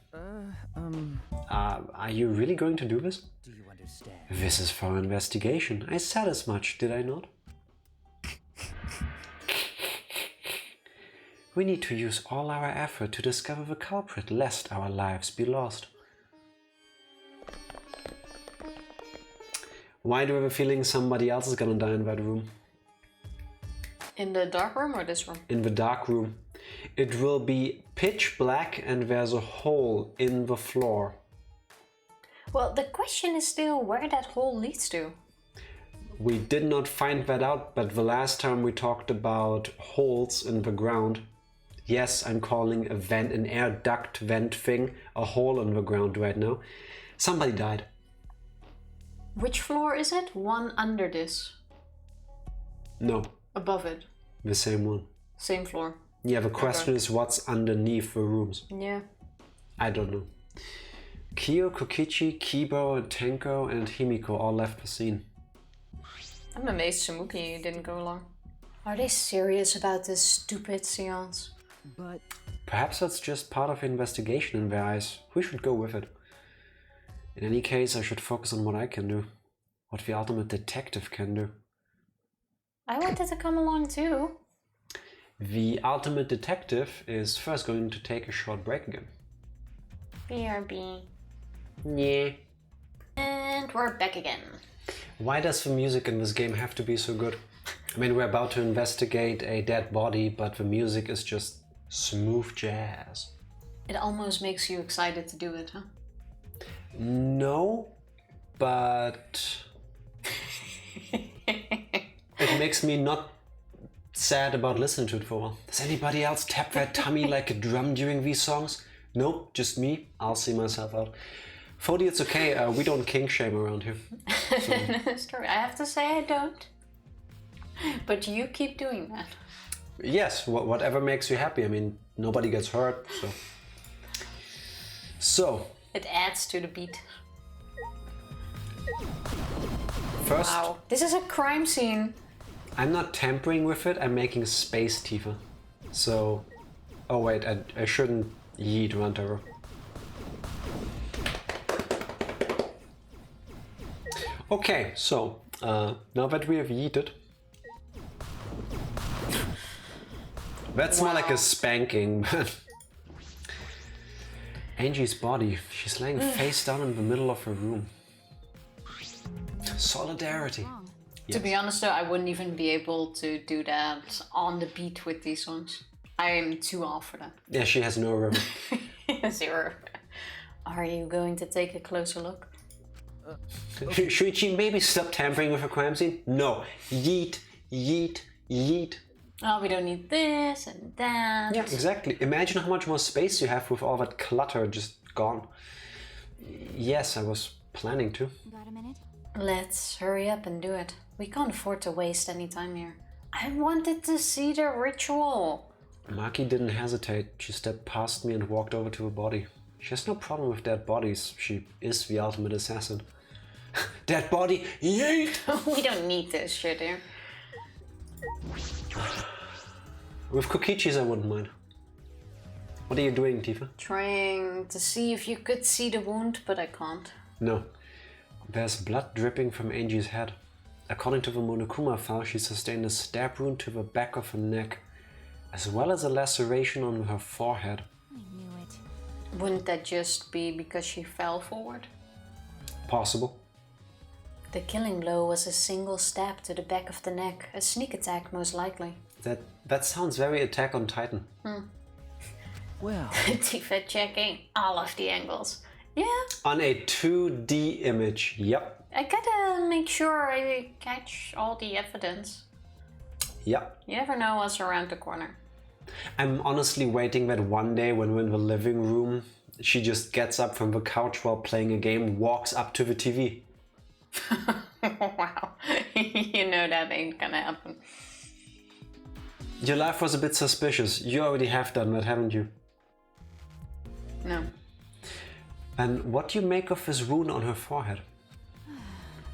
Are you really going to do this? Do you understand? This is for investigation. I said as much, did I not? We need to use all our effort to discover the culprit, lest our lives be lost. Why do I have a feeling somebody else is gonna die in that room? In the dark room or this room? In the dark room. It will be pitch black and there's a hole in the floor. Well, the question is still where that hole leads to. We did not find that out, but the last time we talked about holes in the ground, yes, I'm calling a vent, an air duct vent thing, a hole in the ground right now. Somebody died. Which floor is it? One under this. No, Above it. the same one. Same floor. Yeah, the question is what's underneath the rooms. Yeah. I don't know. Kyo, Kokichi, Kibo, Tenko, and Himiko all left the scene. I'm amazed Samuki didn't go along. Are they serious about this stupid seance? But Perhaps that's just part of the investigation in their eyes. We should go with it. In any case, I should focus on what I can do. What the ultimate detective can do. I wanted to come along too. The ultimate detective is first going to take a short break again. BRB. Yeah. And we're back again. Why does the music in this game have to be so good? I mean, we're about to investigate a dead body, but the music is just smooth jazz. It almost makes you excited to do it, huh? No, but it makes me not sad about listening to it for a while. Does anybody else tap their tummy like a drum during these songs? Nope, just me. I'll see myself out. Fody, it's okay. We don't kink shame around here. So. That's true. I have to say I don't. But you keep doing that. Yes, whatever makes you happy. I mean, nobody gets hurt, so. It adds to the beat. First, Wow, this is a crime scene. I'm not tampering with it. I'm making space Tifa. So, oh wait, I shouldn't yeet Runtaro. Okay, so now that we have yeeted, that's more like a spanking, but Angie's body, she's laying face down in the middle of her room. Solidarity. To be honest though, I wouldn't even be able to do that on the beat with these songs. I am too off for that. Yeah, she has no rhythm. Zero. Are you going to take a closer look? Should she maybe stop tampering with her crime scene? No. Yeet, yeet, yeet. Oh, we don't need this and that. Yeah, exactly. Imagine how much more space you have with all that clutter just gone. Yes, I was planning to. Got a minute? Let's hurry up and do it. We can't afford to waste any time here. I wanted to see the ritual. Maki didn't hesitate. She stepped past me and walked over to her body. She has no problem with dead bodies. She is the ultimate assassin. Dead body, yeet! We don't need this shit here. With Kokichis, I wouldn't mind. What are you doing, Tifa? Trying to see if you could see the wound, but I can't. No. There's blood dripping from Angie's head. According to the Monokuma file, she sustained a stab wound to the back of her neck, as well as a laceration on her forehead. I knew it. Wouldn't that just be because she fell forward? Possible. The killing blow was a single stab to the back of the neck, a sneak attack most likely. That sounds very Attack on Titan. well, Tifa checking all of the angles. Yeah, On a 2D image, yep. I gotta make sure I catch all the evidence. Yep. You never know what's around the corner. I'm honestly waiting that one day when we're in the living room, she just gets up from the couch while playing a game, walks up to the TV. Wow, you know that ain't gonna happen. Your laugh was a bit suspicious. You already have done that, haven't you? No. And what do you make of this wound on her forehead?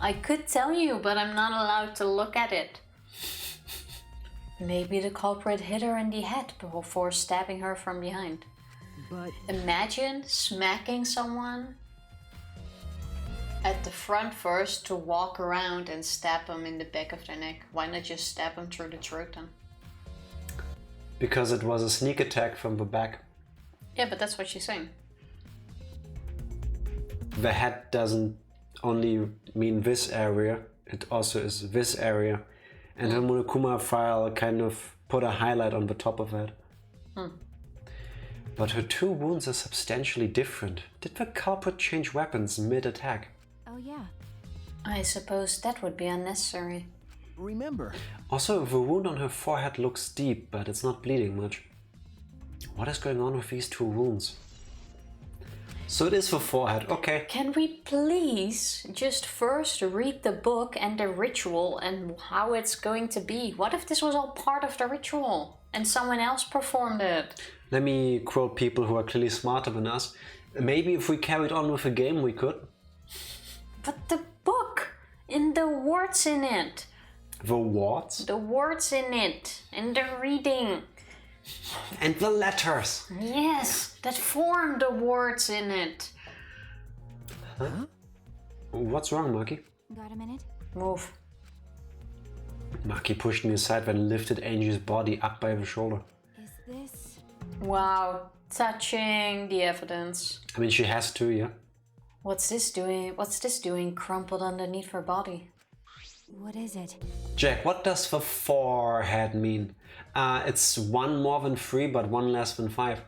I could tell you, but I'm not allowed to look at it. Maybe the culprit hit her in the head before stabbing her from behind. but Imagine smacking someone at the front first to walk around and stab them in the back of their neck. Why not just stab them through the throat then? Because it was a sneak attack from the back. Yeah, but that's what she's saying. The head doesn't only mean this area, it also is this area. And her Monokuma file kind of put a highlight on the top of that. But her two wounds are substantially different. Did the culprit change weapons mid-attack? Oh, yeah. I suppose that would be unnecessary. remember, Also, the wound on her forehead looks deep, but it's not bleeding much. What is going on with these two wounds? So it is the forehead, okay. Can we please just first read the book and the ritual and how it's going to be? What if this was all part of the ritual and someone else performed it? Let me quote people who are clearly smarter than us. Maybe if we carried on with the game, we could. But the book! In the words in it! The words? The words in it! In the reading! And the letters! Yes! That form the words in it! Huh? What's wrong, Maki? Got a minute? Move. Maki pushed me aside when lifted Angie's body up by the shoulder. Is this... Wow. Touching the evidence. I mean, she has to, yeah? What's this doing? What's this doing crumpled underneath her body? What is it? Jack, what does the forehead mean? It's 1 more than 3, but 1 less than 5.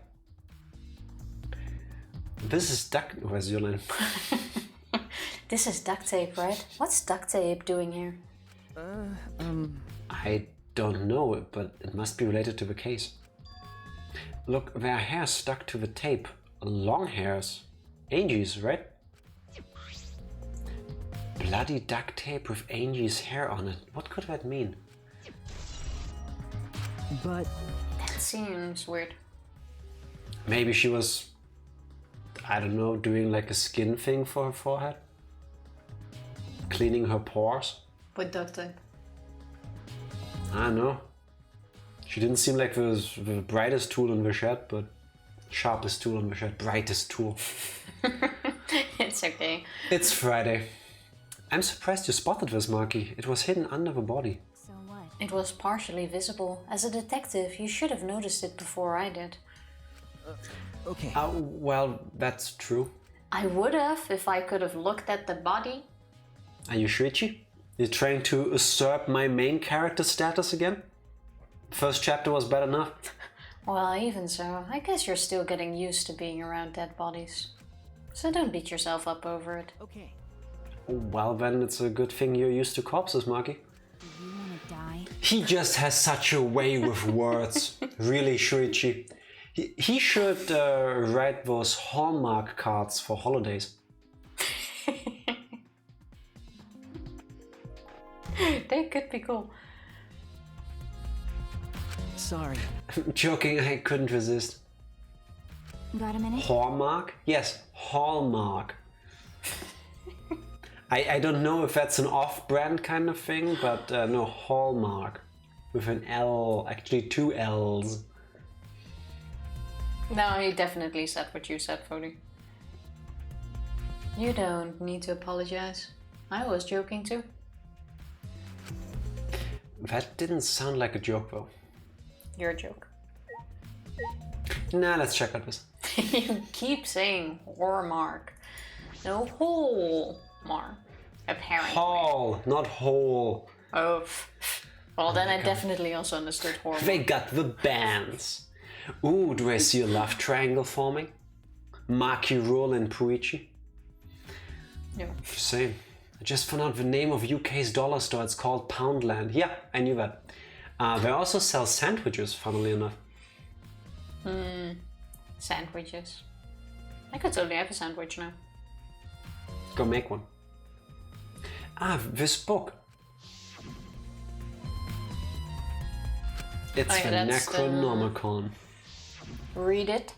This is duct... Where's your line? This is duct tape, right? What's duct tape doing here? I don't know, but it must be related to the case. Look, there are hairs stuck to the tape. Long hairs. Angie's, right? Bloody duct tape with Angie's hair on it. What could that mean? But That seems weird. Maybe she was, I don't know, doing like a skin thing for her forehead? Cleaning her pores? With duct tape. I don't know. She didn't seem like the brightest tool in the shed, but sharpest tool in the shed, brightest tool. It's okay. It's Friday. I'm surprised you spotted this, Marky. It was hidden under the body. So what? It was partially visible. As a detective, you should have noticed it before I did. okay. Well, that's true. I would have if I could have looked at the body. Are you sure, Ichi? You're trying to usurp my main character status again? First chapter was bad enough. Well, even so, I guess you're still getting used to being around dead bodies. So don't beat yourself up over it. Okay. Well, then it's a good thing you're used to corpses, Marky. Do you want to die? He just has such a way with words. Really, Shuichi. He should write those Hallmark cards for holidays. They could be cool. Sorry. I'm joking, I couldn't resist. Got a minute? Hallmark? Yes, Hallmark. I don't know if that's an off-brand kind of thing, but no, Hallmark. With an L, actually 2 L's. No, he definitely said what you said, Fody. You don't need to apologize. I was joking too. That didn't sound like a joke though. Your joke. Nah, let's check out this. You keep saying Hallmark. No Hallmark. Apparently. Hall, not hole. Oh. Well, then I definitely also understood Hallmark. They got the bands. Ooh, do I see a love triangle forming? Maki, Roll, and Puichi? No. Same. I just found out the name of UK's dollar store. It's called Poundland. Yeah, I knew that. They also sell sandwiches, funnily enough. Sandwiches. I could totally have a sandwich now. Go make one. This book. It's Oh, yeah, the that's the- Necronomicon. Read it.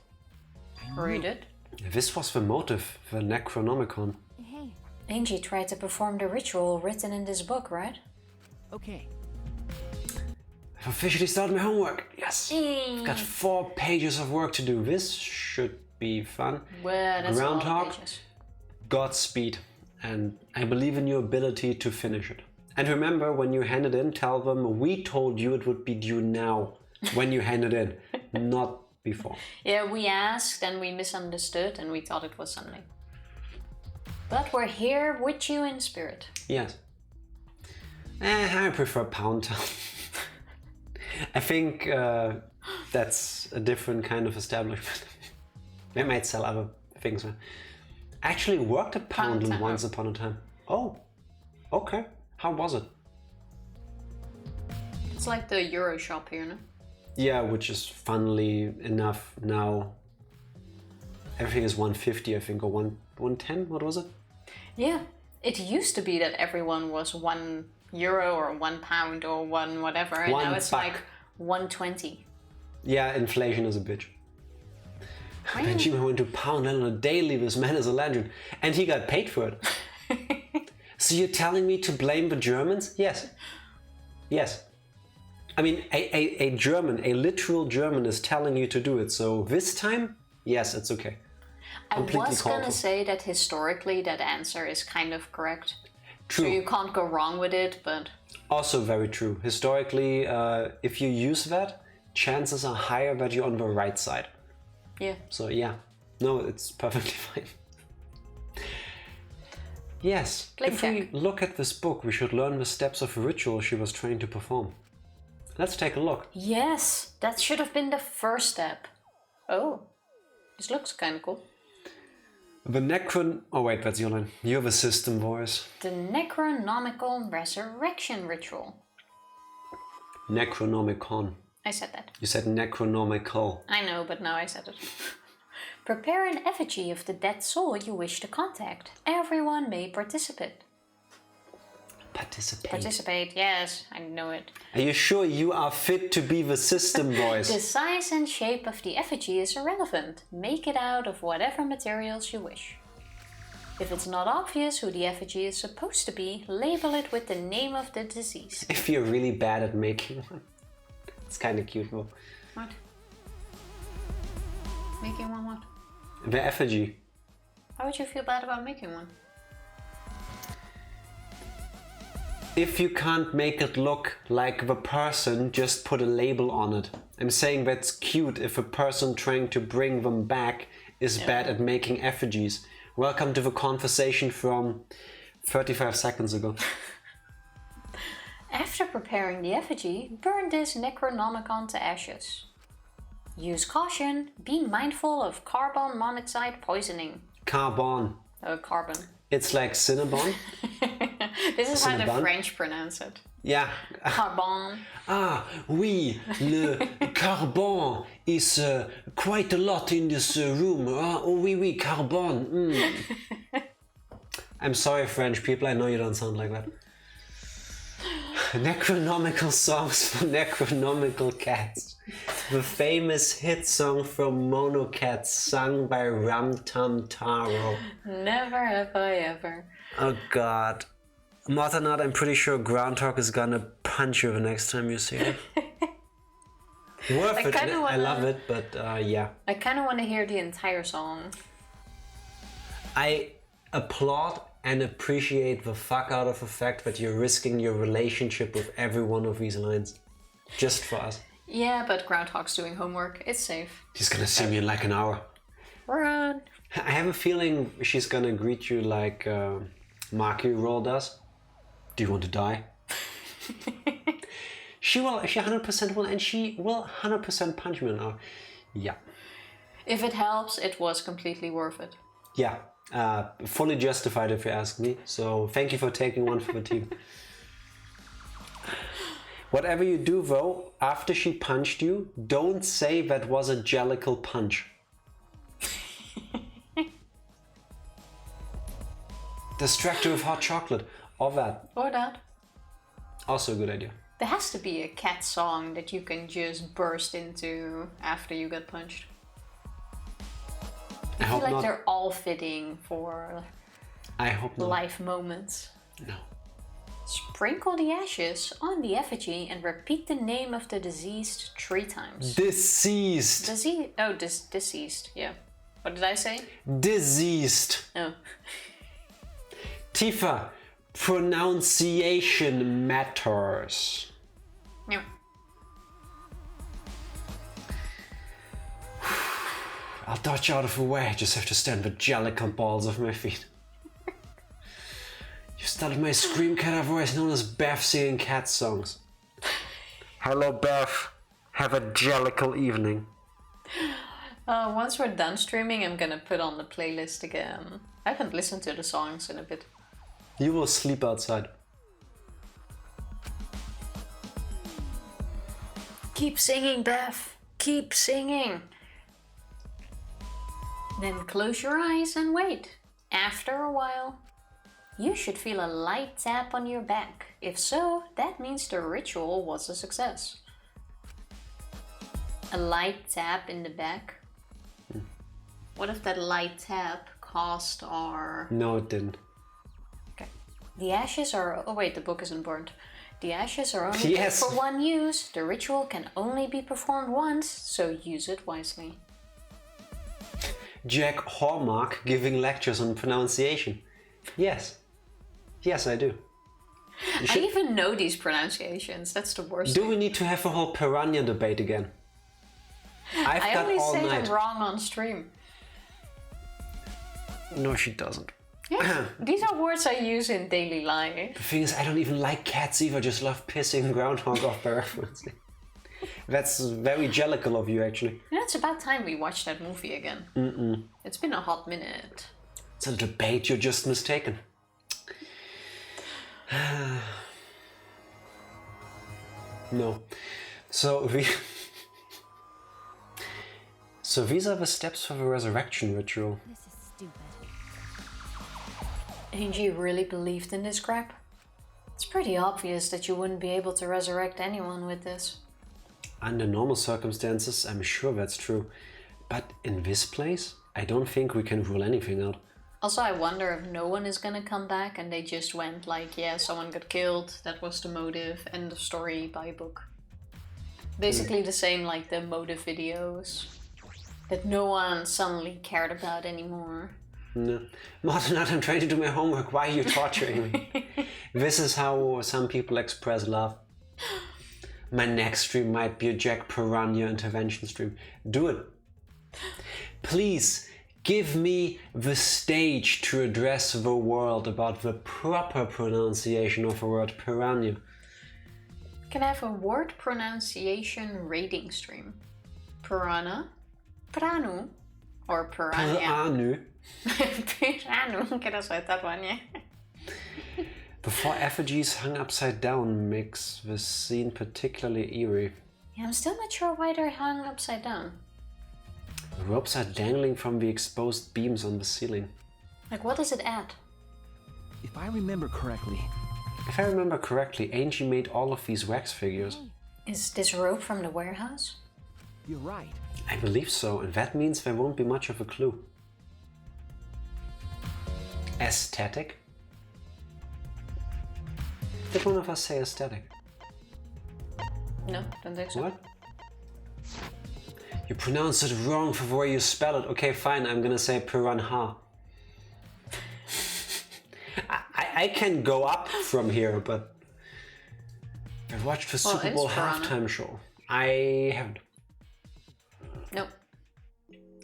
Read it. This was the motive, the Necronomicon. Hey, Angie tried to perform the ritual written in this book, right? Okay. I've officially started my homework. Yes. Hey. I've got 4 pages of work to do. This should be fun. Well, that's a lot of Groundhog. pages. Godspeed. And I believe in your ability to finish it. And remember, when you hand it in, tell them we told you it would be due now when you hand it in, not before. Yeah, we asked and we misunderstood and we thought it was Sunday. But we're here with you in spirit. Yes. I prefer Pound Town. I think that's a different kind of establishment. They might sell other things. I actually worked at Poundland Pound Town. once upon a time. Oh, okay. How was it? It's like the Euro shop here, no? Yeah, which is funnily enough now. Everything is 150, I think, or 110. What was it? Yeah. It used to be that everyone was €1 or £1 or one whatever, and One now it's buck. like 120. Yeah, inflation is a bitch. Benjamin went to Pound on a daily. This man is a legend. And he got paid for it. So you're telling me to blame the Germans? Yes. Yes. I mean, a German, a literal German is telling you to do it. So this time, yes, it's okay. I was gonna say that historically that answer is kind of correct. True. So you can't go wrong with it, but... Also very true. Historically, if you use that, chances are higher that you're on the right side. Yeah. So yeah, no, it's perfectly fine. Yes, if we look at this book, we should learn the steps of a ritual she was trained to perform. Let's take a look. Yes, that should have been the first step. Oh, this looks kind of cool. Oh wait, that's your line. You have a system voice. The Necronomical Resurrection Ritual. Necronomicon. I said that. You said necronomical. I know, but now I said it. Prepare an effigy of the dead soul you wish to contact. Everyone may participate. Participate, yes, I know it. Are you sure you are fit to be the system voice? The size and shape of the effigy is irrelevant. Make it out of whatever materials you wish. If it's not obvious who the effigy is supposed to be, label it with the name of the deceased. If you're really bad at making one. It's kind of cute though. What? Making one what? The effigy. How would you feel bad about making one? If you can't make it look like the person, just put a label on it. I'm saying that's cute if a person trying to bring them back is bad at making effigies. Welcome to the conversation from 35 seconds ago. After preparing the effigy, burn this Necronomicon to ashes. Use caution, be mindful of carbon monoxide poisoning. Carbon. Carbon. It's like Cinnabon. This is how the Cinnabon? French pronounce it. Yeah. Carbon. Ah, oui, le carbon is quite a lot in this room. Ah, oh, oui, carbon. Mm. I'm sorry, French people, I know you don't sound like that. Necronomical songs for necronomical cats. The famous hit song from Monocats sung by Ram Tam Taro. Never have I ever. Oh god. Mothernutt, I'm pretty sure Groundhog is gonna punch you the next time you see it. Worth it, I love it, but yeah. I kind of want to hear the entire song. I applaud and appreciate the fuck out of the fact that you're risking your relationship with every one of these lines. Just for us. Yeah, but Groundhog's doing homework. It's safe. He's gonna see me in like an hour. Run! I have a feeling she's gonna greet you like Maki Roll does. Do you want to die? She 100% will, and she will 100% punch me in an hour. Yeah. If it helps, it was completely worth it. Yeah. Fully justified if you ask me. So thank you for taking one for the team. Whatever you do though, after she punched you, don't say that was a jellicle punch. Distract her with hot chocolate. Or that. Or that. Also a good idea. There has to be a cat song that you can just burst into after you get punched. I feel like they're all fitting for life moments. No. Sprinkle the ashes on the effigy and repeat the name of the deceased 3 times. Deceased. Deceased. Yeah. What did I say? Diseased. Oh. Tifa, pronunciation matters. Yeah. I'll dodge out of the way, I just have to stand the jellicle balls of my feet. You started my Scream Cat, otherwise known as Beth singing cat songs. Hello Beth, have a jellicle evening. Once we're done streaming, I'm gonna put on the playlist again. I haven't listened to the songs in a bit. You will sleep outside. Keep singing, Beth. Keep singing. Then close your eyes and wait. After a while, you should feel a light tap on your back. If so, that means the ritual was a success. A light tap in the back? What if that light tap caused our... No, it didn't. Okay. The ashes are... Oh wait, the book isn't burnt. The ashes are only good for one use. The ritual can only be performed once, so use it wisely. Jack Hallmark giving lectures on pronunciation. Yes. Yes, I do. I even know these pronunciations. That's the worst. Do we need to have a whole piranha debate again? I only say them wrong on stream. No, she doesn't. Yeah, these are words I use in daily life. The thing is, I don't even like cats either. I just love pissing groundhog off by referencing. That's very jellical of you, actually. You know, it's about time we watched that movie again. It's been a hot minute. It's a debate you're just mistaken. No. So these are the steps for the resurrection ritual. This is stupid. Angie really believed in this crap? It's pretty obvious that you wouldn't be able to resurrect anyone with this. Under normal circumstances, I'm sure that's true. But in this place, I don't think we can rule anything out. Also, I wonder if no one is gonna come back and they just went like, yeah, someone got killed, that was the motive, end of story, by book. Basically the same like the motive videos. That no one suddenly cared about anymore. No. Martin, I'm trying to do my homework. Why are you torturing me? This is how some people express love. My next stream might be a Jack Piranha intervention stream. Do it. Please, give me the stage to address the world about the proper pronunciation of the word piranha. Can I have a word pronunciation rating stream? Piranha? Piranu? Or piranha? Piranu. Piranu, can I say that one, yeah? The four effigies hung upside down makes the scene particularly eerie. Yeah, I'm still not sure why they're hung upside down. The ropes are dangling from the exposed beams on the ceiling. Like, what does it add? If I remember correctly... If I remember correctly, Angie made all of these wax figures. Is this rope from the warehouse? You're right. I believe so, and that means there won't be much of a clue. Aesthetic? Did one of us say aesthetic? No, don't think so. What? You pronounce it wrong for the way you spell it. Okay, fine, I'm gonna say piranha. I can go up from here, but I watched the Super Bowl halftime show. I haven't. Nope.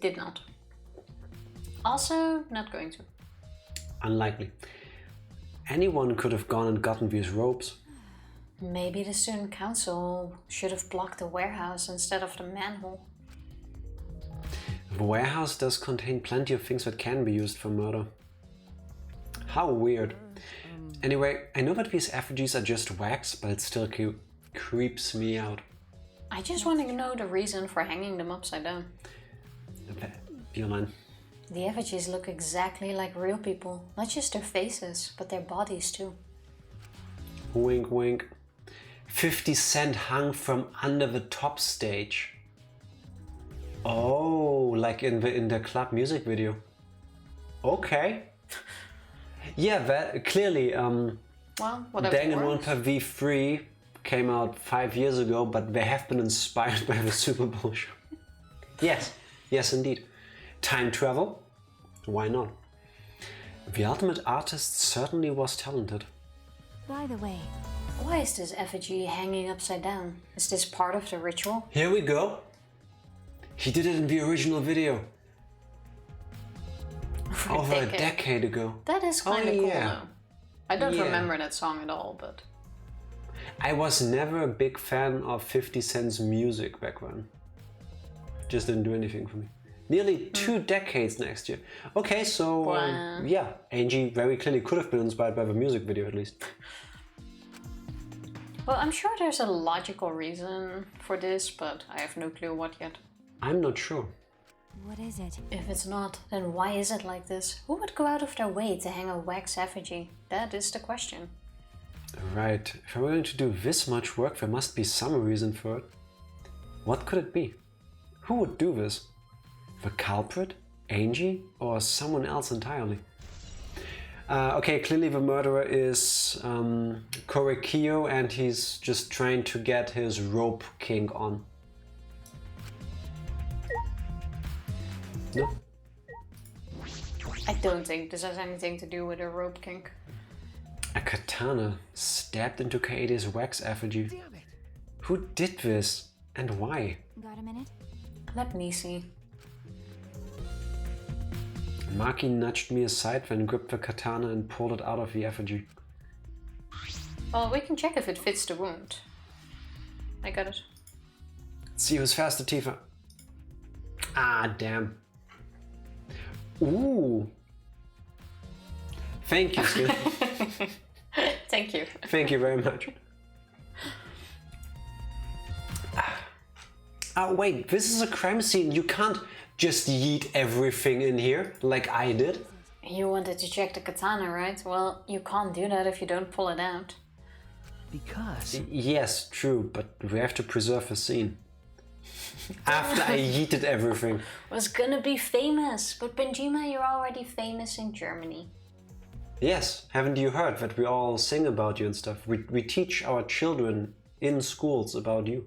Did not. Also, not going to. Unlikely. Anyone could have gone and gotten these ropes. Maybe the student council should have blocked the warehouse instead of the manhole. The warehouse does contain plenty of things that can be used for murder. How weird. Anyway, I know that these effigies are just wax, but it still creeps me out. I just want to know the reason for hanging them upside down. Be online. The effigies look exactly like real people. Not just their faces, but their bodies too. Wink wink. 50 Cent hung from under the top stage. Oh, like in the club music video. Okay. Yeah, that clearly Well, whatever. Danganronpa V3 came out 5 years ago, but they have been inspired by the Super Bowl show. Yes, yes indeed. Time travel? Why not? The ultimate artist certainly was talented. By the way, Why is this effigy hanging upside down? Is this part of the ritual? Here we go. He did it in the original video. Over a decade ago. That is kind of cool though. I don't Yeah. remember that song at all, but... I was never a big fan of 50 Cent's music back then. Just didn't do anything for me. Nearly 2 decades next year. Okay, so Wow. yeah, Angie very clearly could have been inspired by the music video at least. Well, I'm sure there's a logical reason for this, but I have no clue what yet. I'm not sure. what is it? If it's not, then why is it like this? Who would go out of their way to hang a wax effigy? That is the question. Right, if we're going to do this much work, there must be some reason for it. What could it be? Who would do this? The culprit? Angie or someone else entirely? Okay, clearly the murderer is Korekiyo, and he's just trying to get his rope kink on. No? I don't think this has anything to do with a rope kink. A katana stabbed into Kaede's wax effigy. Damn it. Who did this and why? Got a minute? Let me see. Maki nudged me aside, then gripped the katana and pulled it out of the effigy. Well, we can check if it fits the wound. I got it. Let's see who's faster, Tifa. Ah, damn. Ooh. Thank you, Skin. Thank you. Thank you very much. Wait, this is a crime scene. You can't just yeet everything in here like I did. You wanted to check the katana, right? Well, you can't do that if you don't pull it out. Because... Yes, true, but we have to preserve the scene. After I yeeted everything. Was gonna be famous, but Benjima, you're already famous in Germany. Yes, haven't you heard that we all sing about you and stuff? We teach our children in schools about you.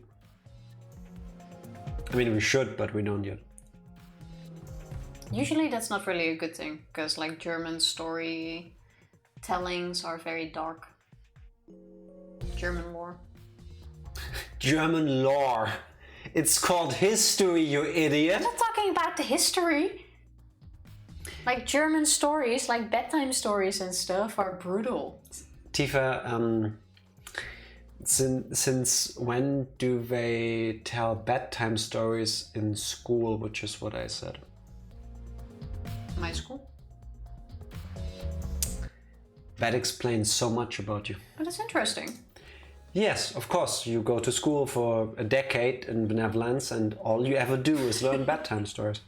I mean, we should, but we don't yet. Usually that's not really a good thing, because like German story tellings are very dark. German lore. German lore. It's called history, you idiot. I'm not talking about the history. Like German stories, like bedtime stories and stuff, are brutal. Tifa, since when do they tell bedtime stories in school, which is what I said? My school? That explains so much about you. But it's interesting. Yes, of course, you go to school for a decade in benevolence and all you ever do is learn bedtime stories.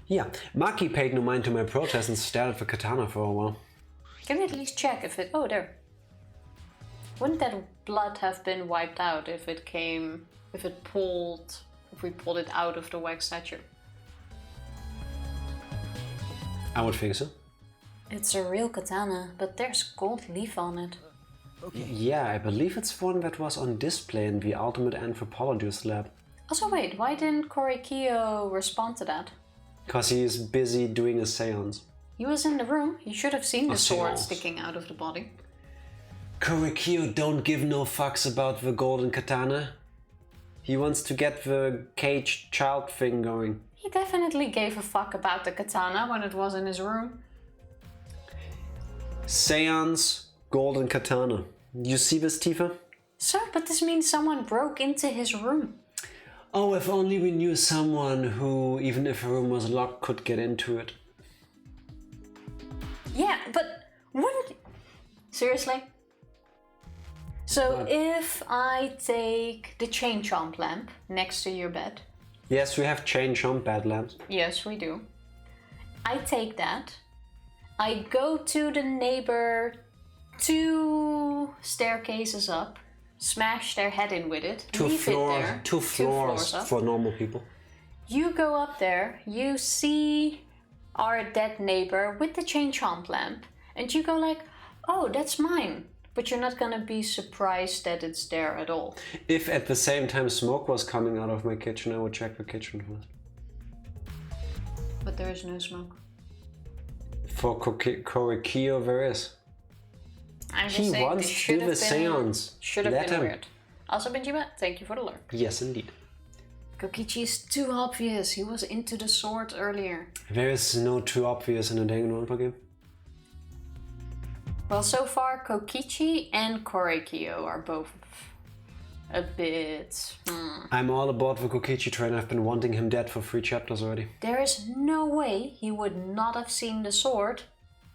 Yeah, Maki paid no mind to my protest and stared at the katana for a while. Can we at least check if it... Oh, there. Wouldn't that blood have been wiped out if it came... If we pulled it out of the wax statue? I would think so. It's a real katana, but there's gold leaf on it. Okay. Yeah, I believe it's one that was on display in the Ultimate Anthropologist lab. Also wait, why didn't Korekiyo respond to that? Because he is busy doing a seance. He was in the room, he should have seen the sword seance. sticking out of the body. Korekiyo don't give no fucks about the golden katana. He wants to get the caged child thing going. He definitely gave a fuck about the katana when it was in his room. Seance, golden katana. You see this, Tifa? Sir, but this means someone broke into his room. Oh, if only we knew someone who, even if a room was locked, could get into it. Yeah, but wouldn't... Seriously? So What? if I take the chain chomp lamp next to your bed... Yes, we have chain chomp bed lamps. Yes, we do. I take that. I go to the neighbor 2 staircases up, smash their head in with it, leave it there. Two floors up. for normal people. You go up there, you see our dead neighbor with the chain chomp lamp, and you go like, oh, that's mine. But you're not gonna be surprised that it's there at all. If at the same time smoke was coming out of my kitchen, I would check the kitchen first. But there is no smoke. For Korekiyo, there is. I'm just He saying wants this to should do have the been, seance. should have Let been him. weird. Also, Benjima, thank you for the lurk. Yes, indeed. Kokichi is too obvious. He was into the sword earlier. There is no too obvious in a Danganronpa game. Well, so far, Kokichi and Korekiyo are both a bit... I'm all aboard the Kokichi train. I've been wanting him dead for 3 chapters already. There is no way he would not have seen the sword,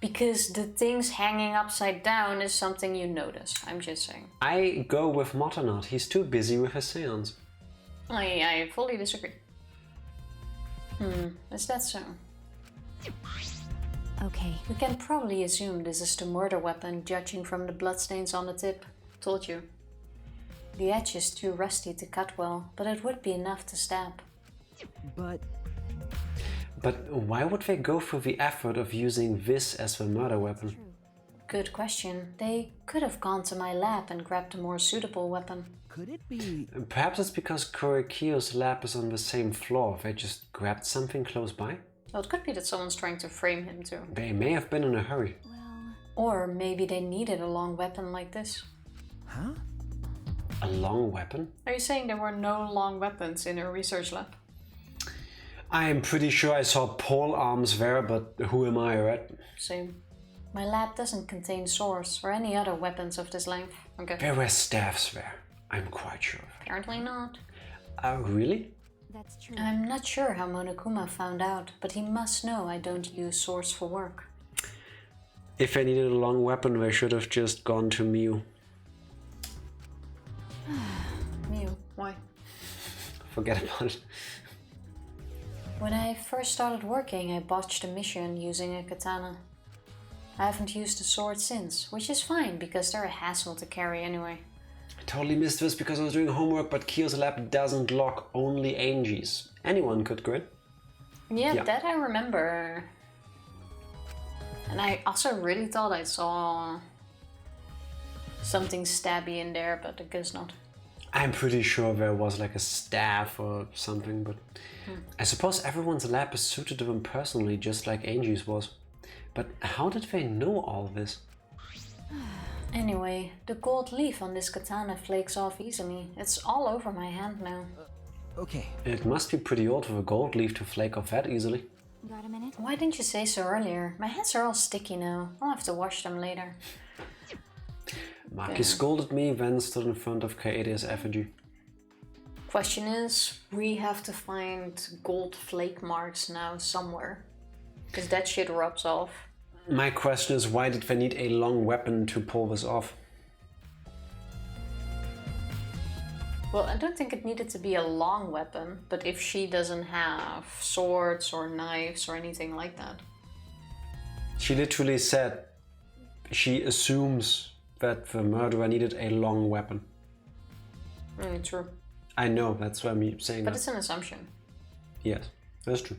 because the things hanging upside down is something you notice. I'm just saying. I go with Motonot. He's too busy with his seance. I fully disagree. Is that so? Okay. We can probably assume this is the murder weapon, judging from the bloodstains on the tip. Told you. The edge is too rusty to cut well, but it would be enough to stab. But But why would they go through the effort of using this as the murder weapon? True. Good question. They could have gone to my lab and grabbed a more suitable weapon. Could it be? Perhaps it's because Korekiyo's lab is on the same floor. They just grabbed something close by? Well, it could be that someone's trying to frame him too. They may have been in a hurry. Well, Or maybe they needed a long weapon like this. Huh? A long weapon? Are you saying there were no long weapons in her research lab? I'm pretty sure I saw pole arms there, but who am I, right? Same. My lab doesn't contain swords or any other weapons of this length. Okay. There were staffs there. I'm quite sure of it. Apparently not. Really? that's true. I'm not sure how Monokuma found out, but he must know I don't use swords for work. If they needed a long weapon, they should have just gone to Mew. Mew, why? Forget about it. When I first started working, I botched a mission using a katana. I haven't used a sword since, which is fine because they're a hassle to carry anyway. I totally missed this because I was doing homework, but Kiyo's lab doesn't lock, only Angie's. Anyone could go in. Yeah, Yeah. that I remember. And I also really thought I saw something stabby in there, but I guess not. I'm pretty sure there was like a staff or something, but I suppose everyone's lab is suited to them personally, just like Angie's was. But how did they know all this? Anyway, the gold leaf on this katana flakes off easily. It's all over my hand now. Okay. It must be pretty old for a gold leaf to flake off that easily. Got a minute? Why didn't you say so earlier? My hands are all sticky now. I'll have to wash them later. Maki scolded me, then stood in front of Kaede's effigy. Question is, we have to find gold flake marks now somewhere. Because that shit rubs off. My question is, why did they need a long weapon to pull this off? Well, I don't think it needed to be a long weapon, but if she doesn't have swords or knives or anything like that. She literally said she assumes that the murderer needed a long weapon. True. I know, that's why I'm saying But that. it's an assumption. Yes, that's true.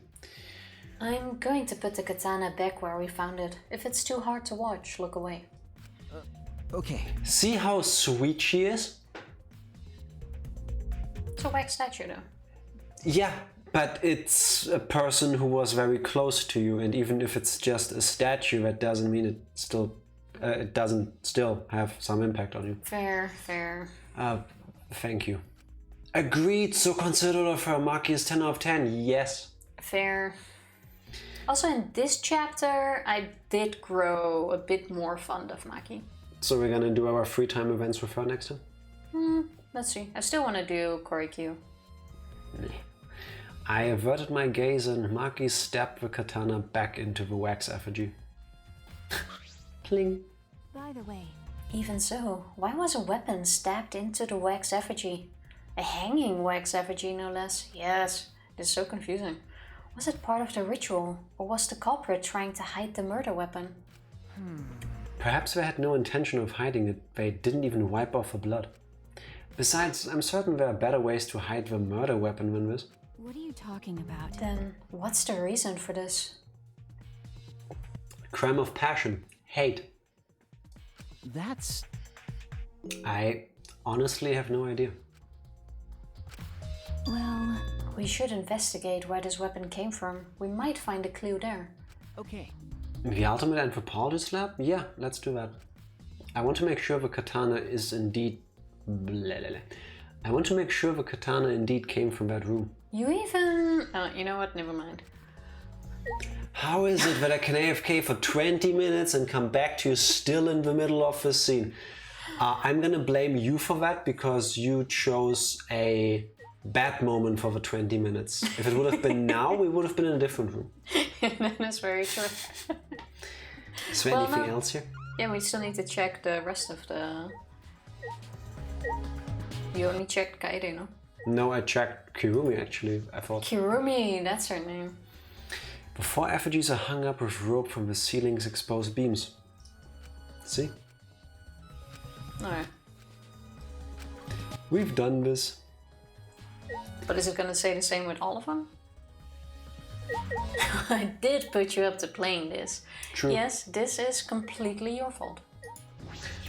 I'm going to put the katana back where we found it. If it's too hard to watch, look away. Okay. See how sweet she is? It's a wax statue though. Yeah, but it's a person who was very close to you, and even if it's just a statue, that doesn't mean it doesn't still have some impact on you. Fair, fair. Thank you. Agreed, so considerate of her. Maki is 10 out of 10, yes. Fair. Also in this chapter, I did grow a bit more fond of Maki. So we're gonna do our free time events with her next time? Let's see. I still want to do Korikyu. I averted my gaze and Maki stabbed the katana back into the wax effigy. Cling. By the way, Even so, why was a weapon stabbed into the wax effigy? A hanging wax effigy, no less. Yes, it is so confusing. Was it part of the ritual, or was the culprit trying to hide the murder weapon? Perhaps they had no intention of hiding it. They didn't even wipe off the blood. Besides, I'm certain there are better ways to hide the murder weapon than this. what are you talking about? Then, what's the reason for this? Crime of passion. Hate. That's... I honestly have no idea. Well, We should investigate where this weapon came from. We might find a clue there. okay. The ultimate anthropologist lab? Yeah, let's do that. I want to make sure the katana is indeed... I want to make sure the katana indeed came from that room. You even... Oh, you know what? Never mind. How is it that I can AFK for 20 minutes and come back to you still in the middle of the scene? I'm gonna blame you for that because you chose a bad moment for the 20 minutes. If it would have been now, we would have been in a different room. That's very true. Is there Well, anything no. else here? Yeah, we still need to check the rest of the... You only checked Kaede, no? No, I checked Kirumi actually, I thought. Kirumi, that's her name. The 4 effigies are hung up with rope from the ceiling's exposed beams. See? Alright. We've done this. But is it gonna say the same with all of them? I did put you up to playing this. True. Yes, this is completely your fault.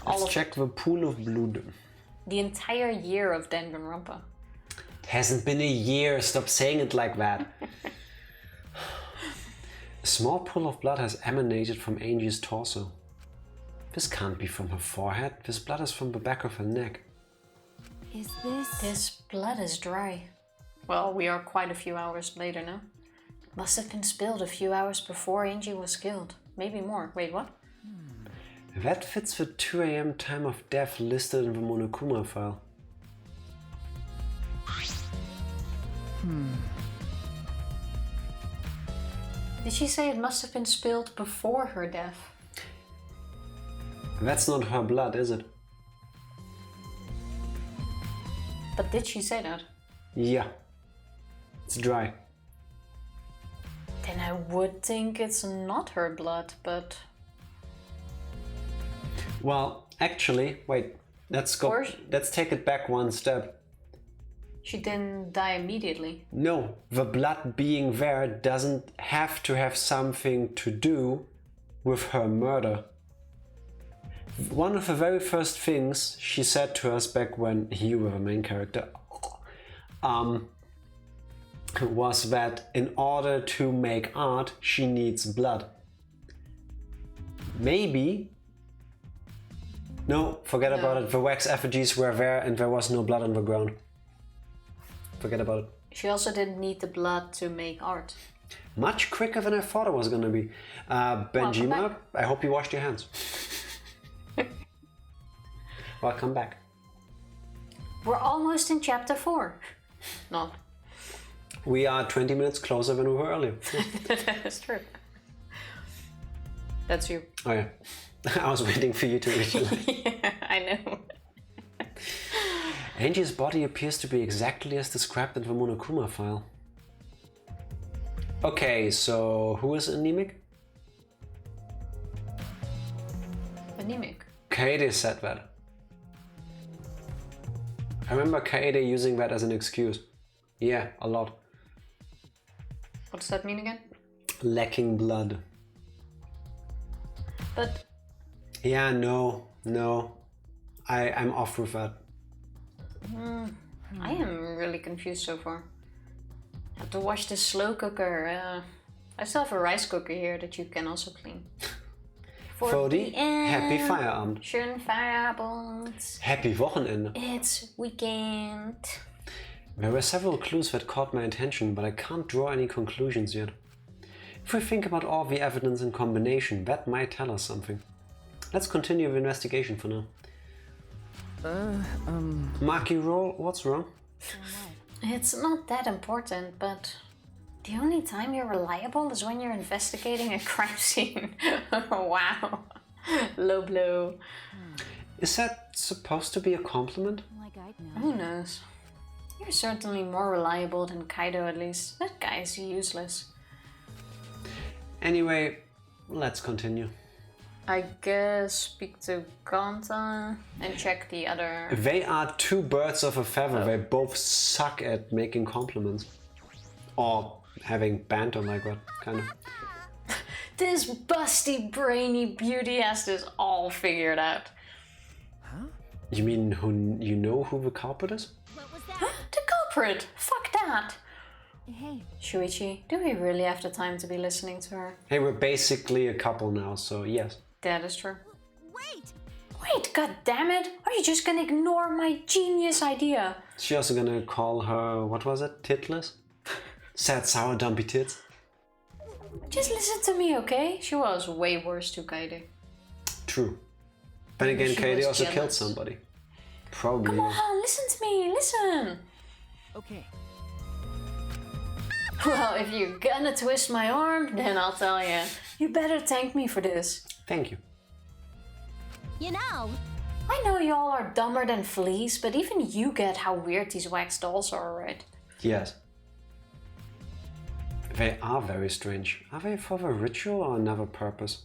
Let's check the pool of blood. The entire year of Danganronpa. Hasn't been a year, stop saying it like that. A small pool of blood has emanated from Angie's torso. This can't be from her forehead, this blood is from the back of her neck. Is this... This blood is dry. Well, we are quite a few hours later now. It must have been spilled a few hours before Angie was killed. Maybe more. Wait, what? That fits the 2 AM time of death listed in the Monokuma file. Did she say it must have been spilled before her death? That's not her blood, is it? But did she say that? Yeah. It's dry. Then I would think it's not her blood, but... Well, actually, wait. Let's go. Or- Let's take it back one step. She didn't die immediately. No, the blood being there doesn't have to have something to do with her murder. One of the very first things she said to us back when you were the main character was that in order to make art, she needs blood. Maybe... No, forget about it. The wax effigies were there and there was no blood on the ground. Forget about it. She also didn't need the blood to make art. Much quicker than I thought it was gonna be. Benjima, back. I hope you washed your hands. Welcome back. We're almost in chapter 4. Not. We are 20 minutes closer than we were earlier. That's true. That's you. Oh yeah. I was waiting for you to reach it. Yeah, I know. Angie's body appears to be exactly as described in the Monokuma file. Okay, so who is anemic? Anemic. Kaede said that. I remember Kaede using that as an excuse. Yeah, a lot. What does that mean again? Lacking blood. But Yeah, no. I'm off with that. I am really confused so far. I have to wash the slow cooker. I still have a rice cooker here that you can also clean. For the happy end. Feierabend. Schönen Feierabend. Happy Wochenende. It's weekend. There were several clues that caught my attention, but I can't draw any conclusions yet. If we think about all the evidence in combination, that might tell us something. Let's continue the investigation for now. Maki roll, what's wrong? It's not that important, but the only time you're reliable is when you're investigating a crime scene. Wow. Low blow. Is that supposed to be a compliment? Like I'd know. Who knows? You're certainly more reliable than Kaido, at least. That guy is useless. Anyway, let's continue. I guess speak to Kanta and check the other... They are two birds of a feather. They both suck at making compliments. Or having banter like that, kind of. This busty, brainy beauty has this all figured out. You mean you know who the culprit is? What was that? Huh? The culprit! Fuck that! Hey, Shuichi, do we really have the time to be listening to her? Hey, we're basically a couple now, so yes. That is true. wait! Wait, god damn it! Are you just gonna ignore my genius idea? Is she also gonna call her, what was it, titless? Sad, sour, dumpy tits? Just listen to me, okay? She was way worse to Kaede. True. Then again, She Kaede was also killed jealous. somebody. Probably. Come on, listen to me, listen! Okay. Well, if you're gonna twist my arm, then I'll tell you. You better thank me for this. Thank you. You know, I know y'all are dumber than fleas, but even you get how weird these wax dolls are, right? Yes. They are very strange. Are they for the ritual or another purpose?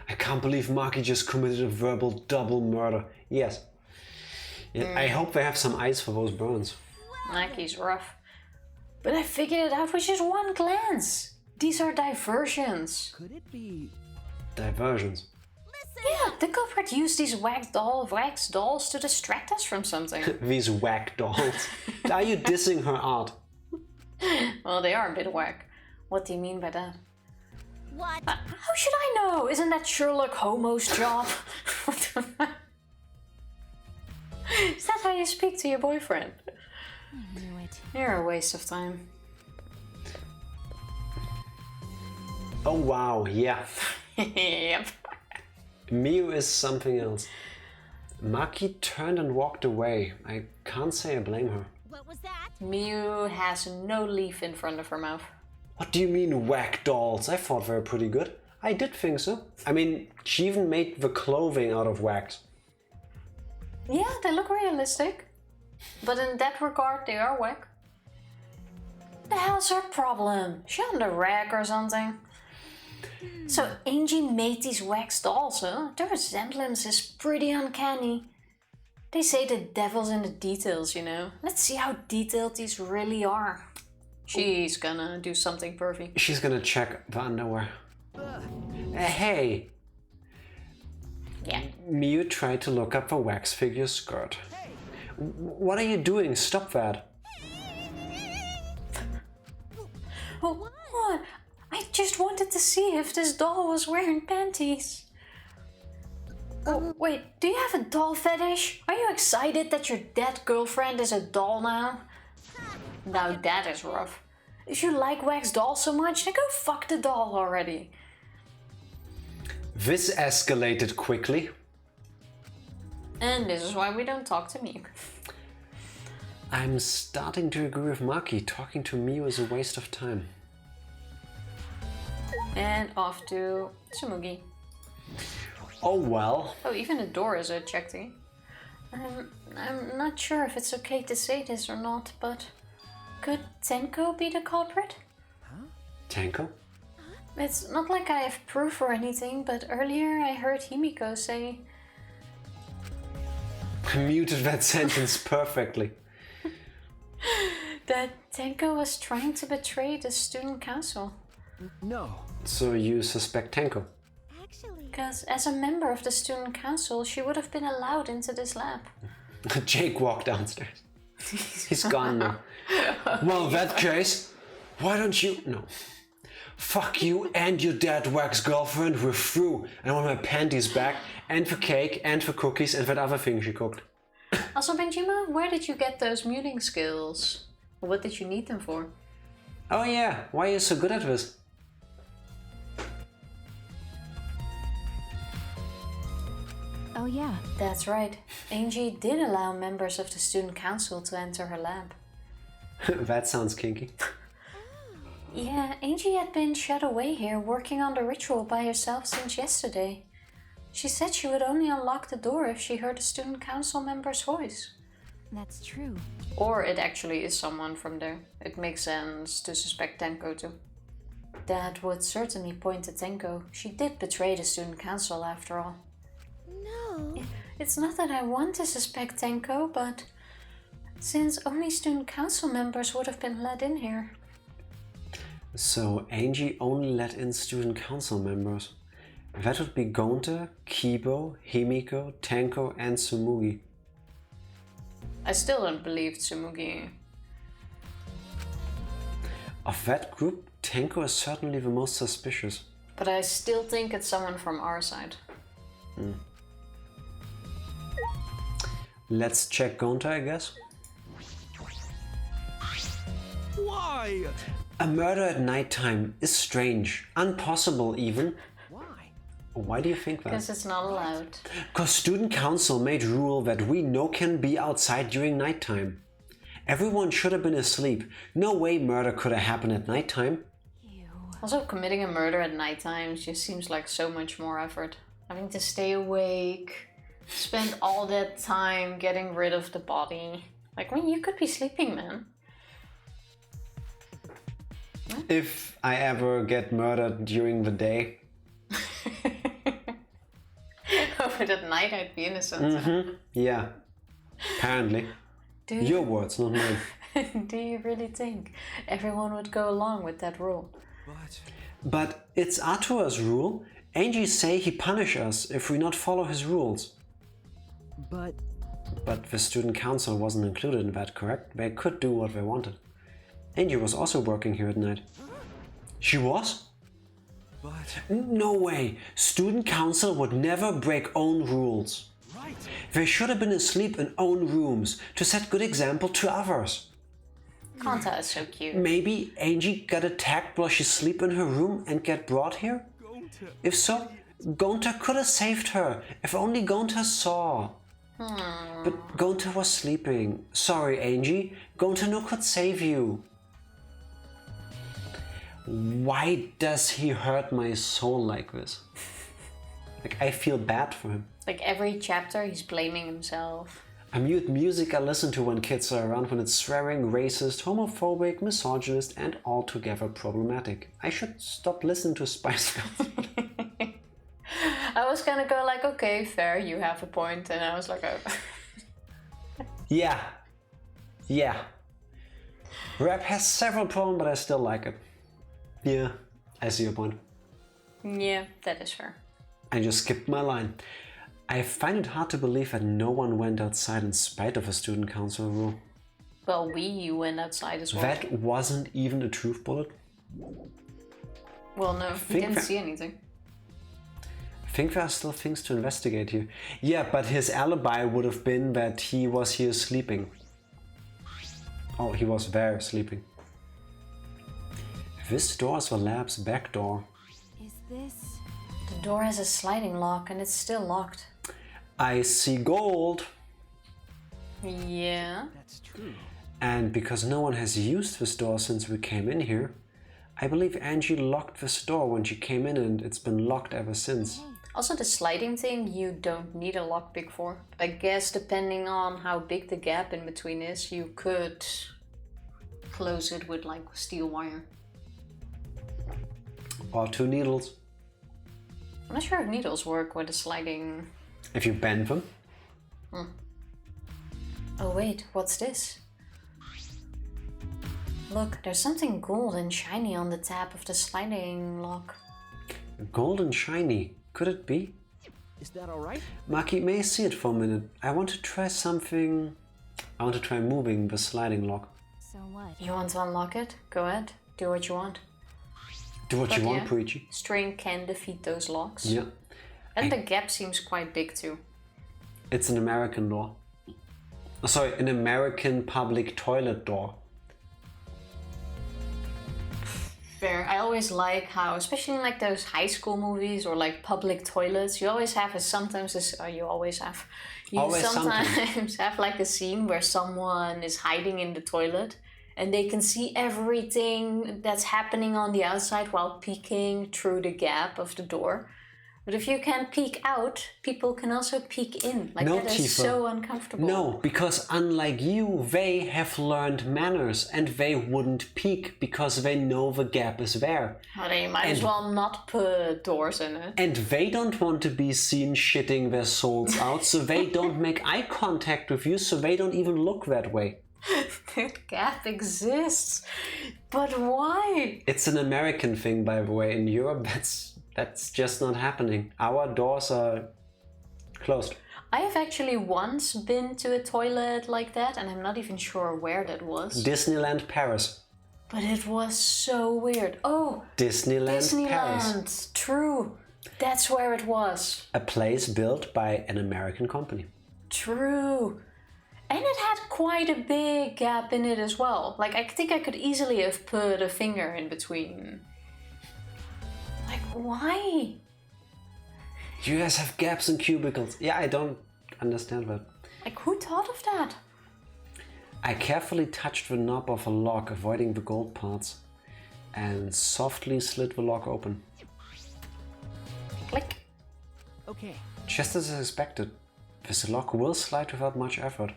I can't believe Maki just committed a verbal double murder. Yes. Yeah, I hope they have some ice for those burns. Nike's rough. But I figured it out with just one glance. These are diversions. Could it be? Diversions. Yeah, the culprit used these wax dolls to distract us from something. These whack dolls. Are you dissing her art? Well, they are a bit whack. What do you mean by that? What? How should I know? Isn't that Sherlock Holmes' job? What the fuck? Is that how you speak to your boyfriend? I knew it. You're a waste of time. Oh wow, yeah. Yep. Miu is something else. Maki turned and walked away. I can't say I blame her. What was that? Miu has no leaf in front of her mouth. What do you mean whack dolls? I thought they were pretty good. I did think so. I mean, she even made the clothing out of wax. Yeah, they look realistic. But in that regard, they are whack. The hell's her problem? She on the rack or something? So Angie made these wax dolls, huh? Their resemblance is pretty uncanny. They say the devil's in the details, you know. Let's see how detailed these really are. She's gonna do something pervy. She's gonna check the underwear. Hey! Yeah. Miu tried to look up the wax figure skirt. What are you doing? Stop that. Oh, what? I just wanted to see if this doll was wearing panties. Oh, wait, do you have a doll fetish? Are you excited that your dead girlfriend is a doll now? Now that is rough. If you like wax dolls so much, then go fuck the doll already. This escalated quickly. And this is why we don't talk to Miu. I'm starting to agree with Maki. Talking to Miu is a waste of time. And off to Tsumugi. Oh well. Oh, even the door is a checkty. I'm not sure if it's okay to say this or not, but could Tenko be the culprit? Tenko? It's not like I have proof or anything, but earlier I heard Himiko say... Muted that sentence perfectly. that Tenko was trying to betray the student council. No. So you suspect Tenko? Actually, Because as a member of the student council, she would have been allowed into this lab. Jake walked downstairs. He's gone now. Well, in that case, why don't you... No. Fuck you and your dead wax girlfriend. We're through. I want my panties back, and the cake, and the cookies, and that other thing she cooked. Also, Benjima, where did you get those muting skills? What did you need them for? Oh yeah, why are you so good at this? oh yeah. That's right. Angie did allow members of the student council to enter her lab. That sounds kinky. Yeah, Angie had been shut away here working on the ritual by herself since yesterday. She said she would only unlock the door if she heard a student council member's voice. That's true. Or it actually is someone from there. It makes sense to suspect Tenko too. That would certainly point to Tenko. She did betray the student council after all. No. It's not that I want to suspect Tenko, but since only student council members would have been let in here. So Angie only let in student council members. That would be Gonta, Kibo, Himiko, Tenko, and Tsumugi. I still don't believe Tsumugi. Of that group, Tenko is certainly the most suspicious. But I still think it's someone from our side. Let's check Gonta, I guess. Why? A murder at nighttime is strange, impossible even. Why? Why do you think that? Because it's not allowed. Because student council made rule that we no can be outside during nighttime. Everyone should have been asleep. No way murder could have happened at nighttime. Ew. Also, committing a murder at nighttime just seems like so much more effort. Having to stay awake, spend all that time getting rid of the body. Like, when you could be sleeping, man. If I ever get murdered during the day. But at night I'd be innocent. Yeah, apparently. Do Your words, not mine. you, do you really think everyone would go along with that rule? But it's Artua's rule. Angie say he punish us if we not follow his rules. But But the student council wasn't included in that, correct? They could do what they wanted. Angie was also working here at night. She was? No way! Student council would never break own rules. Right. They should have been asleep in own rooms to set good example to others. Kanta is so cute. Maybe Angie got attacked while she sleep in her room and get brought here? If so, Gonta could have saved her, if only Gonta saw. But Gonta was sleeping. Sorry, Angie. Gonta no could save you. Why does he hurt my soul like this? Like, I feel bad for him. Like every chapter he's blaming himself. I mute music I listen to when kids are around when it's swearing, racist, homophobic, misogynist, and altogether problematic. I should stop listening to Spice Girls. I was gonna go like, okay, fair, you have a point, and I was like, oh. Yeah. Rap has several problems, but I still like it. Yeah, I see your point. Yeah, that is fair. I just skipped my line. I find it hard to believe that no one went outside in spite of a student council rule. Well, we went outside as well. That wasn't even a truth bullet. Well, no, we didn't see anything. I think there are still things to investigate here. Yeah, but his alibi would have been that he was here sleeping. Oh, he was there sleeping. This door is the lab's back door. Is this? The door has a sliding lock and it's still locked. I see gold. Yeah. that's true. And because no one has used this door since we came in here, I believe Angie locked this door when she came in and it's been locked ever since. Also, the sliding thing, you don't need a lockpick for. I guess depending on how big the gap in between is, you could close it with like steel wire. Or 2 needles. I'm not sure if needles work with a sliding... If you bend them. Oh wait, what's this? Look, there's something gold and shiny on the tab of the sliding lock. Gold and shiny. Could it be? Is that alright? Maki, may I see it for a minute? I want to try something... I want to try moving the sliding lock. So what? You want to unlock it? Go ahead, do what you want. Do what you want, yeah, Preachy. string can defeat those locks. Yeah. And the gap seems quite big too. It's an American door. Oh, sorry, an American public toilet door. Fair. I always like how, especially in like those high school movies or like public toilets, you always have sometimes have like a scene where someone is hiding in the toilet and they can see everything that's happening on the outside while peeking through the gap of the door. But if you can peek out, people can also peek in. Like, No, that is Tifa. so uncomfortable. No, because unlike you, they have learned manners and they wouldn't peek because they know the gap is there. Well, then you might as well not put doors in it. And they don't want to be seen shitting their souls out, so they don't make eye contact with you, so they don't even look that way. That gap exists. But why? It's an American thing, by the way. In Europe, that's just not happening. Our doors are closed. I have actually once been to a toilet like that, and I'm not even sure where that was. Disneyland Paris. But it was so weird. Oh, Disneyland Paris. Disneyland. True. That's where it was. A place built by an American company. True. And it had quite a big gap in it as well. Like, I think I could easily have put a finger in between. Like, why? You guys have gaps in cubicles. Yeah, I don't understand that. Like, who thought of that? I carefully touched the knob of a lock, avoiding the gold parts, and softly slid the lock open. Click. Okay. Just as expected, this lock will slide without much effort.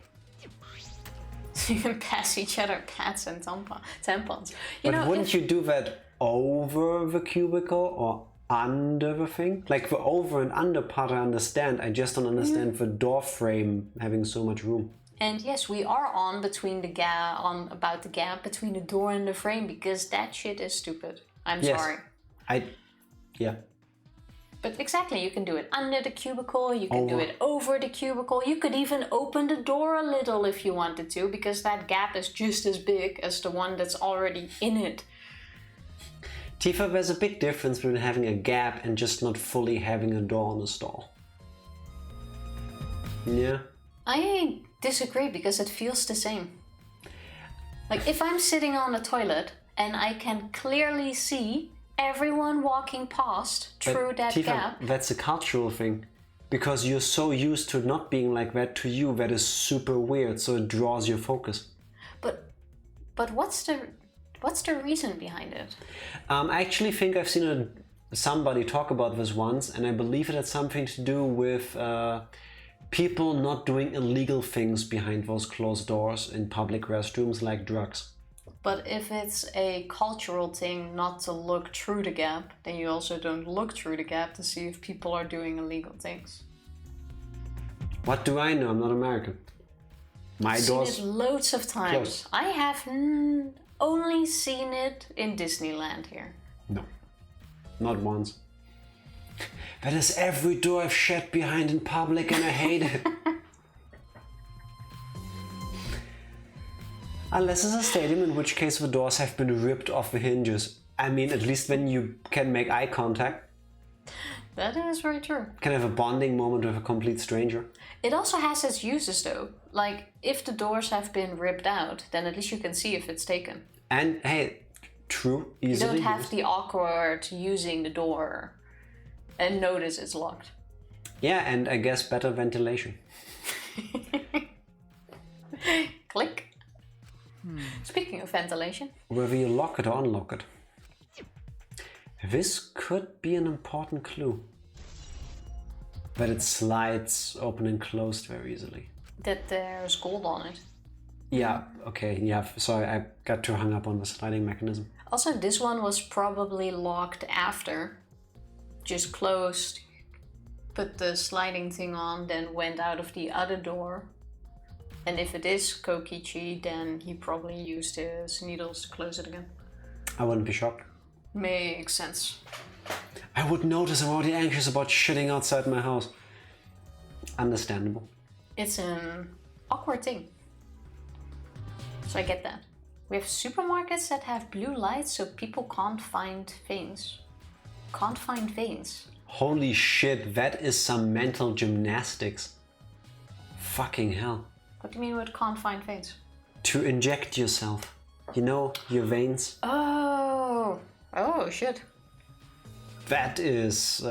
You can pass each other pads and tampons. But wouldn't you do that over the cubicle or under the thing? Like the over and under part I understand, I just don't understand the door frame having so much room. And yes, we are on about the gap between the door and the frame because that shit is stupid. I'm Yes. sorry. Yeah. But exactly, you can do it under the cubicle, you can do Over. it over the cubicle, you could even open the door a little if you wanted to, because that gap is just as big as the one that's already in it. Tifa, there's a big difference between having a gap and just not fully having a door on a stall. Yeah. I disagree because it feels the same. Like if I'm sitting on a toilet and I can clearly see everyone walking past through But that Tifa, gap. that's a cultural thing. Because you're so used to not being like that, to you that is super weird, so it draws your focus. But what's the reason behind it? I actually think I've seen somebody talk about this once, and I believe it had something to do with people not doing illegal things behind those closed doors in public restrooms, like drugs. But if it's a cultural thing not to look through the gap, then you also don't look through the gap to see if people are doing illegal things. What do I know? I'm not American. My I've doors. seen it loads of times. closed. I have only seen it in Disneyland here. No, not once. That is every door I've shat behind in public, and I hate it. Unless it's a stadium, in which case the doors have been ripped off the hinges. I mean, at least then you can make eye contact. That is very true. Can have a bonding moment with a complete stranger. It also has its uses though. Like, if the doors have been ripped out, then at least you can see if it's taken. And hey, true, You easily don't have used. the awkward using the door and notice it's locked. Yeah, and I guess better ventilation. Click. Speaking of ventilation. Whether you lock it or unlock it. This could be an important clue. That it slides open and closed very easily. That there's gold on it. Yeah, okay, yeah, sorry, I got too hung up on the sliding mechanism. Also, this one was probably locked after. Just closed, put the sliding thing on, then went out of the other door. And if it is Kokichi, then he probably used his needles to close it again. I wouldn't be shocked. Makes sense. I would notice I'm already anxious about shitting outside my house. Understandable. It's an awkward thing. So I get that. We have supermarkets that have blue lights so people can't find things. Can't find veins. Holy shit, that is some mental gymnastics. Fucking hell. What do you mean with can't find veins? To inject yourself. You know, your veins. Oh shit. That is...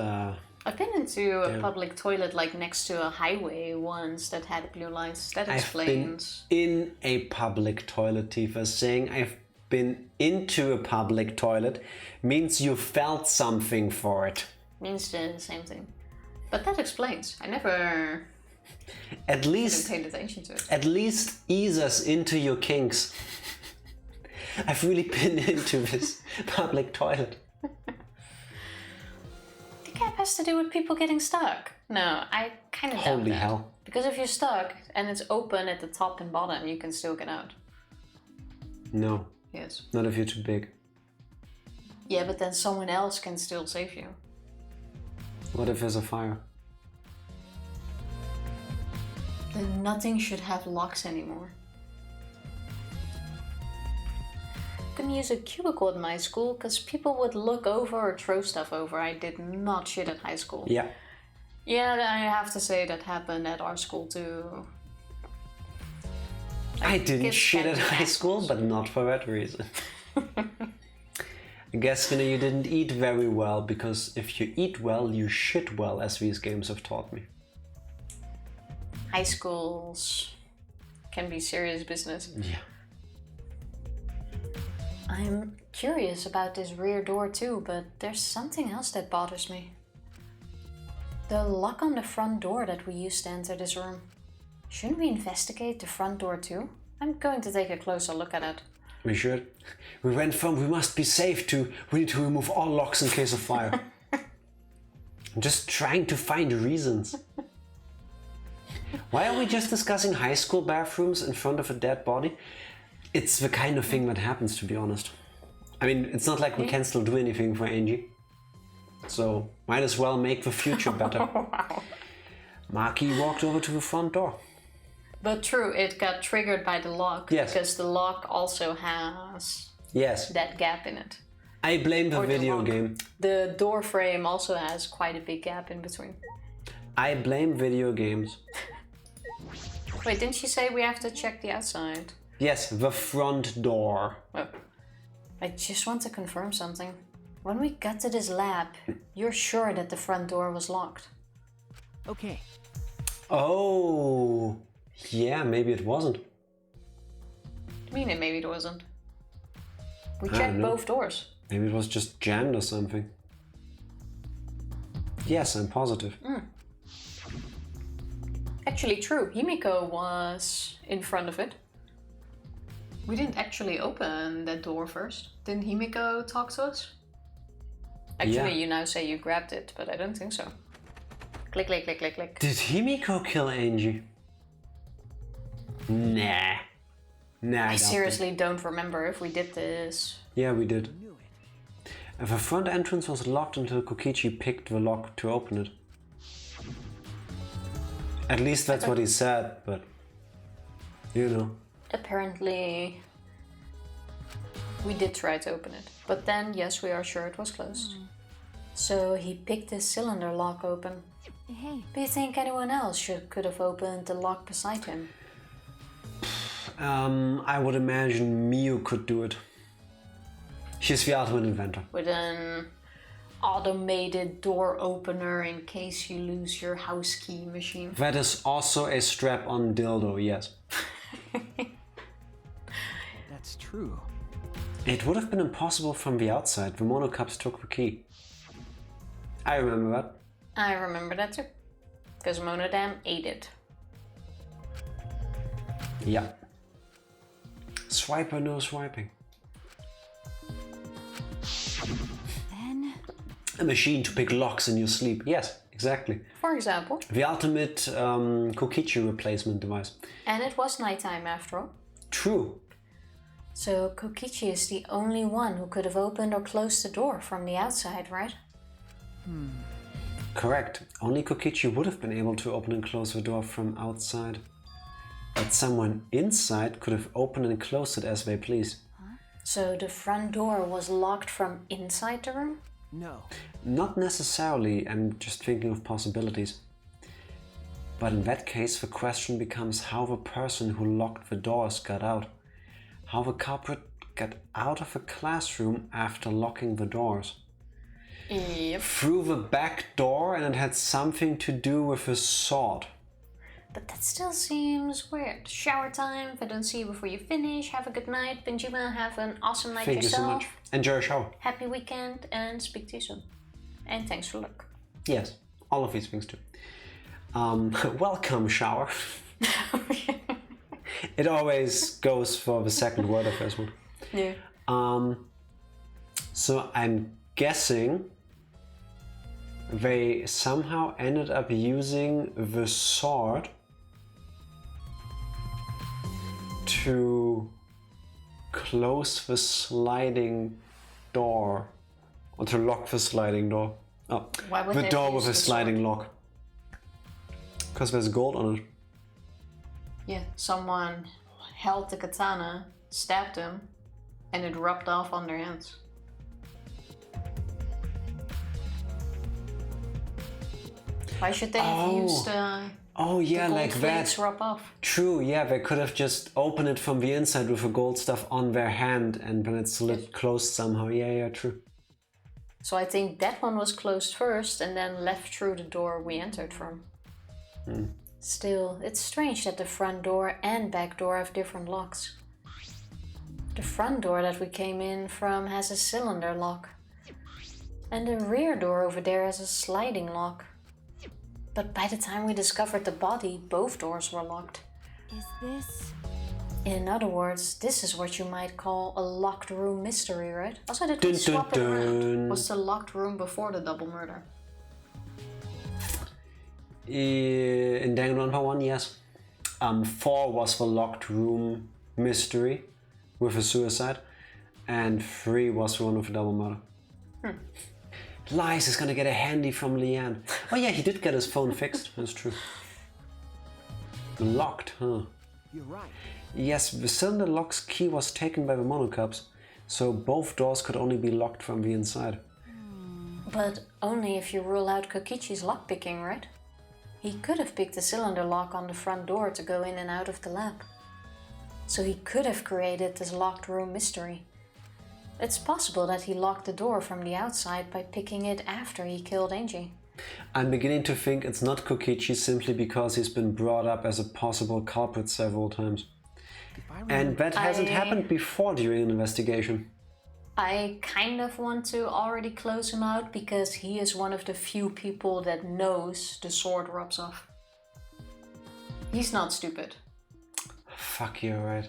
I've been into a public toilet like next to a highway once that had blue lights. That I've been explains. in a public toilet, Tifa. Saying I've been into a public toilet means you felt something for it. Means the same thing. But that explains. I never At least paid attention to it. At least ease us into your kinks. I've really been into this public toilet. The gap has to do with people getting stuck. No, I kind of doubt Holy that. hell. Because if you're stuck and it's open at the top and bottom, you can still get out. No, Yes. not if you're too big. Yeah, but then someone else can still save you. What if there's a fire? Then nothing should have locks anymore. Couldn't use a cubicle at my school because people would look over or throw stuff over. I did not shit at high school. Yeah. Yeah, I have to say that happened at our school too. I didn't kids shit can at be high school, assholes. but not for that reason. I guess you didn't eat very well, because if you eat well, you shit well, as these games have taught me. High schools can be serious business. Yeah. I'm curious about this rear door too, but there's something else that bothers me. The lock on the front door that we used to enter this room. Shouldn't we investigate the front door too? I'm going to take a closer look at it. We should. We went from we must be safe to we need to remove all locks in case of fire. I'm just trying to find reasons. Why are we just discussing high school bathrooms in front of a dead body? It's the kind of thing that happens, to be honest. I mean, it's not like we can still do anything for Angie. So, might as well make the future better. Wow. Maki walked over to the front door. But true, it got triggered by the lock. Yes. Because the lock also has Yes. that gap in it. I blame the Or the video lock. game. The door frame also has quite a big gap in between. I blame video games. Wait, didn't she say we have to check the outside? Yes, the front door. Oh. I just want to confirm something. When we got to this lab, you're sure that the front door was locked? Okay. Oh, yeah, maybe it wasn't. I mean, maybe it wasn't. We I checked don't know. both doors. Maybe it was just jammed or something. Yes, I'm positive. Actually, true. Himiko was in front of it. We didn't actually open that door first. Didn't Himiko talk to us? Actually, Yeah. you now say you grabbed it, but I don't think so. Click, click, click, click, click. Did Himiko kill Angie? Nah. Nah, I doubt it. seriously don't remember if we did this. Yeah, we did. Knew it. The front entrance was locked until Kokichi picked the lock to open it. At least that's what he said, but... You know. Apparently, we did try to open it. But then, yes, we are sure it was closed. So he picked his cylinder lock open. Hey, Do you think anyone else could have opened the lock beside him? I would imagine Miu could do it. She's the ultimate inventor. With an automated door opener in case you lose your house key machine. That is also a strap-on dildo, yes. That's true. It would have been impossible from the outside. The monocups took the key. I remember that. I remember that too. Because Monodam ate it. Yeah. Swipe or no swiping? then A machine to pick locks in your sleep. Yes, exactly. For example. The ultimate Kokichi replacement device. And it was nighttime after all. True. So Kokichi is the only one who could have opened or closed the door from the outside, right? Correct. Only Kokichi would have been able to open and close the door from outside. But someone inside could have opened and closed it as they please. So the front door was locked from inside the room? No. Not necessarily, I'm just thinking of possibilities. But in that case, the question becomes how the person who locked the doors got out. How the culprit got out of the classroom after locking the doors. Yep. Through the back door, and it had something to do with his sword. But that still seems weird. Shower time, if I don't see you before you finish, have a good night. Benjima, have an awesome night Thank you yourself. so much. Enjoy your shower. Happy weekend and speak to you soon. And thanks for luck. Yes, all of these things too. Welcome, shower. It always goes for the second word of this one. Yeah. So I'm guessing they somehow ended up using the sword to close the sliding door, or to lock the sliding door. Oh, Why would the they door use with a the sliding sword? lock. Because there's gold on it. Yeah, someone held the katana, stabbed him, and it rubbed off on their hands. Why should they have used Oh yeah, gold like flakes that. rub off? True, yeah, they could have just opened it from the inside with the gold stuff on their hand and then it's closed somehow. Yeah, true. So I think that one was closed first and then left through the door we entered from. Still, it's strange that the front door and back door have different locks. The front door that we came in from has a cylinder lock. And the rear door over there has a sliding lock. But by the time we discovered the body, both doors were locked. is this? In other words, this is what you might call a locked room mystery, right? Also, did we Dun, dun, swap it around? dun. Was the locked room before the double murder? In Danganronpa 1, yes. 4 was the locked room mystery with a suicide. and 3 was one of a double murder. Lies is gonna get a handy from Leanne. Oh yeah, he did get his phone fixed, that's true. Locked, huh? You're right. Yes, the cylinder lock's key was taken by the monocups, so both doors could only be locked from the inside. But only if you rule out Kokichi's lockpicking, right? He could have picked the cylinder lock on the front door to go in and out of the lab. So he could have created this locked room mystery. It's possible that he locked the door from the outside by picking it after he killed Angie. I'm beginning to think it's not Kokichi simply because he's been brought up as a possible culprit several times. And that hasn't happened before during an investigation. I kind of want to already close him out because he is one of the few people that knows the sword rubs off. He's not stupid. Fuck, you're right.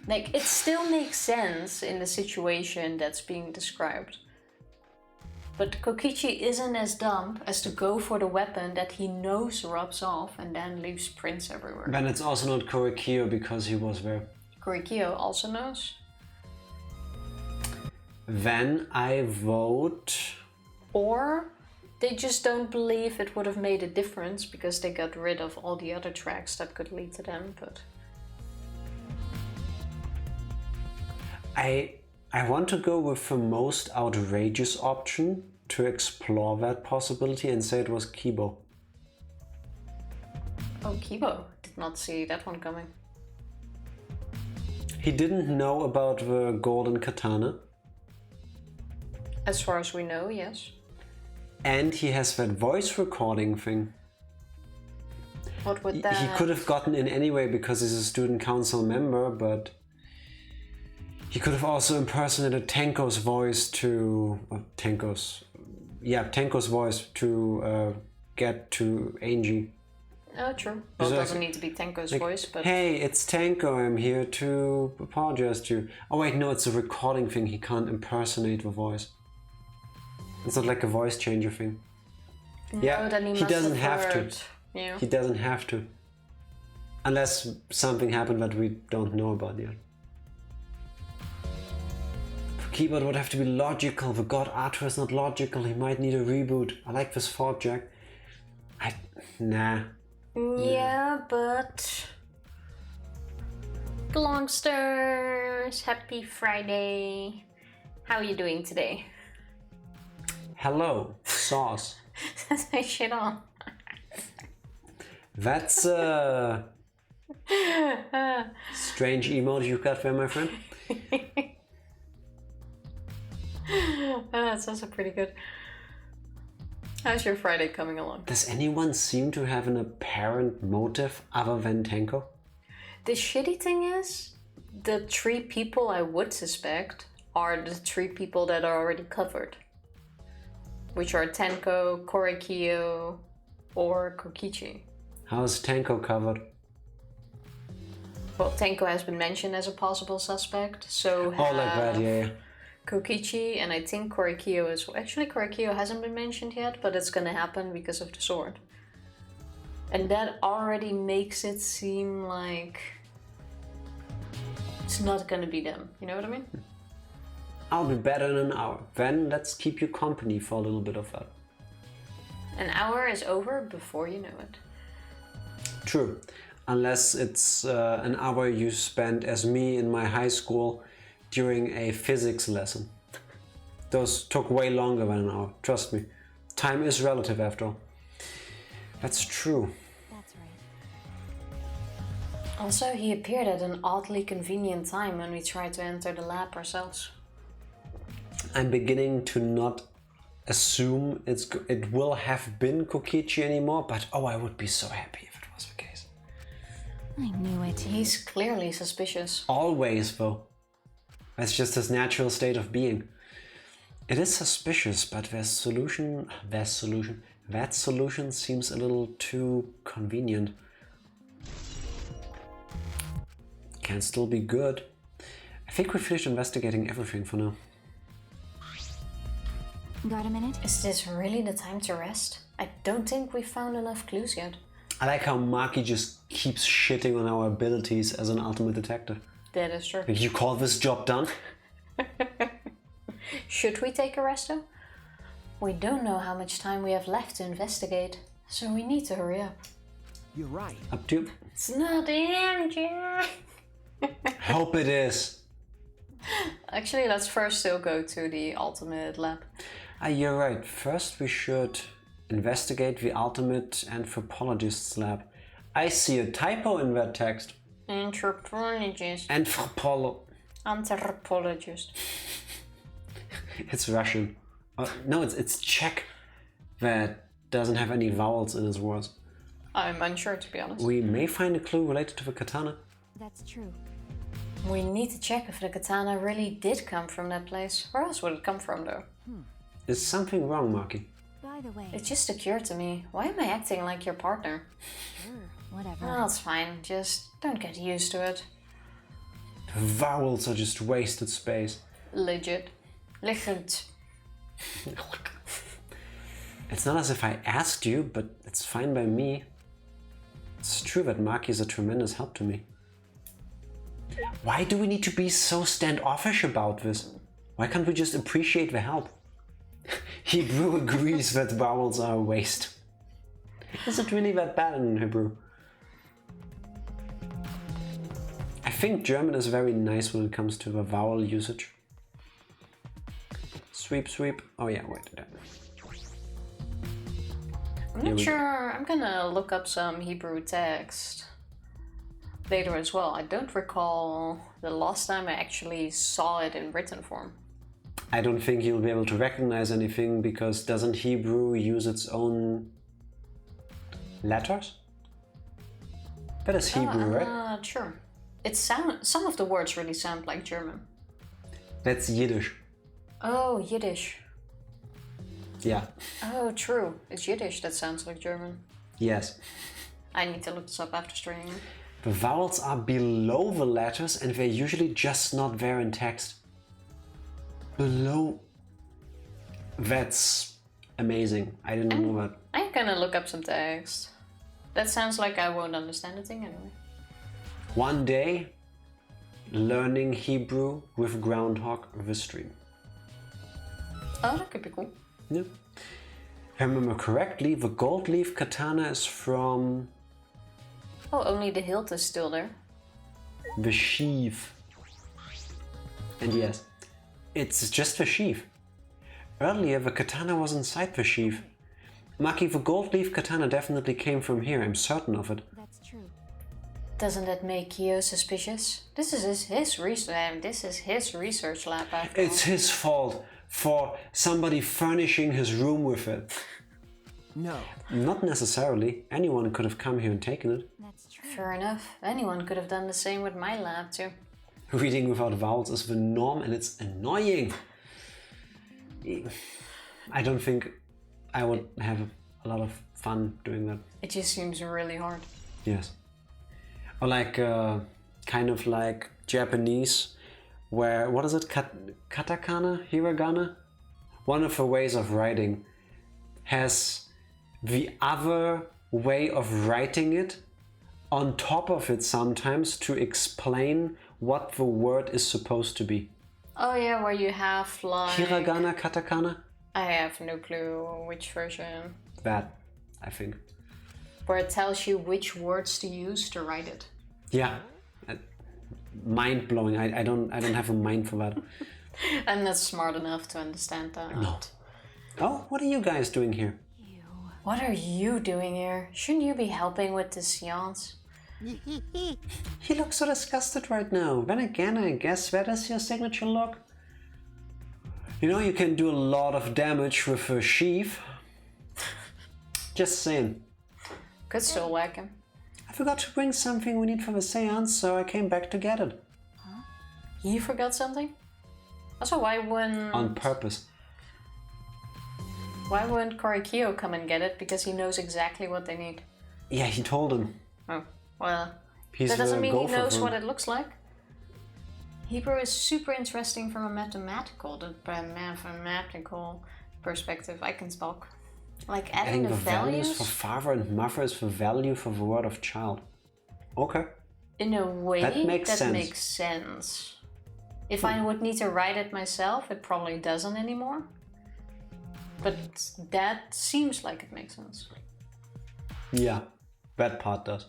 Like, it still makes sense in the situation that's being described. But Kokichi isn't as dumb as to go for the weapon that he knows rubs off and then leaves prints everywhere. Then it's also not Korekiyo because he was there. Korekiyo also knows. Then I vote... Or they just don't believe it would have made a difference because they got rid of all the other tracks that could lead to them, but... I want to go with the most outrageous option to explore that possibility and say it was Kibo. Oh, Kibo. Did not see that one coming. He didn't know about the golden katana. As far as we know, yes. And he has that voice recording thing. What would that... He could have gotten in anyway because he's a student council member, but... He could have also impersonated Tenko's voice to... Tenko's voice to get to Angie. Oh, true. Well, it doesn't need to be Tenko's voice, but... Hey, it's Tenko, I'm here to apologize to you. Oh wait, no, it's a recording thing, he can't impersonate the voice. It's not like a voice changer thing. No, yeah, then he doesn't have to. Yeah. He doesn't have to. Unless something happened that we don't know about yet. Keyboard would have to be logical. The god Arthur is not logical. He might need a reboot. I like this thought, Jack. Nah. Yeah, but... Glongsters, happy Friday. How are you doing today? Hello, sauce. That's my shit on. That's strange emoji you got there, my friend. That's also pretty good. How's your Friday coming along? Does anyone seem to have an apparent motive other than Tenko? The shitty thing is, the 3 people I would suspect are the 3 people that are already covered. Which are Tenko, Korekiyo, or Kokichi. How is Tenko covered? Well, Tenko has been mentioned as a possible suspect, so Oh, like that, yeah. Kokichi, and I think Korekiyo is... Actually, Korekiyo hasn't been mentioned yet, but it's gonna happen because of the sword. And that already makes it seem like... it's not gonna be them, you know what I mean? I'll be better in an hour. Then let's keep you company for a little bit of that. An hour is over before you know it. True. Unless it's an hour you spent as me in my high school during a physics lesson. Those took way longer than an hour, trust me. Time is relative after all. That's true. That's right. Also, he appeared at an oddly convenient time when we tried to enter the lab ourselves. I'm beginning to not assume it will have been Kokichi anymore, but oh, I would be so happy if it was the case. I knew it. He's clearly suspicious. Always, though. That's just his natural state of being. It is suspicious, but that solution seems a little too convenient. Can still be good. I think we finished investigating everything for now. Got a minute? Is this really the time to rest? I don't think we found enough clues yet. I like how Maki just keeps shitting on our abilities as an ultimate detective. That is true. You call this job done? Should we take a rest though? We don't know how much time we have left to investigate, so we need to hurry up. You're right. Up to you. It's not him, Jack. Hope it is. Actually, let's first still go to the ultimate lab. You're right. First we should investigate the ultimate anthropologist's lab. I see a typo in that text. Anthropologist. Anthropologist. It's Russian. No, it's Czech. That doesn't have any vowels in its words. I'm unsure, to be honest. We may find a clue related to the katana. That's true. We need to check if the katana really did come from that place. Where else would it come from, though? Is something wrong, Marky? By the way, It just occurred to me. Why am I acting like your partner? sure, whatever. Well, it's fine. Just don't get used to it. The vowels are just wasted space. Legit. Legit. It's not as if I asked you, but it's fine by me. It's true that Marky is a tremendous help to me. Why do we need to be so standoffish about this? Why can't we just appreciate the help? Hebrew agrees that vowels are a waste. Is it really that bad in Hebrew? I think German is very nice when it comes to the vowel usage. Sweep, sweep. Oh yeah, wait. I'm not sure. I'm gonna look up some Hebrew text later as well. I don't recall the last time I actually saw it in written form. I don't think you'll be able to recognize anything because doesn't Hebrew use its own letters? That is Hebrew, right? Sure. Some of the words really sound like German. That's Yiddish. Oh, Yiddish. Yeah. Oh, true. It's Yiddish that sounds like German. Yes. I need to look this up after streaming. The vowels are below the letters and they're usually just not there in text. Below. That's amazing. I didn't know that. I'm gonna look up some text. That sounds like I won't understand a thing anyway. One day, learning Hebrew with Groundhog the stream. Oh, that could be cool. Yeah. If I remember correctly, the gold leaf katana is from Oh, only the hilt is still there. the sheath. And yes, it's just the sheath. Earlier, the katana was inside the sheath. Maki, the gold leaf katana definitely came from here, I'm certain of it. That's true. Doesn't that make Kyo suspicious? This is his research. This is his research lab. After It's his fault for somebody furnishing his room with it. No. Not necessarily. Anyone could have come here and taken it. That's true. Fair enough. Anyone could have done the same with my lab too. Reading without vowels is the norm and it's annoying. I don't think I would have a lot of fun doing that. It just seems really hard. Yes. Or like, kind of like Japanese, where, what is it? Katakana? Hiragana? One of the ways of writing has the other way of writing it on top of it sometimes to explain what the word is supposed to be. Oh yeah, where you have like... Hiragana, katakana? I have no clue which version. That, I think. Where it tells you which words to use to write it. Yeah. Mind blowing. I don't have a mind for that. I'm not smart enough to understand that. No. Oh, what are you guys doing here? What are you doing here? Shouldn't you be helping with the seance? You look so disgusted right now. Then again, I guess that is your signature look. You know, you can do a lot of damage with a sheath. Just saying. Could still whack him. I forgot to bring something we need for the seance, so I came back to get it. He forgot something? Also, why wouldn't... On purpose. Why wouldn't Korikyo come and get it? Because he knows exactly what they need. Yeah, he told him. Oh, well... He's that doesn't the mean he gopher knows from- what it looks like. Hebrew is super interesting from a mathematical perspective. I can talk. Like adding the the values values. for father and mother is the value for the word of child. Okay. In a way, That makes sense. makes sense. If I would need to write it myself, it probably doesn't anymore. But that seems like it makes sense. Yeah, that part does.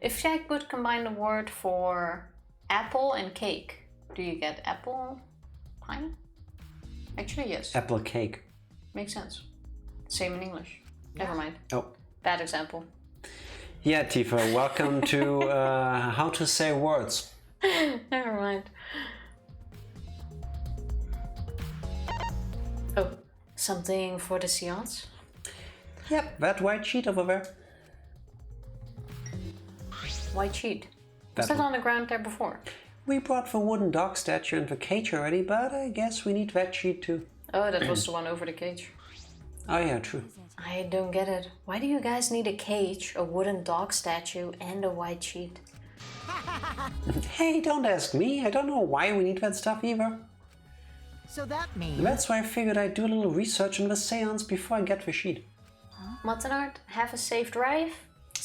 If Jack would combine the word for apple and cake, do you get apple pie? Actually, yes. Apple cake. Makes sense. Same in English. Never mind. Oh. Bad example. Yeah, Tifa, welcome to How to Say Words. Never mind. Oh, something for the seance? Yep, that white sheet over there. White sheet. That Was that one. on the ground there before? We brought the wooden dog statue and the cage already, but I guess we need that sheet too. Oh, that was the one over the cage. Oh yeah, true. I don't get it. Why do you guys need a cage, a wooden dog statue, and a white sheet? Hey, don't ask me. I don't know why we need that stuff either. So that means... That's why I figured I'd do a little research on the seance before I get the sheet. Mottenart, have a safe drive.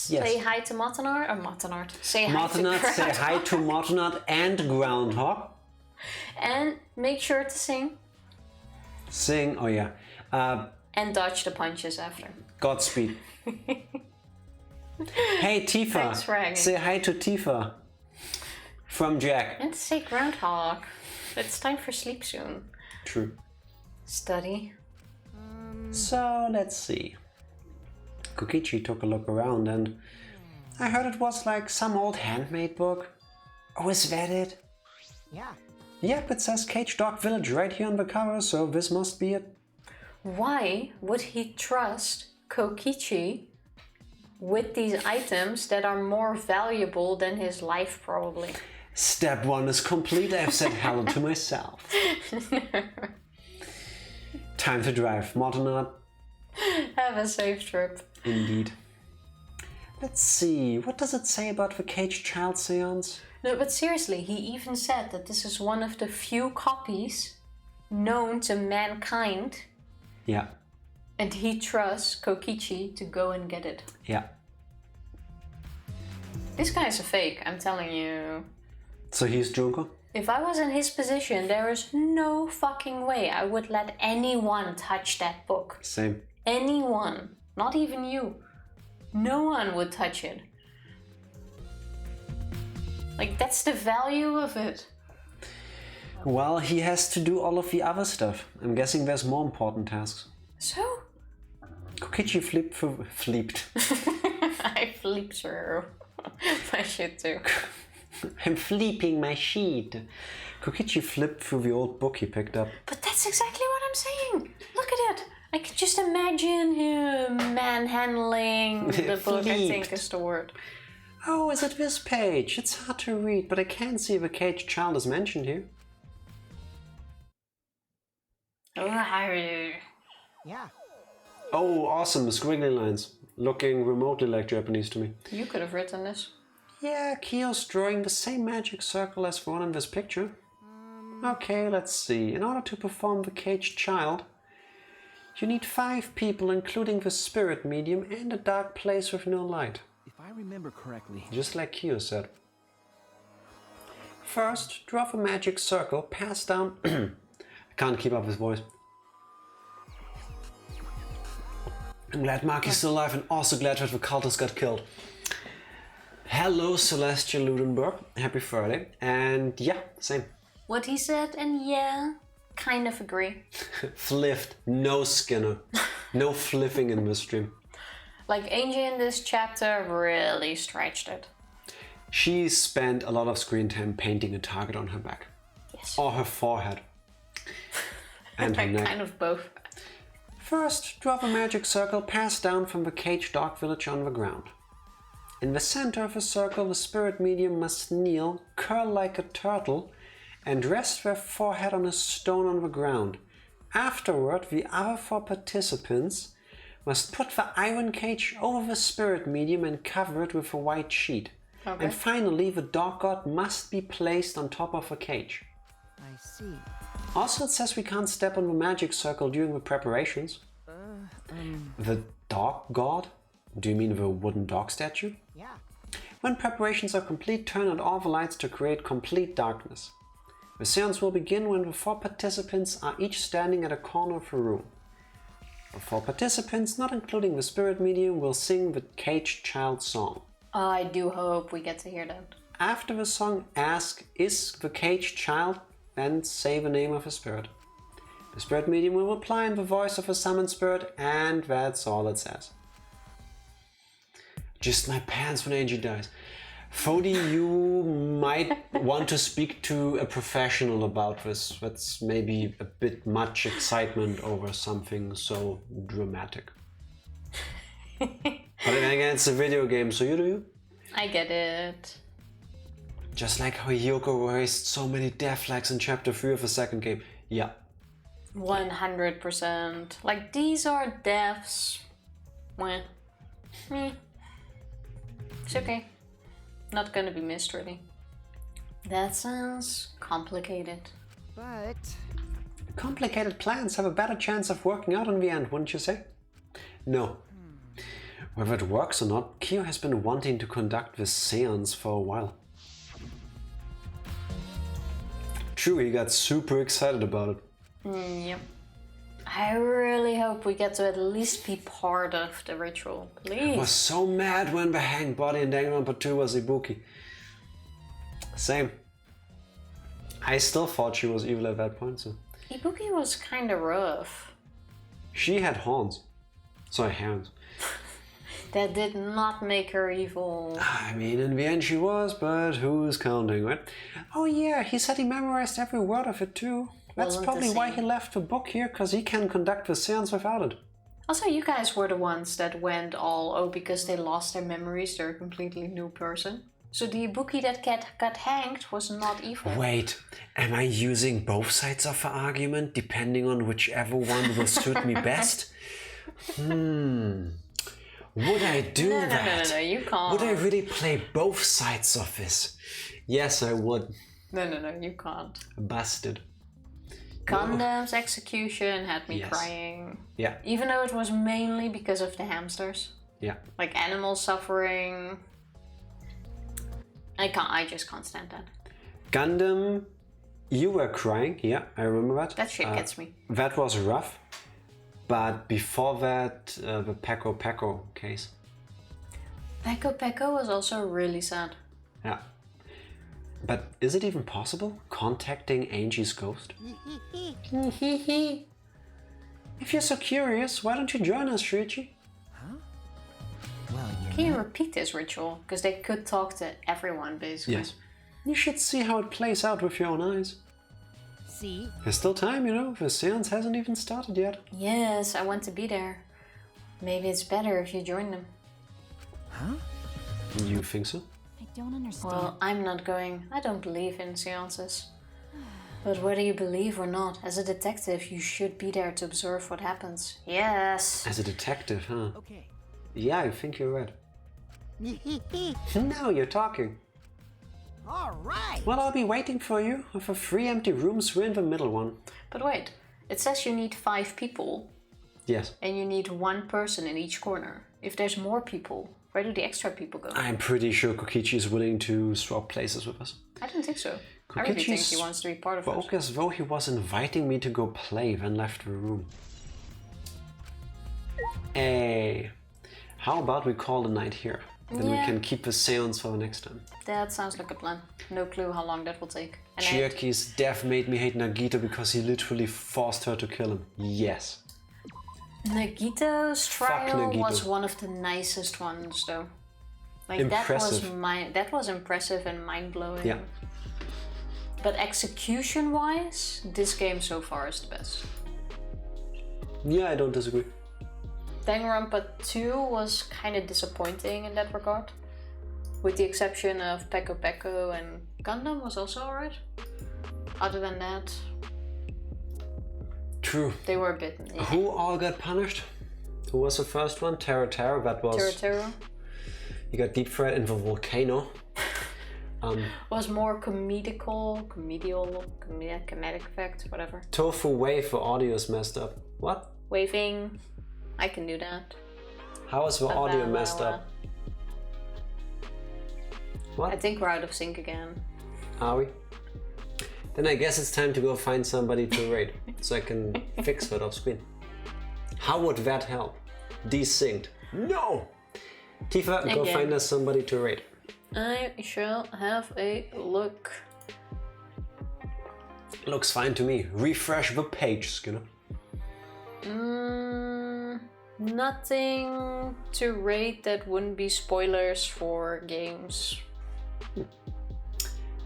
Yes. Say hi to Mottenart, or Mottenart. Say hi to Mottenart, say Groundhog. hi to Mottenart and Groundhog. And make sure to sing. Sing, oh yeah. And dodge the punches after. Godspeed. Hey Tifa, Thanks for hanging. say hi to Tifa. From Jack. And say Groundhog. It's time for sleep soon. True. Study. So let's see. Kokichi took a look around and I heard it was like some old handmade book. Oh, is that it? Yeah. Yep, it says Cage Dog Village right here on the cover, so this must be it. Why would he trust Kokichi with these items that are more valuable than his life, probably? Step 1 is complete, I've said hello to myself. Time to drive, Mottenart. Have a safe trip. Indeed. Let's see, what does it say about the Caged Child seance? No, but seriously, he even said that this is one of the few copies known to mankind, Yeah, and he trusts Kokichi to go and get it. yeah. This guy's a fake, I'm telling you. So he's Junko? If I was in his position, there is no fucking way I would let anyone touch that book. Same. Anyone. Not even you. No one would touch it. Like, that's the value of it. Well, he has to do all of the other stuff. I'm guessing there's more important tasks. So? Kokichi flipped. I flip through my shit too. I'm flipping my sheet. Kokichi flipped through the old book he picked up. But that's exactly what I'm saying. Look at it. I can just imagine him manhandling the book, I think is the word. Oh, is it this page? It's hard to read, but I can't see the Caged Child is mentioned here. Yeah. Oh, awesome, the squiggly lines. Looking remotely like Japanese to me. You could have written this. Yeah, Kyo's drawing the same magic circle as the one in this picture. Okay, let's see. In order to perform the Caged Child, you need 5 people, including the spirit medium and a dark place with no light. If I remember correctly... Just like Kyo said. First, draw a magic circle, pass down... I can't keep up his voice. I'm glad Maki's still alive and also glad that the cultist got killed. Hello, Celestial Ludenberg. Happy Friday. And yeah, same. What he said, and yeah, kind of agree. Fliffed. No Skinner. No fliffing in this stream. Like, Angie in this chapter really stretched it. She spent a lot of screen time painting a target on her back. Yes. Or her forehead. And her neck. Kind of both. First, draw a magic circle passed down from the Caged Dog Village on the ground. In the center of the circle, the spirit medium must kneel, curl like a turtle, and rest their forehead on a stone on the ground. Afterward, the other 4 participants must put the iron cage over the spirit medium and cover it with a white sheet. Okay. And finally, the dog god must be placed on top of the cage. I see. Also, it says we can't step on the magic circle during the preparations. The dog god? Do you mean the wooden dog statue? Yeah. When preparations are complete, turn on all the lights to create complete darkness. The seance will begin when the 4 participants are each standing at a corner of the room. The 4 participants, not including the spirit medium, will sing the caged child song. I do hope we get to hear that. After the song, ask, is the caged child? Then say the name of the spirit. The spirit medium will reply in the voice of a summoned spirit, and that's all it says. Just my pants when Angie dies. Fody, you might want to speak to a professional about this. That's maybe a bit much excitement over something so dramatic. But then again, it's a video game, so you do you. I get it. Just like how Yoko raised so many death flags in chapter 3 of the second game. Yeah. 100%. Like, these are deaths. Well, it's okay. Not gonna be missed, really. That sounds complicated. But Complicated plans have a better chance of working out in the end, wouldn't you say? No. Whether it works or not, Kyo has been wanting to conduct this seance for a while. True, he got super excited about it. Yep. I really hope we get to at least be part of the ritual, I please. was so mad when the hanged body in Danganronpa 2 was Ibuki. Same. I still thought she was evil at that point, so. Ibuki was kinda rough. She had horns. Sorry, hands. That did not make her evil. I mean, in the end she was, but who's counting, right? Oh yeah, he said he memorized every word of it too. That's Wasn't probably the why same. he left the book here, because he can conduct the seance without it. Also, you guys were the ones that went all, oh, because they lost their memories, they're a completely new person. So the Ibuki that got hanged was not evil. Wait, am I using both sides of the argument, depending on whichever one will suit me best? Would I do that? No, you can't. Would I really play both sides of this? Yes, I would. No, you can't. Busted. Gundam's execution had me Yes. crying. Yeah, Even though it was mainly because of the hamsters. yeah. Like animal suffering. I just can't stand that. Gundam, you were crying, yeah, I remember that. That shit gets me. That was rough. But before that, the Peko case. Peko was also really sad. Yeah. But is it even possible? Contacting Angie's ghost? If you're so curious, why don't you join us, Shuichi? well, Can you repeat this ritual? Because they could talk to everyone, basically. Yes. You should see how it plays out with your own eyes. see, There's still time, you know, the seance hasn't even started yet. Yes, I want to be there. Maybe it's better if you join them. You think so? I don't understand. Well, I'm not going. I don't believe in seances. But whether you believe or not, as a detective, you should be there to observe what happens. Yes. As a detective, huh? okay. Yeah, I think you're right. Now you're talking. All right. Well, I'll be waiting for you. With the 3 empty rooms, we're in the middle one. But wait, it says you need 5 people, Yes. and you need 1 person in each corner. If there's more people, where do the extra people go? I'm pretty sure Kokichi is willing to swap places with us. I don't think so. I really think he Kokichi's wants to be part of spoke it. as though he was inviting me to go play, then left the room. Hey, how about we call a night here? Then we Yeah. can keep the seance for the next time. That sounds like a plan. No clue how long that will take. And Chiaki's death made me hate Nagito because he literally forced her to kill him. Yes. Nagito's trial Nagito. was one of the nicest ones, though. Like Impressive. that was impressive and mind blowing. Yeah. But execution-wise, this game so far is the best. Yeah, I don't disagree. Danganronpa 2 was kind of disappointing in that regard, with the exception of Peko and Gundam was also alright. Other than that, True. they were a bit. Who all got punished? Who was the first one? Taro. That was... Teru He got deep fried in the volcano. was more comedic effect, whatever. Tofu Wave, the audio is messed up. What? Waving, I can do that. How is the audio messed up? What? I think we're out of sync again. Are we? Then I guess it's time to go find somebody to raid, so I can fix that off screen. How would that help? Desynced. No! Tifa, go Again. find us somebody to raid. I shall have a look. Looks fine to me. Refresh the page, Skinner. Nothing to rate that wouldn't be spoilers for games.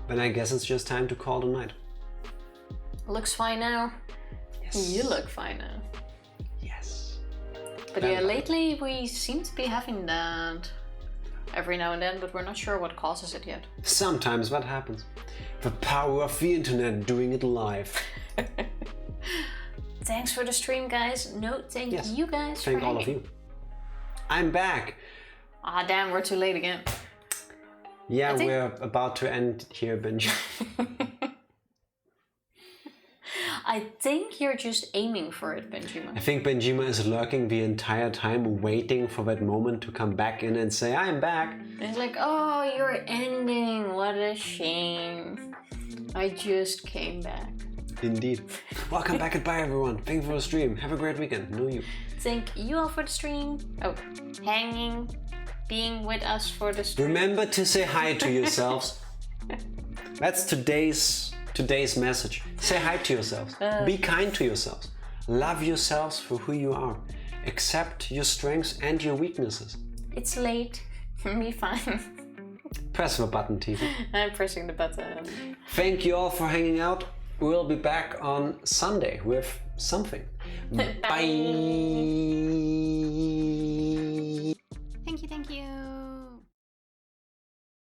Then I guess it's just time to call the night. Looks fine now. Yes. You look fine now. Yes. But yeah, lately we seem to be having that every now and then, but we're not sure what causes it yet. Sometimes that happens. The power of the internet doing it live. Thanks for the stream, guys. No, thank Yes. you guys Thank for all of hanging. you. I'm back. Ah, damn, we're too late again. Yeah, I think- we're about to end here, Benji. I think you're just aiming for it, Benjamin. I think Benjima is lurking the entire time, waiting for that moment to come back in and say, I'm back. It's like, oh, you're ending. What a shame. I just came back. Indeed. Welcome back and bye, everyone. Thank you for the stream. Have a great weekend. Know you. Thank you all for the stream. Oh, hanging, being with us for the stream. Remember to say hi to yourselves. That's today's message. Say hi to yourselves. Be kind to yourselves. Love yourselves for who you are. Accept your strengths and your weaknesses. It's late. Be fine. Press the button, Tifa. I'm pressing the button. Thank you all for hanging out. We'll be back on Sunday with something. Bye.